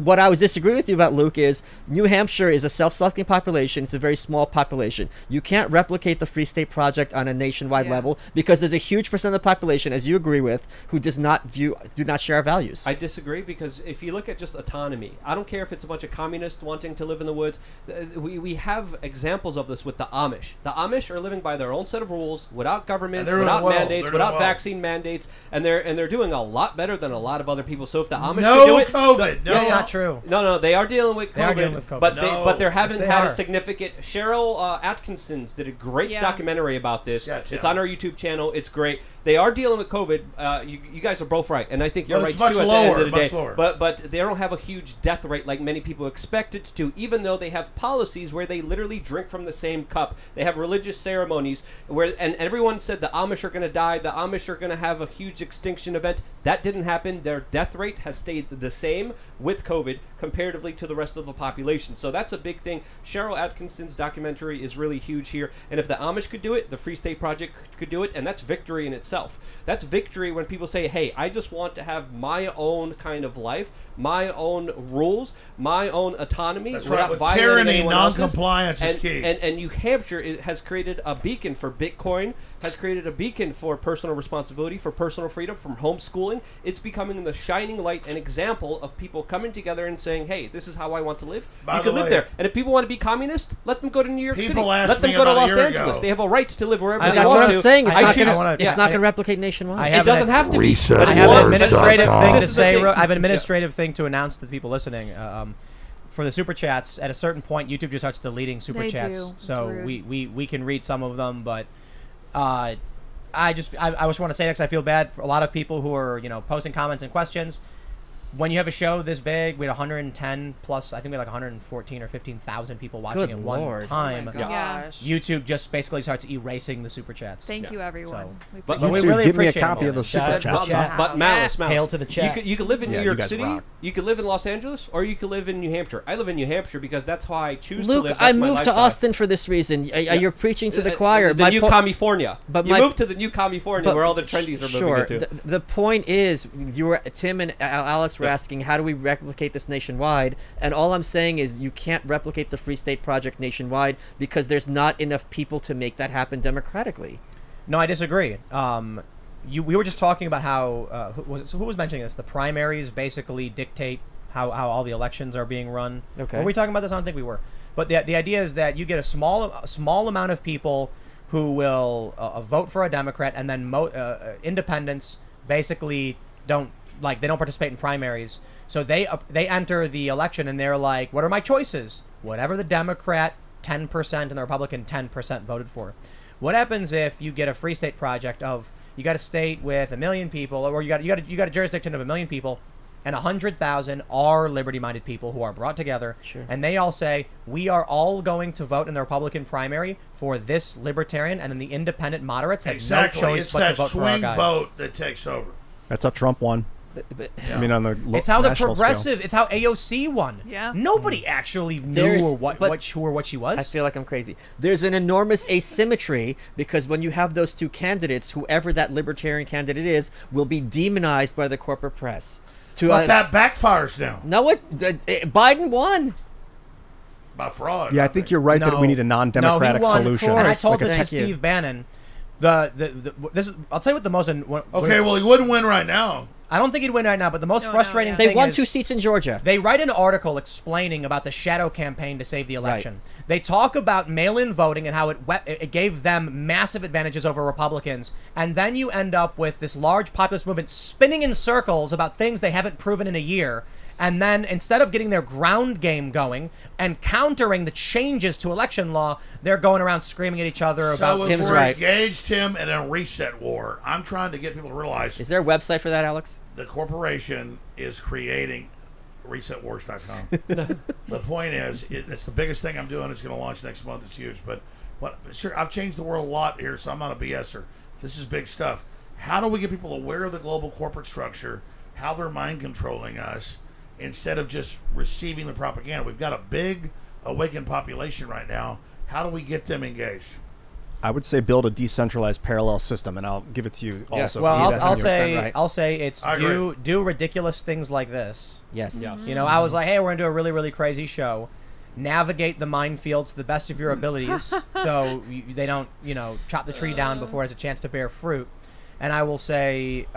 What I was disagreeing with you about, Luke, is New Hampshire is a self-selecting population. It's a very small population. You can't replicate the Free State Project on a nationwide level because there's a huge percent of the population, as you agree with, who do not share our values. I disagree because if you look at just autonomy, I don't care if it's a bunch of communists wanting to live in the woods. We have examples of this with the Amish. The Amish are living by their own set of rules, without government, And they're without doing well. mandates, They're without doing well. vaccine mandates, and they're doing a lot better than a lot of other people. So if the Amish No could do it, COVID. No. That's not true. No, they are dealing with COVID. They are dealing with COVID. But No. but there haven't Yes, they had are. a significant. Cheryl Atkinson's did a great Yeah. documentary about this. Yeah, Tim. It's on our YouTube channel. It's great. They are dealing with COVID. You guys are both right, and I think you're Well, right it's too. much At the lower, end of the much day, lower. but they don't have a huge death rate like many people expect it to. Even though they have policies where they literally drink from the same cup, they have religious ceremonies where and everyone said the Amish are going to die. The Amish are going to have a huge extinction event. That didn't happen. Their death rate has stayed the same with COVID comparatively to the rest of the population. So that's a big thing. Cheryl Atkinson's documentary is really huge here. And if the Amish could do it, the Free State Project could do it, and that's victory in itself. itself. That's victory when people say, hey, I just want to have my own kind of life, my own rules, my own autonomy. That's without right. With violating tyranny, anyone else's. non-compliance is key. And New Hampshire has created a beacon for Bitcoin, has created a beacon for personal responsibility, for personal freedom, from homeschooling. It's becoming the shining light and example of people coming together and saying, hey, this is how I want to live. You can live there. And if people want to be communist, let them go to New York City. Let them go to Los Angeles. They have a right to live wherever they want to. That's what I'm saying. It's not going to replicate nationwide. It doesn't have to be. I have an administrative thing to say. I have an administrative thing to announce to the people listening. For the super chats, at a certain point, YouTube just starts deleting super chats. So we can read some of them, but I just want to say that because I feel bad for a lot of people who are posting comments and questions. When you have a show this big, we had 110 plus, I think we had like 114 or 15,000 people watching at one time. Oh my gosh. YouTube just basically starts erasing the super chats. Thank you, everyone. But YouTube, we really give me a appreciate copy of those super chats. But Malice. Hail to the chat. You could live in New York City, rock. you could live in Los Angeles, or you could live in New Hampshire. I live in New Hampshire because that's how I choose to live. Luke, I moved to Austin for this reason. You're preaching to the choir. The new California. But you moved to the new California where all the trendies are moving into. The point is, Tim and Alex were asking, how do we replicate this nationwide? And all I'm saying is you can't replicate the Free State Project nationwide because there's not enough people to make that happen democratically. No, I disagree. We were just talking about how who was mentioning this? The primaries basically dictate how all the elections are being run. Okay. Were we talking about this? I don't think we were. But the idea is that you get a small amount of people who will vote for a Democrat, and then independents basically don't participate in primaries. So they enter the election and they're like, what are my choices? Whatever the Democrat 10% and the Republican 10% voted for. What happens if you get a Free State Project of you got a state with 1 million people, or you got a jurisdiction of 1 million people, and 100,000 are liberty-minded people who are brought together, and they all say we are all going to vote in the Republican primary for this libertarian, and then the independent moderates have no choice but to vote for our guy. It's that swing vote that takes over. That's how Trump won. I mean, on the it's how the progressive. Scale. It's how AOC won. Yeah. Nobody actually knew who or what she was. I feel like I'm crazy. There's an enormous asymmetry because when you have those two candidates, whoever that libertarian candidate is will be demonized by the corporate press. But that backfires now. No, Biden won. By fraud. Yeah, I think you're right that we need a non-democratic solution. And I told this to Steve Bannon. I'll tell you what the most. Okay, well, he wouldn't win right now. I don't think he'd win right now, but the most frustrating thing is... They won 2 seats in Georgia. They write an article explaining about the shadow campaign to save the election. Right. They talk about mail-in voting and how it gave them massive advantages over Republicans, and then you end up with this large populist movement spinning in circles about things they haven't proven in a year, and then instead of getting their ground game going and countering the changes to election law, they're going around screaming at each other about... Tim's right. Engaged him in a reset war. I'm trying to get people to realize... Is there a website for that, Alex? The corporation is creating resetwars.com. The point is, it's the biggest thing I'm doing. It's going to launch next month. It's huge. But sure, I've changed the world a lot here, so I'm not a BSer. This is big stuff. How do we get people aware of the global corporate structure, how they're mind controlling us, instead of just receiving the propaganda? We've got a big awakened population right now. How do we get them engaged? I would say build a decentralized parallel system, and I'll give it to you also. Well, I'll say it's do ridiculous things like this. Yes. Yeah. You know, I was like, hey, we're gonna do a really, really crazy show. Navigate the minefields to the best of your abilities, so they don't, chop the tree down before it has a chance to bear fruit. And I will say,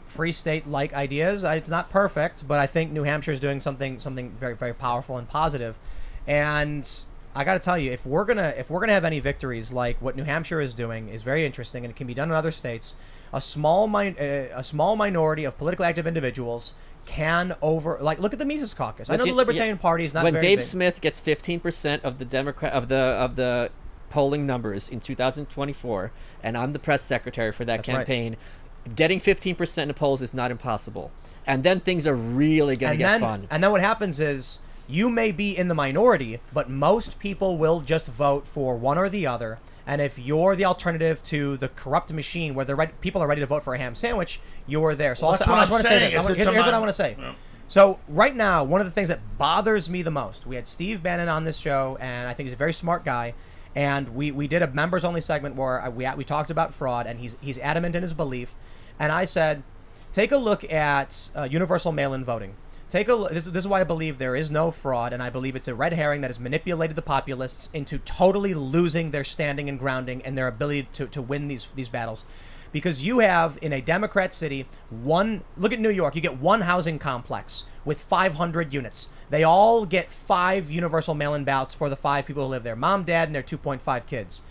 Free State-like ideas. It's not perfect, but I think New Hampshire is doing something very, very powerful and positive. And I got to tell you, if we're gonna have any victories like what New Hampshire is doing, is very interesting, and it can be done in other states. A small minority of politically active individuals can look at the Mises Caucus. I know the Libertarian Party is not when very Dave big. Smith gets 15% of the Democrat of the polling numbers in 2024, and I'm the press secretary for that campaign. Right. Getting 15% in the polls is not impossible, and then things are really going to get fun. And then what happens is you may be in the minority, but most people will just vote for one or the other. And if you're the alternative to the corrupt machine, where people are ready to vote for a ham sandwich, you're there. So I just want to say this. Here's what I want to say. Yeah. So right now, one of the things that bothers me the most, we had Steve Bannon on this show, and I think he's a very smart guy. And we did a members-only segment where we talked about fraud, and he's adamant in his belief. And I said, take a look at universal mail-in voting. Take a look. This is why I believe there is no fraud, and I believe it's a red herring that has manipulated the populists into totally losing their standing and grounding and their ability to win these battles. Because you have, in a Democrat city, look at New York, you get one housing complex with 500 units. They all get 5 universal mail-in ballots for the 5 people who live there. Mom, dad, and their 2.5 kids.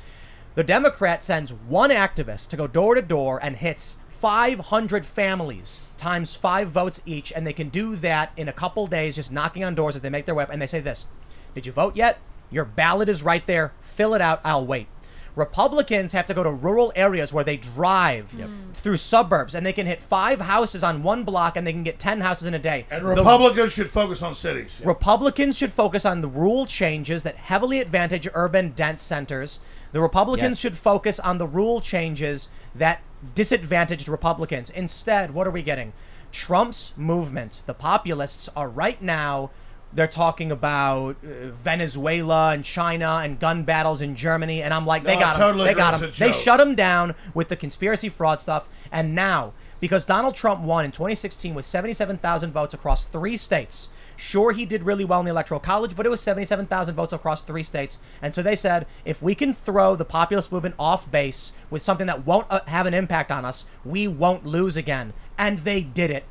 The Democrat sends one activist to go door to door and hits 500 families times 5 votes each, and they can do that in a couple days, just knocking on doors as they make their way up, and they say this: did you vote yet? Your ballot is right there. Fill it out. I'll wait. Republicans have to go to rural areas where they drive through suburbs, and they can hit 5 houses on one block, and they can get 10 houses in a day. And Republicans should focus on cities. Republicans should focus on the rule changes that heavily advantage urban dense centers. The Republicans should focus on the rule changes that disadvantaged Republicans. Instead, what are we getting? Trump's movement, the populists, are right now, they're talking about Venezuela and China and gun battles in Germany, and I'm like, they got him. They got him. They shut him down with the conspiracy fraud stuff. And now, because Donald Trump won in 2016 with 77,000 votes across 3 states, sure, he did really well in the Electoral College, but it was 77,000 votes across 3 states. And so they said, if we can throw the populist movement off base with something that won't have an impact on us, we won't lose again. And they did it.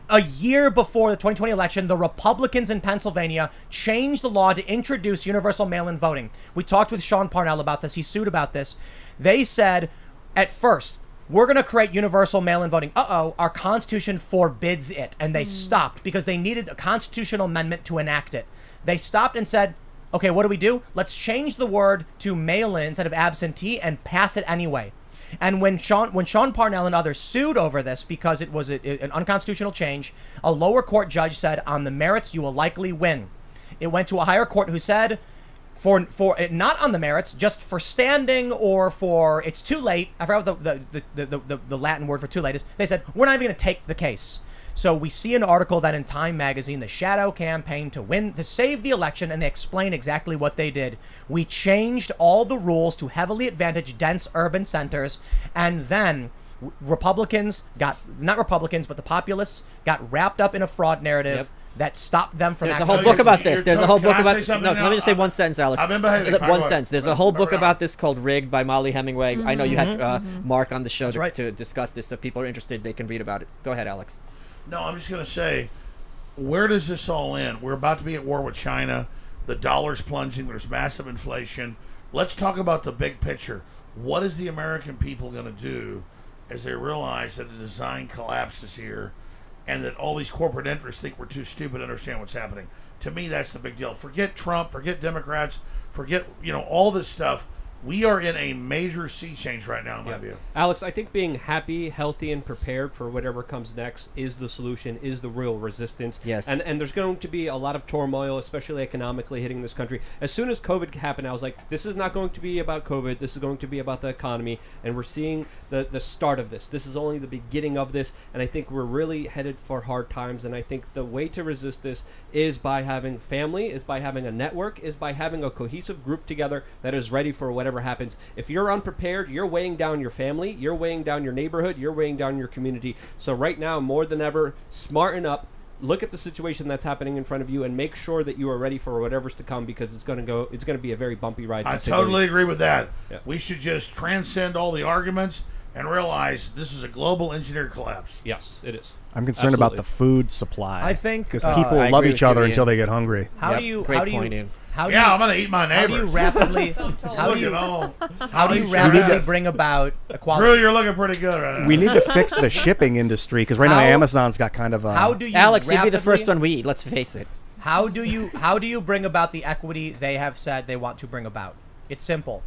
A year before the 2020 election, the Republicans in Pennsylvania changed the law to introduce universal mail-in voting. We talked with Sean Parnell about this. He sued about this. They said, at first, we're going to create universal mail-in voting. Our Constitution forbids it. And they stopped because they needed a constitutional amendment to enact it. They stopped and said, okay, what do? Let's change the word to mail-in instead of absentee and pass it anyway. And when Sean Parnell and others sued over this because it was an unconstitutional change, a lower court judge said, on the merits, you will likely win. It went to a higher court who said, for not on the merits, just for standing or for it's too late. I forgot what the Latin word for too late is. They said, we're not even going to take the case. So we see an article that in Time magazine, the shadow campaign to save the election, and they explain exactly what they did. We changed all the rules to heavily advantage dense urban centers, and then Republicans not Republicans, but the populists got wrapped up in a fraud narrative that stopped them from. There's a whole book about this. There's a whole book about. No, let me just say one sentence, Alex. I've been behaving. One sentence. There's a whole book about this called "Rigged" by Molly Hemingway. I know you had Mark on the show to discuss this. So if people are interested, they can read about it. Go ahead, Alex. No, I'm just going to say, where does this all end? We're about to be at war with China. The dollar's plunging. There's massive inflation. Let's talk about the big picture. What is the American people going to do as they realize that the design collapses here and that all these corporate interests think we're too stupid to understand what's happening? To me, that's the big deal. Forget Trump. Forget Democrats. Forget, all this stuff. We are in a major sea change right now, in my view. Alex, I think being happy, healthy, and prepared for whatever comes next is the solution, is the real resistance. Yes. And there's going to be a lot of turmoil, especially economically, hitting this country. As soon as COVID happened, I was like, this is not going to be about COVID. This is going to be about the economy. And we're seeing the start of this. This is only the beginning of this. And I think we're really headed for hard times. And I think the way to resist this is by having family, is by having a network, is by having a cohesive group together that is ready for whatever happens. If you're unprepared, you're weighing down your family, you're weighing down your neighborhood, you're weighing down your community. So right now, more than ever, smarten up, look at the situation that's happening in front of you, and make sure that you are ready for whatever's to come, because it's going to be a very bumpy ride. I totally agree with that. Yeah. We should just transcend all the arguments and realize this is a global engineered collapse. Yes, it is. I'm concerned about the food supply. I think because people love each other until they get hungry. How do you I'm gonna eat my neighbors. How do you rapidly? How do you rapidly bring about equality? Drew, you're looking pretty good right now. We need to fix the shipping industry because right now Amazon's got kind of a. How do you? Alex, you'd be the first one we eat. Let's face it. How do you bring about the equity they have said they want to bring about? It's simple.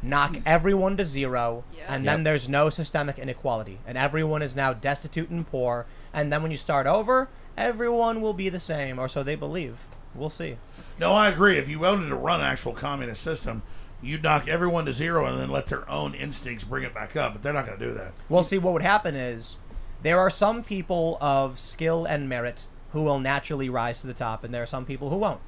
Knock everyone to zero, and then there's no systemic inequality, and everyone is now destitute and poor. And then when you start over, everyone will be the same, or so they believe. We'll see. No, I agree. If you wanted to run an actual communist system, you'd knock everyone to zero and then let their own instincts bring it back up. But they're not going to do that. Well, see, what would happen is there are some people of skill and merit who will naturally rise to the top, and there are some people who won't.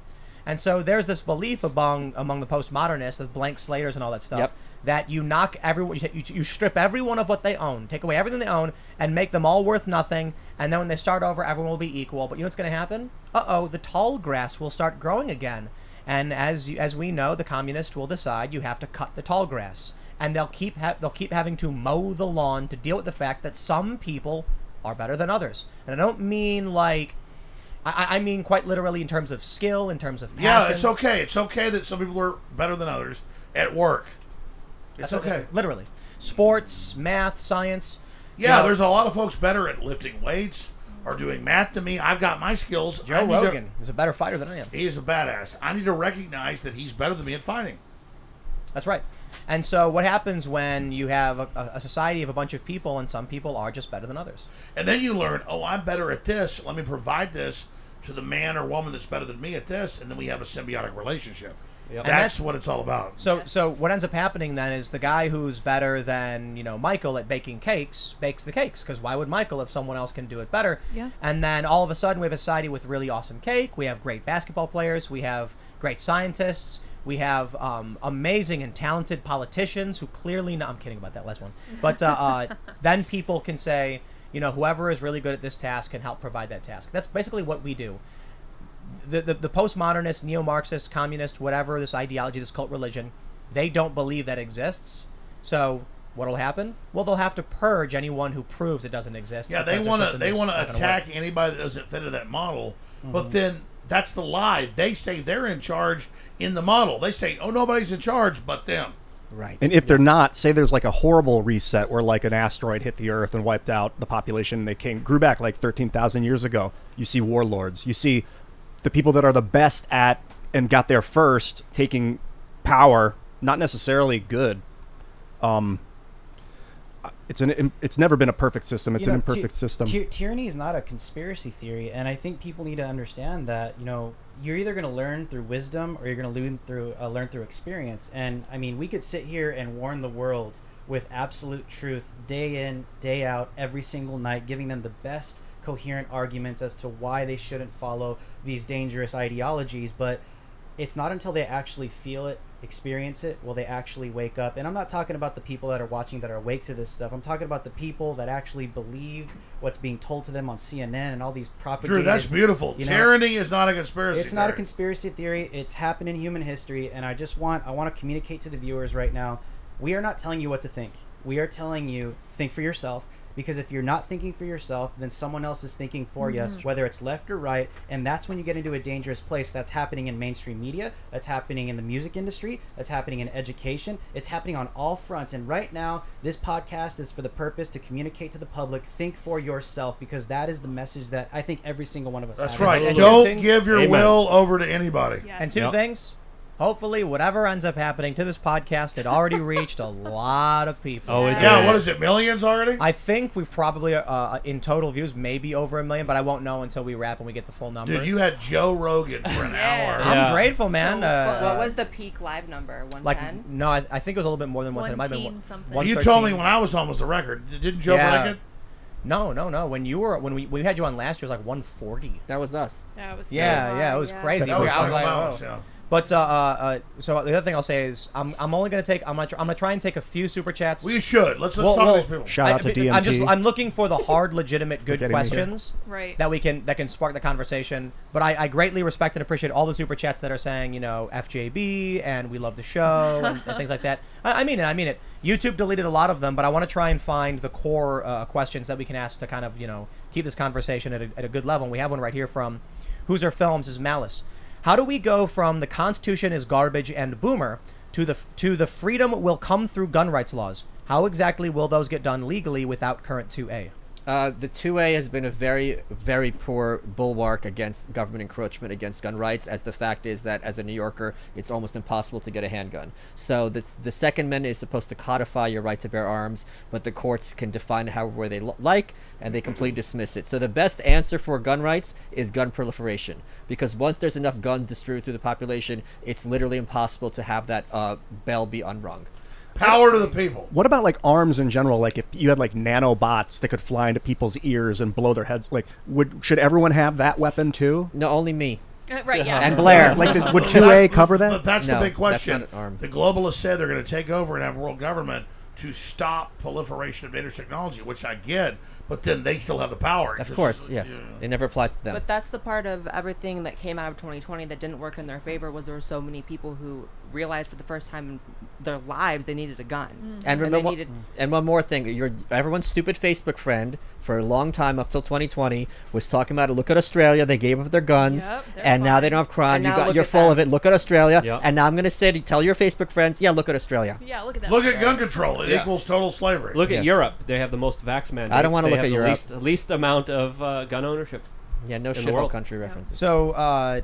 And so there's this belief among the postmodernists, the blank slaters and all that stuff, that you knock everyone, you strip everyone of what they own, take away everything they own, and make them all worth nothing. And then when they start over, everyone will be equal. But you know what's going to happen? The tall grass will start growing again. And as we know, the communists will decide you have to cut the tall grass, and they'll keep having to mow the lawn to deal with the fact that some people are better than others. And I don't mean like, I mean quite literally in terms of skill, in terms of passion. Yeah, it's okay. It's okay that some people are better than others at work. It's okay. Literally. Sports, math, science. Yeah, there's a lot of folks better at lifting weights or doing math than me. I've got my skills. Joe Rogan is a better fighter than I am. He is a badass. I need to recognize that he's better than me at fighting. That's right. And so what happens when you have a society of a bunch of people and some people are just better than others? And then you learn, I'm better at this. Let me provide this to the man or woman that's better than me at this. And then we have a symbiotic relationship. Yep. That's what it's all about. So what ends up happening then is the guy who's better than, Michael at baking cakes bakes the cakes, because why would Michael if someone else can do it better? Yeah. And then all of a sudden we have a society with really awesome cake. We have great basketball players. We have great scientists. We have amazing and talented politicians who clearly I'm kidding about that last one. But then people can say, whoever is really good at this task can help provide that task. That's basically what we do. The postmodernist, neo-Marxist, communist, whatever, this ideology, this cult religion, they don't believe that exists. So what will happen? Well, they'll have to purge anyone who proves it doesn't exist. Yeah, they want to attack anybody that doesn't fit into that model. Mm-hmm. But then that's the lie. They say they're in charge in the model. They say, nobody's in charge but them. Right. And if they're not, say there's like a horrible reset where like an asteroid hit the Earth and wiped out the population, and they grew back like 13,000 years ago. You see warlords. You see the people that are the best at and got there first taking power, not necessarily good. It's never been a perfect system. It's an imperfect system. Tyranny is not a conspiracy theory, and I think people need to understand that you're either going to learn through wisdom or you're going to learn through experience. And I mean, we could sit here and warn the world with absolute truth day in, day out, every single night, giving them the best coherent arguments as to why they shouldn't follow these dangerous ideologies, but it's not until they actually feel it, experience it, will they actually wake up. And I'm not talking about the people that are watching that are awake to this stuff. I'm talking about the people that actually believe what's being told to them on CNN and all these propaganda. Drew, that's beautiful. Tyranny is not a conspiracy theory. It's not a conspiracy theory. It's happened in human history, and I want to communicate to the viewers right now, we are not telling you what to think. We are telling you, think for yourself. Because if you're not thinking for yourself, then someone else is thinking for you, whether it's left or right, and that's when you get into a dangerous place. That's happening in mainstream media, that's happening in the music industry, that's happening in education, it's happening on all fronts. And right now, this podcast is for the purpose to communicate to the public, think for yourself, because that is the message that I think every single one of us has. That's right. Don't give your will over to anybody. Yes. And two things. Hopefully, whatever ends up happening to this podcast, it already reached a lot of people. Oh, yeah. What is it, millions already? I think we probably, in total views, maybe over 1 million, but I won't know until we wrap and we get the full numbers. Dude, you had Joe Rogan for an hour. I'm grateful, man. What was the peak live number? 110? No, I think it was a little bit more than 110. It might have been something. You told me when I was on was the record. Didn't Joe break it? No. When we had you on last year, it was like 140. That was us. That was it was crazy. I was like, oh. But so the other thing I'll say is I'm gonna try and take a few super chats. We should let's talk to these people. Shout out to DMT. I'm looking for the hard, legitimate, good questions right. that can spark the conversation. But I greatly respect and appreciate all the super chats that are saying FJB and we love the show and things like that. I mean it. YouTube deleted a lot of them, but I want to try and find the core questions that we can ask to kind of keep this conversation at a good level. And we have one right here from Who's Our Films is Malice. How do we go from the Constitution is garbage and boomer to the freedom will come through gun rights laws? How exactly will those get done legally without current 2A? The 2A has been a very, very poor bulwark against government encroachment against gun rights, as the fact is that as a New Yorker, it's almost impossible to get a handgun. So the Second Amendment is supposed to codify your right to bear arms, but the courts can define it however they like, and they completely dismiss it. So the best answer for gun rights is gun proliferation, because once there's enough guns distributed through the population, it's literally impossible to have that bell be unrung. Power to the people. What about like arms in general? Like if you had like nanobots that could fly into people's ears and blow their heads, like should everyone have that weapon too? No, only me. Right, yeah. And Blaire. Like, would 2A cover that? But that's No, the big question. that's not an arm. The globalists said they're going to take over and have world government to stop proliferation of dangerous technology, which I get, but then they still have the power. Of course, yes. It never applies to them. But that's the part of everything that came out of 2020 that didn't work in their favor, was there were so many people who realized for the first time in their lives they needed a gun. And remember, and one more thing, everyone's stupid Facebook friend for a long time up till 2020 was talking about it. Look at Australia, they gave up their guns, and now they don't have crime. You're full of it. Look at Australia, and now I'm going to say, tell your Facebook friends, yeah, look at Australia. Yeah, look at that. Look at gun control. It equals total slavery. Look at Europe. They have the most vax mandates. I don't want to look at Europe. Least amount of gun ownership. Yeah, no shithole country references. So,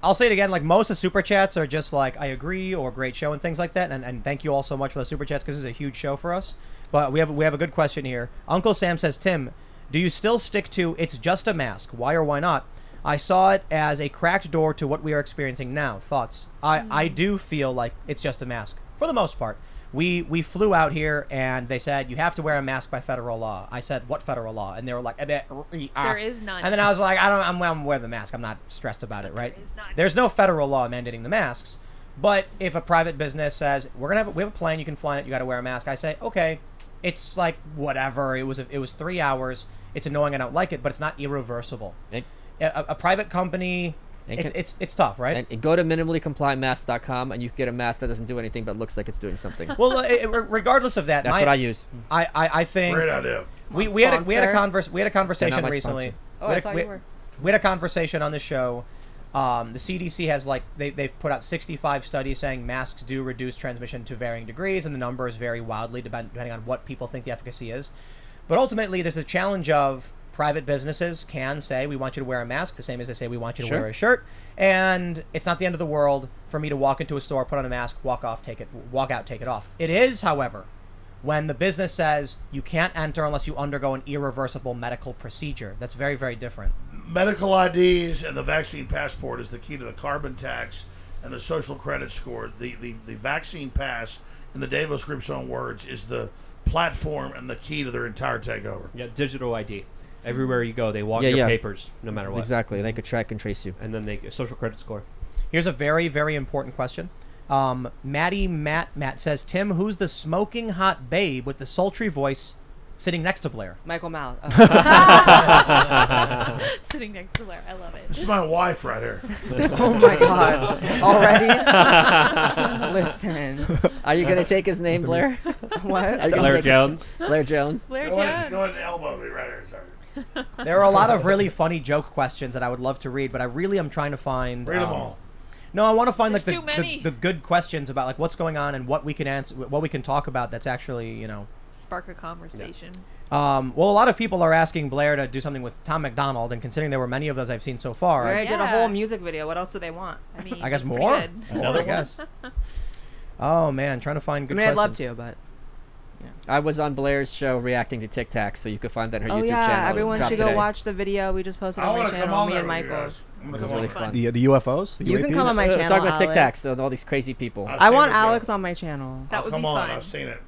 I'll say it again, like most of the super chats are just like, I agree, or great show and things like that. And thank you all so much for the super chats, because this is a huge show for us. But we have a good question here. Uncle Sam says, Tim, do you still stick to it's just a mask? Why or why not? I saw it as a cracked door to what we are experiencing now. Thoughts? I do feel like it's just a mask for the most part. We flew out here and they said you have to wear a mask by federal law. I said, what federal law? And they were like, there is none. And then I was like, I'm wearing the mask. I'm not stressed about it, right? There's no federal law mandating the masks. But if a private business says we have a plane, you can fly in it, you got to wear a mask, I say, okay, it's like whatever. It was 3 hours. It's annoying. I don't like it, but it's not irreversible. A private company. It's tough, right? And go to minimally-compliant-mask.com and you can get a mask that doesn't do anything but looks like it's doing something. Well, regardless of that, that's what I use. I think great idea. We had a conversation recently. Oh, I thought you were. We had a conversation on this show. The CDC has they've put out 65 studies saying masks do reduce transmission to varying degrees, and the numbers vary wildly depending on what people think the efficacy is. But ultimately, there's the challenge of private businesses can say, we want you to wear a mask, the same as they say we want you to wear a shirt. And it's not the end of the world for me to walk into a store, put on a mask, walk out, take it off. It is, however, when the business says you can't enter unless you undergo an irreversible medical procedure. That's very, very different. Medical IDs and the vaccine passport is the key to the carbon tax and the social credit score. The vaccine pass, in the Davos Group's own words, is the platform and the key to their entire takeover. Yeah, digital ID. Everywhere you go, they walk your papers, no matter what. Exactly. They could track and trace you. And then they social credit score. Here's a very, very important question. Matt says, Tim, who's the smoking hot babe with the sultry voice sitting next to Blaire? Michael Malice. Sitting next to Blaire. I love it. This is my wife right here. Oh my God. Already? Listen. Are you going to take his name, Blaire? What? Blaire Jones. Blaire Jones. Blaire Go Jones. ahead and elbow me right here. Sorry. There are a lot of really funny joke questions that I would love to read, but I really am trying to find... Read them all. No, I want to find There's the good questions about like what's going on and what we can answer, what we can talk about that's actually, you know... Spark a conversation. Well, a lot of people are asking Blaire to do something with Tom McDonald, and considering there were many of those I've seen so far... I did a whole music video. What else do they want? I mean, I guess that's more? pretty good. More, I guess. Oh, man, trying to find good questions. I'd love to, but... I was on Blaire's show reacting to Tic Tac, so you could find that on her YouTube yeah, channel. Everyone should go watch the video we just posted on my channel, me and Michael. It was really fun. The UFOs? You can come on my channel, Talk about Tic Alex. Tacs, all these crazy people. I want Alex on my channel. That would come be on, fun. I've seen it.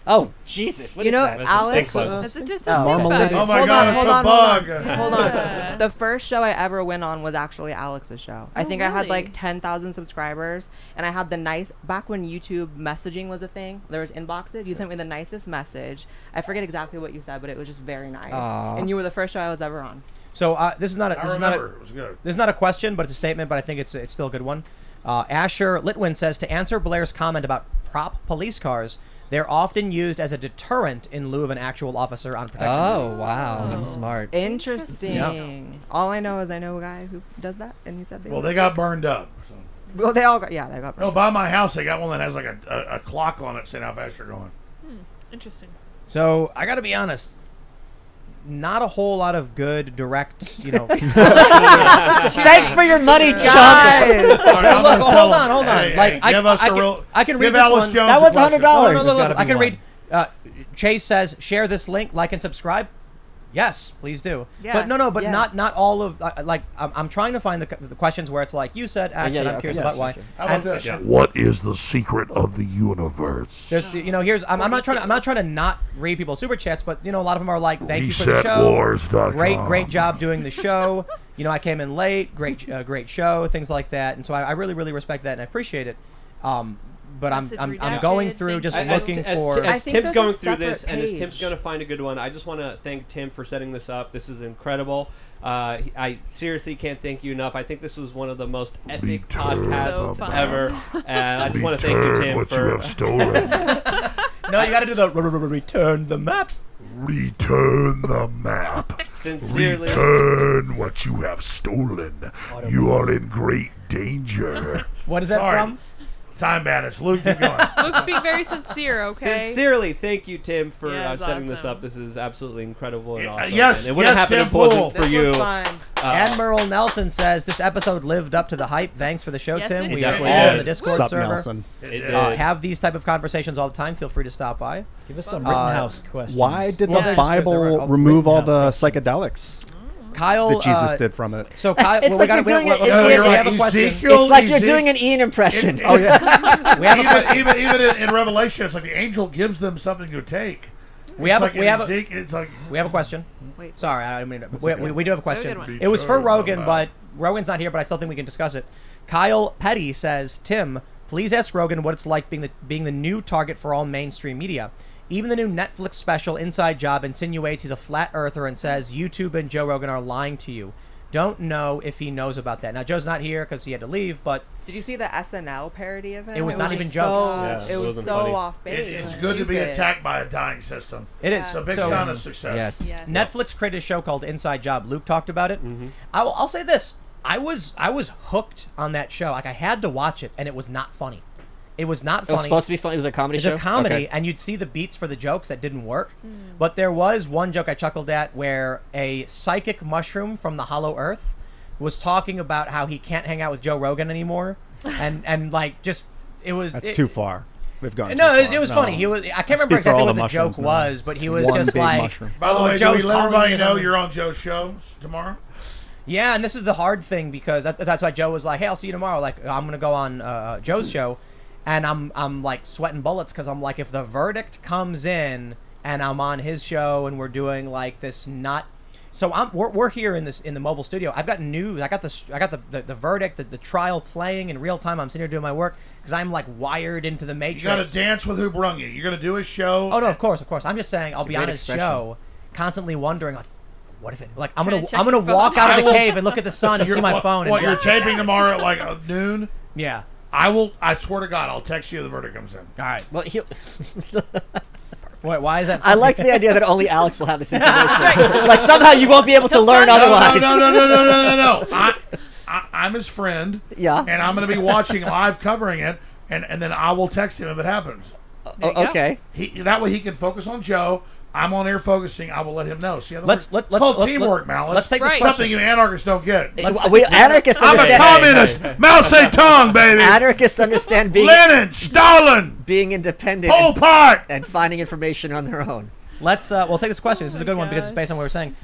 Oh, Jesus. What is that? Alex... That's just a stink Oh bug. my God, it's a bug. Hold on. The first show I ever went on was actually Alex's show. I think I had like 10,000 subscribers, and I had back when YouTube messaging was a thing, there was inboxes. You sent me the nicest message. I forget exactly what you said, but it was just very nice. Aww. And you were the first show I was ever on. So this is not a it was good. This is not a question, but it's a statement. But I think it's still a good one. Asher Litwin says, to answer Blaire's comment about prop police cars, they're often used as a deterrent in lieu of an actual officer on protection. Oh, wow. That's smart. Interesting. Yeah. All I know is I know a guy who does that, and he said they got burned up. So. Well, they all got they got burned No, up. by my house, they got one that has like a clock on it saying how fast you're going. Interesting. So I got to be honest. Not a whole lot of good direct, Thanks for your money, chumps. Look, hold on. Hey, I can read give this Alice one. Jones That was a question. $100. Look, I can read. Chase says, share this link, like and subscribe. Yes, please do. Yeah. But not all of I'm trying to find the questions where it's like you said, action. I'm curious about why. How about this? What is the secret of the universe? There's here's I'm not trying to not read people's super chats, but a lot of them are like, thank you for the show. ResetWars.com. Great job doing the show. you know, I came in late, great show, things like that, and so I really, really respect that and I appreciate it. But I'm going through just looking for. As Tim's going through this, and as Tim's going to find a good one, I just want to thank Tim for setting this up. This is incredible. I seriously can't thank you enough. I think this was one of the most epic podcasts ever, and I just want to thank you, Tim, what for you have stolen. No, you got to do the return the map. Return the map. Sincerely. Return what you have stolen. You are in great danger. What is that from? Time Bandits. Luke, keep going. Luke's being very sincere, okay? Sincerely, thank you, Tim, for setting this awesome. up. This is absolutely incredible and awesome. Yes, and it wouldn't happen if it wasn't for you. Admiral Nelson says this episode lived up to the hype. Thanks for the show, Yes, Tim. it We did. are all in the Discord Sup, server. Nelson. Have these type of conversations all the time. Feel free to stop by. Give us some Rittenhouse questions. Why did Well, the there's- Bible remove all the psychedelics Kyle that Jesus did from it? So Kyle, It's like we you're doing have a question. It's like you're doing an Ian impression. Oh yeah. We have a question. Even in Revelation, it's like the angel gives them something to take. We have a question. Wait. Sorry, I mean we do have a question. one. It was for Rogan, but Rogan's not here. But I still think we can discuss it. Kyle Petty says, Tim, please ask Rogan what it's like being the new target for all mainstream media. Even the new Netflix special Inside Job insinuates he's a flat earther and says YouTube and Joe Rogan are lying to you. Don't know if he knows about that. Now Joe's not here because he had to leave, but Did you see the SNL parody of him? It was not even just jokes. So, it was so off base. It's good to be attacked by a dying system. It is. It's a big So- sign of success. Yes. Netflix created a show called Inside Job. Luke talked about it. I'll say this: I was hooked on that show. Like I had to watch it, and it was not funny. It was not funny. It was supposed to be funny. It was a comedy show? It was a comedy, Okay. and you'd see the beats for the jokes that didn't work. But there was one joke I chuckled at where a psychic mushroom from the Hollow Earth was talking about how he can't hang out with Joe Rogan anymore, and like just it was. That's too far. We've gone. No, too far. it was funny. He was. I can't remember Speak for exactly all what the the joke mushrooms now. was, but he was One just big like, mushroom. By the way, do Joe's we let calling everybody me or know something. you're on Joe's shows tomorrow? Yeah, and this is the hard thing because that's why Joe was like, "Hey, I'll see you tomorrow." Like, I'm gonna go on Joe's show, and I'm like sweating bullets because I'm like, if the verdict comes in and I'm on his show and we're doing like this not. So we're here in the mobile studio. I've got news. I got the verdict, the trial playing in real time. I'm sitting here doing my work because I'm like wired into the matrix. You got to dance with who brung you. You're going to do his show. Oh no, of course. I'm just saying I'll be on his expression. show, constantly wondering like, what if it like I'm Trying to check gonna your phone. walk out of the I will- cave and look at the sun and see my phone. What, and you're taping tomorrow at like noon? Yeah. I swear to God, I'll text you if the verdict comes in. All right. Well, Why is that? I like the idea that only Alex will have this information. Like somehow you won't be able to learn otherwise. No. I'm his friend. Yeah. And I'm going to be watching live coving it, and then I will text him if it happens. There you go. Okay. That way he can focus on Joe. I'm on air focusing. I will let him know. See how that Let's works? let's It's called let's- teamwork, Malice. let's take this Right. question. Something you anarchists don't get. We anarchists I'm a understand. communist. Mao Zedong, baby. Anarchists understand being Lenin, Stalin, being independent Pol Pot. and finding information on their own. Let's we'll take this question. This is a good one because it's gosh. based on what we're saying.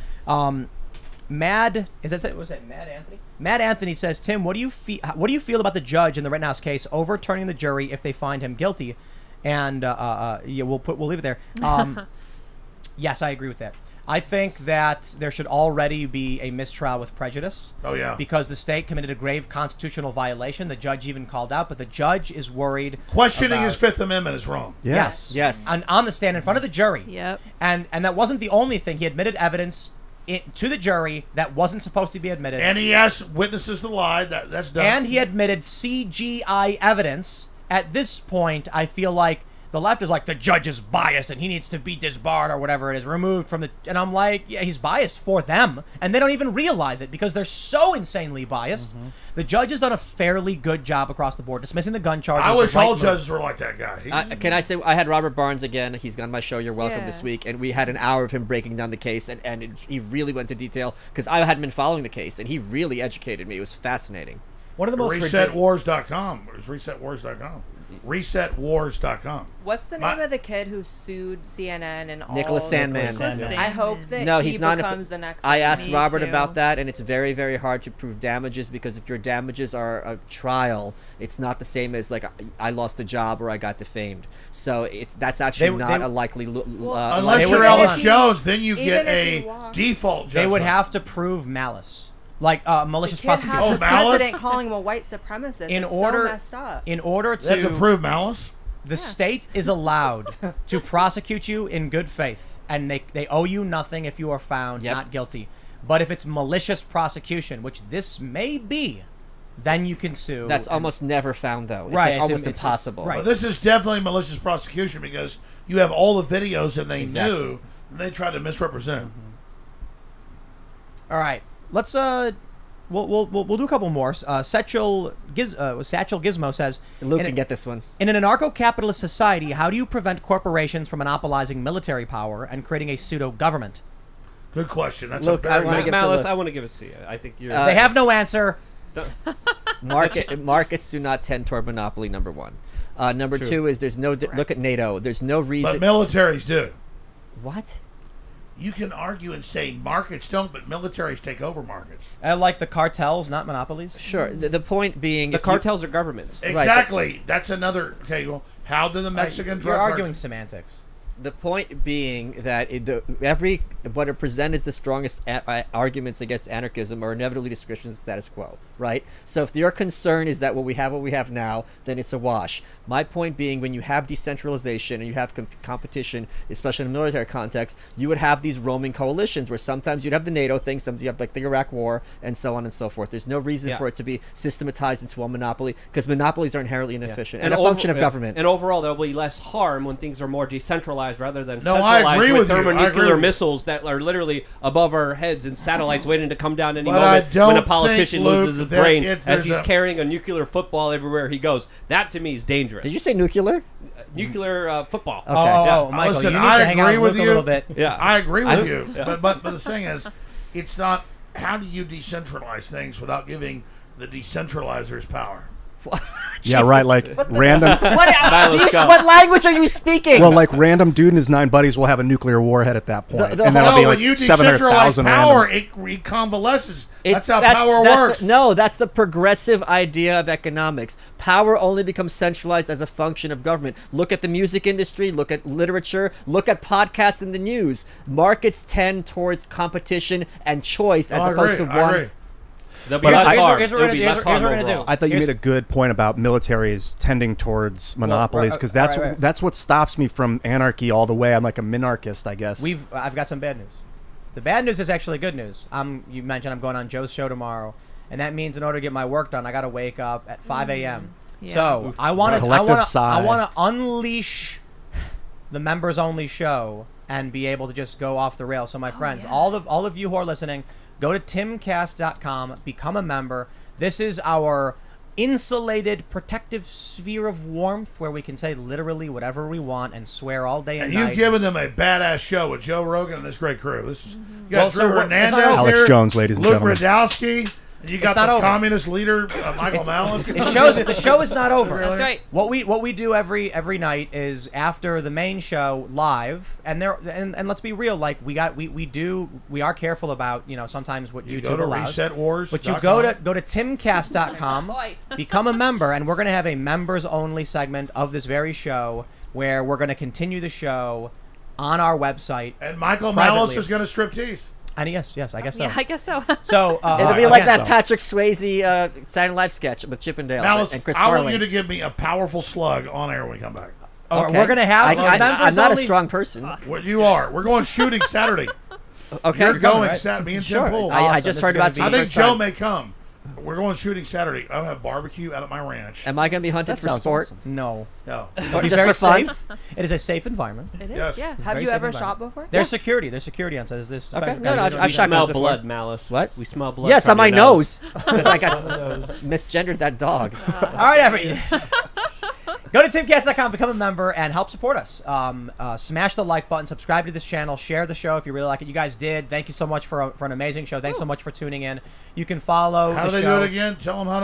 Mad Anthony? Mad Anthony says, Tim, what do you feel about the judge in the Rittenhouse case overturning the jury if they find him guilty? And yeah, we'll leave it there. Yes, I agree with that. I think that there should already be a mistrial with prejudice. Oh, yeah. Because the state committed a grave constitutional violation. The judge even called out, but the judge is worried. Questioning about- his Fifth Amendment is wrong. Yes. Yes. On the stand in front of the jury. Yep. And that wasn't the only thing. He admitted evidence to the jury that wasn't supposed to be admitted. And he asked witnesses to lie. That's done. And he admitted CGI evidence. At this point, I feel like the left is like, the judge is biased and he needs to be disbarred or whatever it is, removed from the... And I'm like, yeah, he's biased for them. And they don't even realize it because they're so insanely biased. The judge has done a fairly good job across the board, dismissing the gun charges. I wish the right all move. judges were like that guy. Can I say I had Robert Barnes again? He's on my show. You're welcome Yeah. this week, and we had an hour of him breaking down the case, and he really went into detail because I hadn't been following the case, and he really educated me. It was fascinating. One of the most ResetWars.com. It was ResetWars.com. ResetWars.com. What's the name of the kid who sued CNN and all? Nicholas Sandman. I hope that No, he he's not. becomes the next. I asked Me Robert too. about that, and it's very, very hard to prove damages because if your damages are a trial, it's not the same as like I lost a job or I got defamed. So that's actually not a likely. Unless they you're would- Alex hold on. Jones, then you get Even if a you walk- default judgment. They would have to prove malice. Like malicious the kid has prosecution. the president calling him a white supremacist. In it's order, so messed up. In order They have to prove malice. The state is allowed to prosecute you in good faith, and they owe you nothing if you are found not guilty. But if it's malicious prosecution, which this may be, then you can sue. That's almost never found, though. It's right, like almost impossible. Right. Well, this is definitely malicious prosecution because you have all the videos and they knew, and they tried to misrepresent. All right, let's we'll do a couple more. Satchel Gizmo says, Luke can get this one. In an anarcho-capitalist society, how do you prevent corporations from monopolizing military power and creating a pseudo-government? Good question. That's Look, a very Malice, I want to give it to you. I think you're. They have no answer. Markets do not tend toward monopoly. Number one. Number two is there's no. Look at NATO. There's no reason. But militaries do. What? You can argue and say markets don't, but militaries take over markets. Like the cartels, not monopolies. Sure. The point being, the cartels are governments. Exactly. Right. That's another. Okay. Well, how do the Mexican drug? You're arguing semantics. The point being that what are presented as the strongest arguments against anarchism are inevitably descriptions of the status quo, right? So if your concern is that what we have now, then it's a wash. My point being, when you have decentralization and you have competition, especially in the military context, you would have these roaming coalitions where sometimes you'd have the NATO thing, sometimes you have like the Iraq War, and so on and so forth. There's no reason for it to be systematized into one monopoly because monopolies are inherently inefficient and a function of government. And overall, there will be less harm when things are more decentralized rather than I centralized agree with with thermonuclear missiles that are literally above our heads and satellites waiting to come down any But moment I when a don't politician think, Luke, loses his that brain if as there's he's a- carrying a nuclear football everywhere he goes. That to me is dangerous. Did you say nuclear? Nuclear football. Okay. Oh, Michael, Listen, you need to hang out with Luke a little bit. Yeah, I agree with you. But the thing is, it's not. How do you decentralize things without giving the decentralizers power? Yeah, right. Like random. What language are you speaking? Well, like random dude and his 9 buddies will have a nuclear warhead at that point, and that'll be when like you 700,000 decentralize power, random. it convalesces. That's how power works. No, that's the progressive idea of economics. Power only becomes centralized as a function of government. Look at the music industry, look at literature, look at podcasts and the news. Markets tend towards competition and choice as opposed to one. Here's what we're gonna do. I thought you made a good point about militaries tending towards monopolies because that's what stops me from anarchy all the way. I'm like a minarchist, I guess. I've got some bad news. The bad news is actually good news. You mentioned I'm going on Joe's show tomorrow, and that means in order to get my work done, I got to wake up at 5 a.m. Yeah. So I want to unleash the members only show and be able to just go off the rails. So my friends, all of you who are listening, go to timcast.com, become a member. This is our insulated, protective sphere of warmth where we can say literally whatever we want and swear all day and night. You've given them a badass show with Joe Rogan and this great crew. This is you got Drew Hernandez Alex here, Jones, ladies and Luke gentlemen. Radowski. And you got the communist leader, Michael Malice. The show is not over. That's right. What we do every night is after the main show live, and let's be real, like we are careful about sometimes what YouTube allows. Reset Wars. But you go to timcast.com, become a member, and we're gonna have a members only segment of this very show where we're gonna continue the show on our website. And Michael Malice is gonna striptease. And yes, I guess so. Yeah, I guess so. So it'll be like that Patrick Swayze Saturday Night Live sketch with Chippendales and Chris I Farley. want you to give me a powerful slug on air when we come back. Okay. We're gonna have I'm not a strong person. Awesome. What you are. We're going shooting Saturday. Okay, you're going Saturday. Me and Tim Pool. I just heard about. I think Joe may come. We're going shooting Saturday. I'll have barbecue out at my ranch. Am I going to be hunted for sport? Awesome. No. Just for fun? Safe. It is a safe environment. It is, yeah. Have you ever shot before? There's security. There's security on set. This. Okay. No, I've shot smell blood, Malice. What? We smell blood. Yes, on my nose. nose. Because I got misgendered that dog. All right, everybody. Go to timcast.com, become a member, and help support us. Smash the like button, subscribe to this channel, share the show if you really like it. You guys did. Thank you so much for an amazing show. Thanks so much for tuning in. You can follow How the do they show. do it again? Tell them how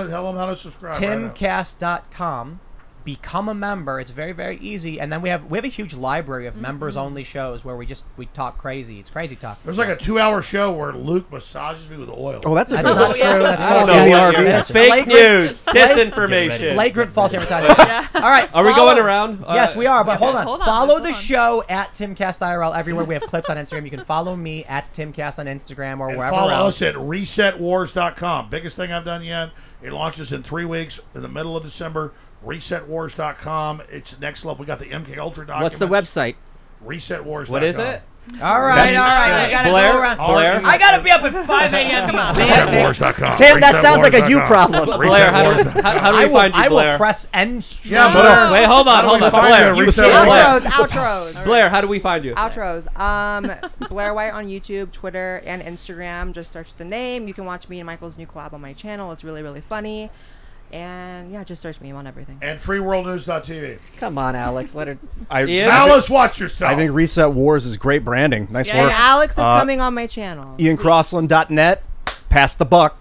to subscribe. Timcast.com. become a member. It's very, very easy. And then we have a huge library of members-only shows where we talk crazy. It's crazy talk. There's like a 2-hour show where Luke massages me with oil. Oh, that's not true. That's false. That's fake news. Disinformation. Flagrant false advertising. All right. Are we going around? Yes, we are. But hold on. Follow the show at Timcast IRL everywhere. We have clips on Instagram. You can follow me at Timcast on Instagram or wherever follow else. us at resetwars.com. Biggest thing I've done yet. It launches in 3 weeks in the middle of December. ResetWars.com. It's next level. We got the MK Ultra documents. What's the website? ResetWars.com. What is it? All right. I gotta Blaire, go around. Blaire. I gotta be up at 5 a.m. Come on, ResetWars.com. Tim, that sounds like a you problem. Blaire, how do we find you, I Blaire? will press end stream. Yeah, but Wait, hold on. Blaire, Outros. Blaire, how do we find you? Outros. Blaire White on YouTube, Twitter, and Instagram. Just search the name. You can watch me and Michael's new collab on my channel. It's really, really funny. And yeah, just search me on everything. And freeworldnews.tv. Come on, Alex. Let her. Malice, watch yourself. I think Reset Wars is great branding. Nice work. And Alex is coming on my channel. IanCrossland.net. Pass the buck.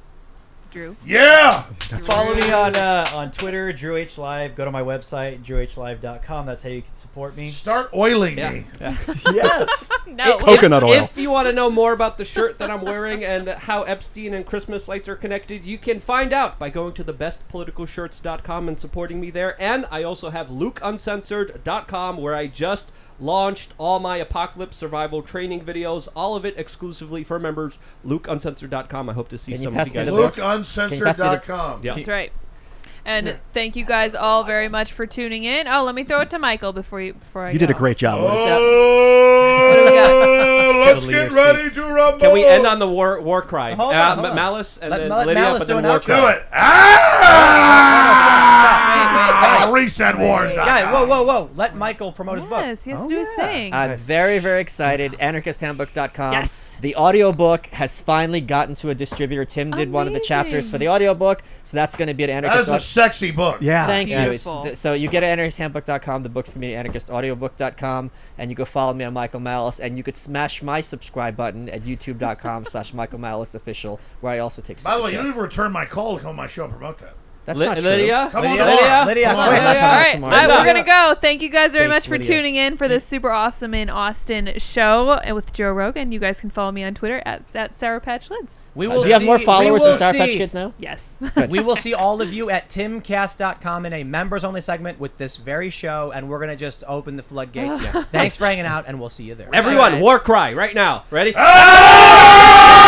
Drew. Yeah. Follow me on Twitter, DrewHLive. Go to my website, DrewHLive.com. That's how you can support me. Start oiling me. Yes. No. Coconut oil. If you want to know more about the shirt that I'm wearing and how Epstein and Christmas lights are connected, you can find out by going to thebestpoliticalshirts.com and supporting me there. And I also have LukeUncensored.com, where I just launched all my apocalypse survival training videos, all of it exclusively for members. LukeUncensored.com. I hope to see some of you guys. LukeUncensored.com. Yeah. That's right. And thank you guys all very much for tuning in. Oh, let me throw it to Michael before I You did a great job. Let's get ready to rumble. Can we end on the war cry? Hold on. Malice and Let then Malice Lydia, do but then an war outro. cry. Do it. ResetWars.com. Whoa. Let Michael promote his book. Yes, he has to do his thing. I'm very, very excited. AnarchistHandbook.com. Yes. The audiobook has finally gotten to a distributor. Tim did one of the chapters for the audiobook, so that's going to be at Anarchist. That is a sexy book. Yeah. Thank you. Beautiful. So you get it at AnarchistHandbook.com. The book's going to be at AnarchistAudiobook.com. And you go follow me on Michael Malice. And you could smash my subscribe button at YouTube.com/MichaelMaliceOfficial, where I also take By the way, you super don't chats. even return my call to come on my show and promote that. That's not true. Lydia? Come on, Lydia, Come on. quick. All right, we're gonna go. Thank you guys very Thanks, much for Lydia. tuning in for this super awesome in Austin show with Joe Rogan. You guys can follow me on Twitter at Sour Patch Lids. We will Do you have more see- followers we will than Sour Patch see- Kids now? Yes. We will see all of you at timcast.com in a members-only segment with this very show, and we're going to just open the floodgates. Thanks for hanging out, and we'll see you there. Everyone, war cry right now. Ready? Ah!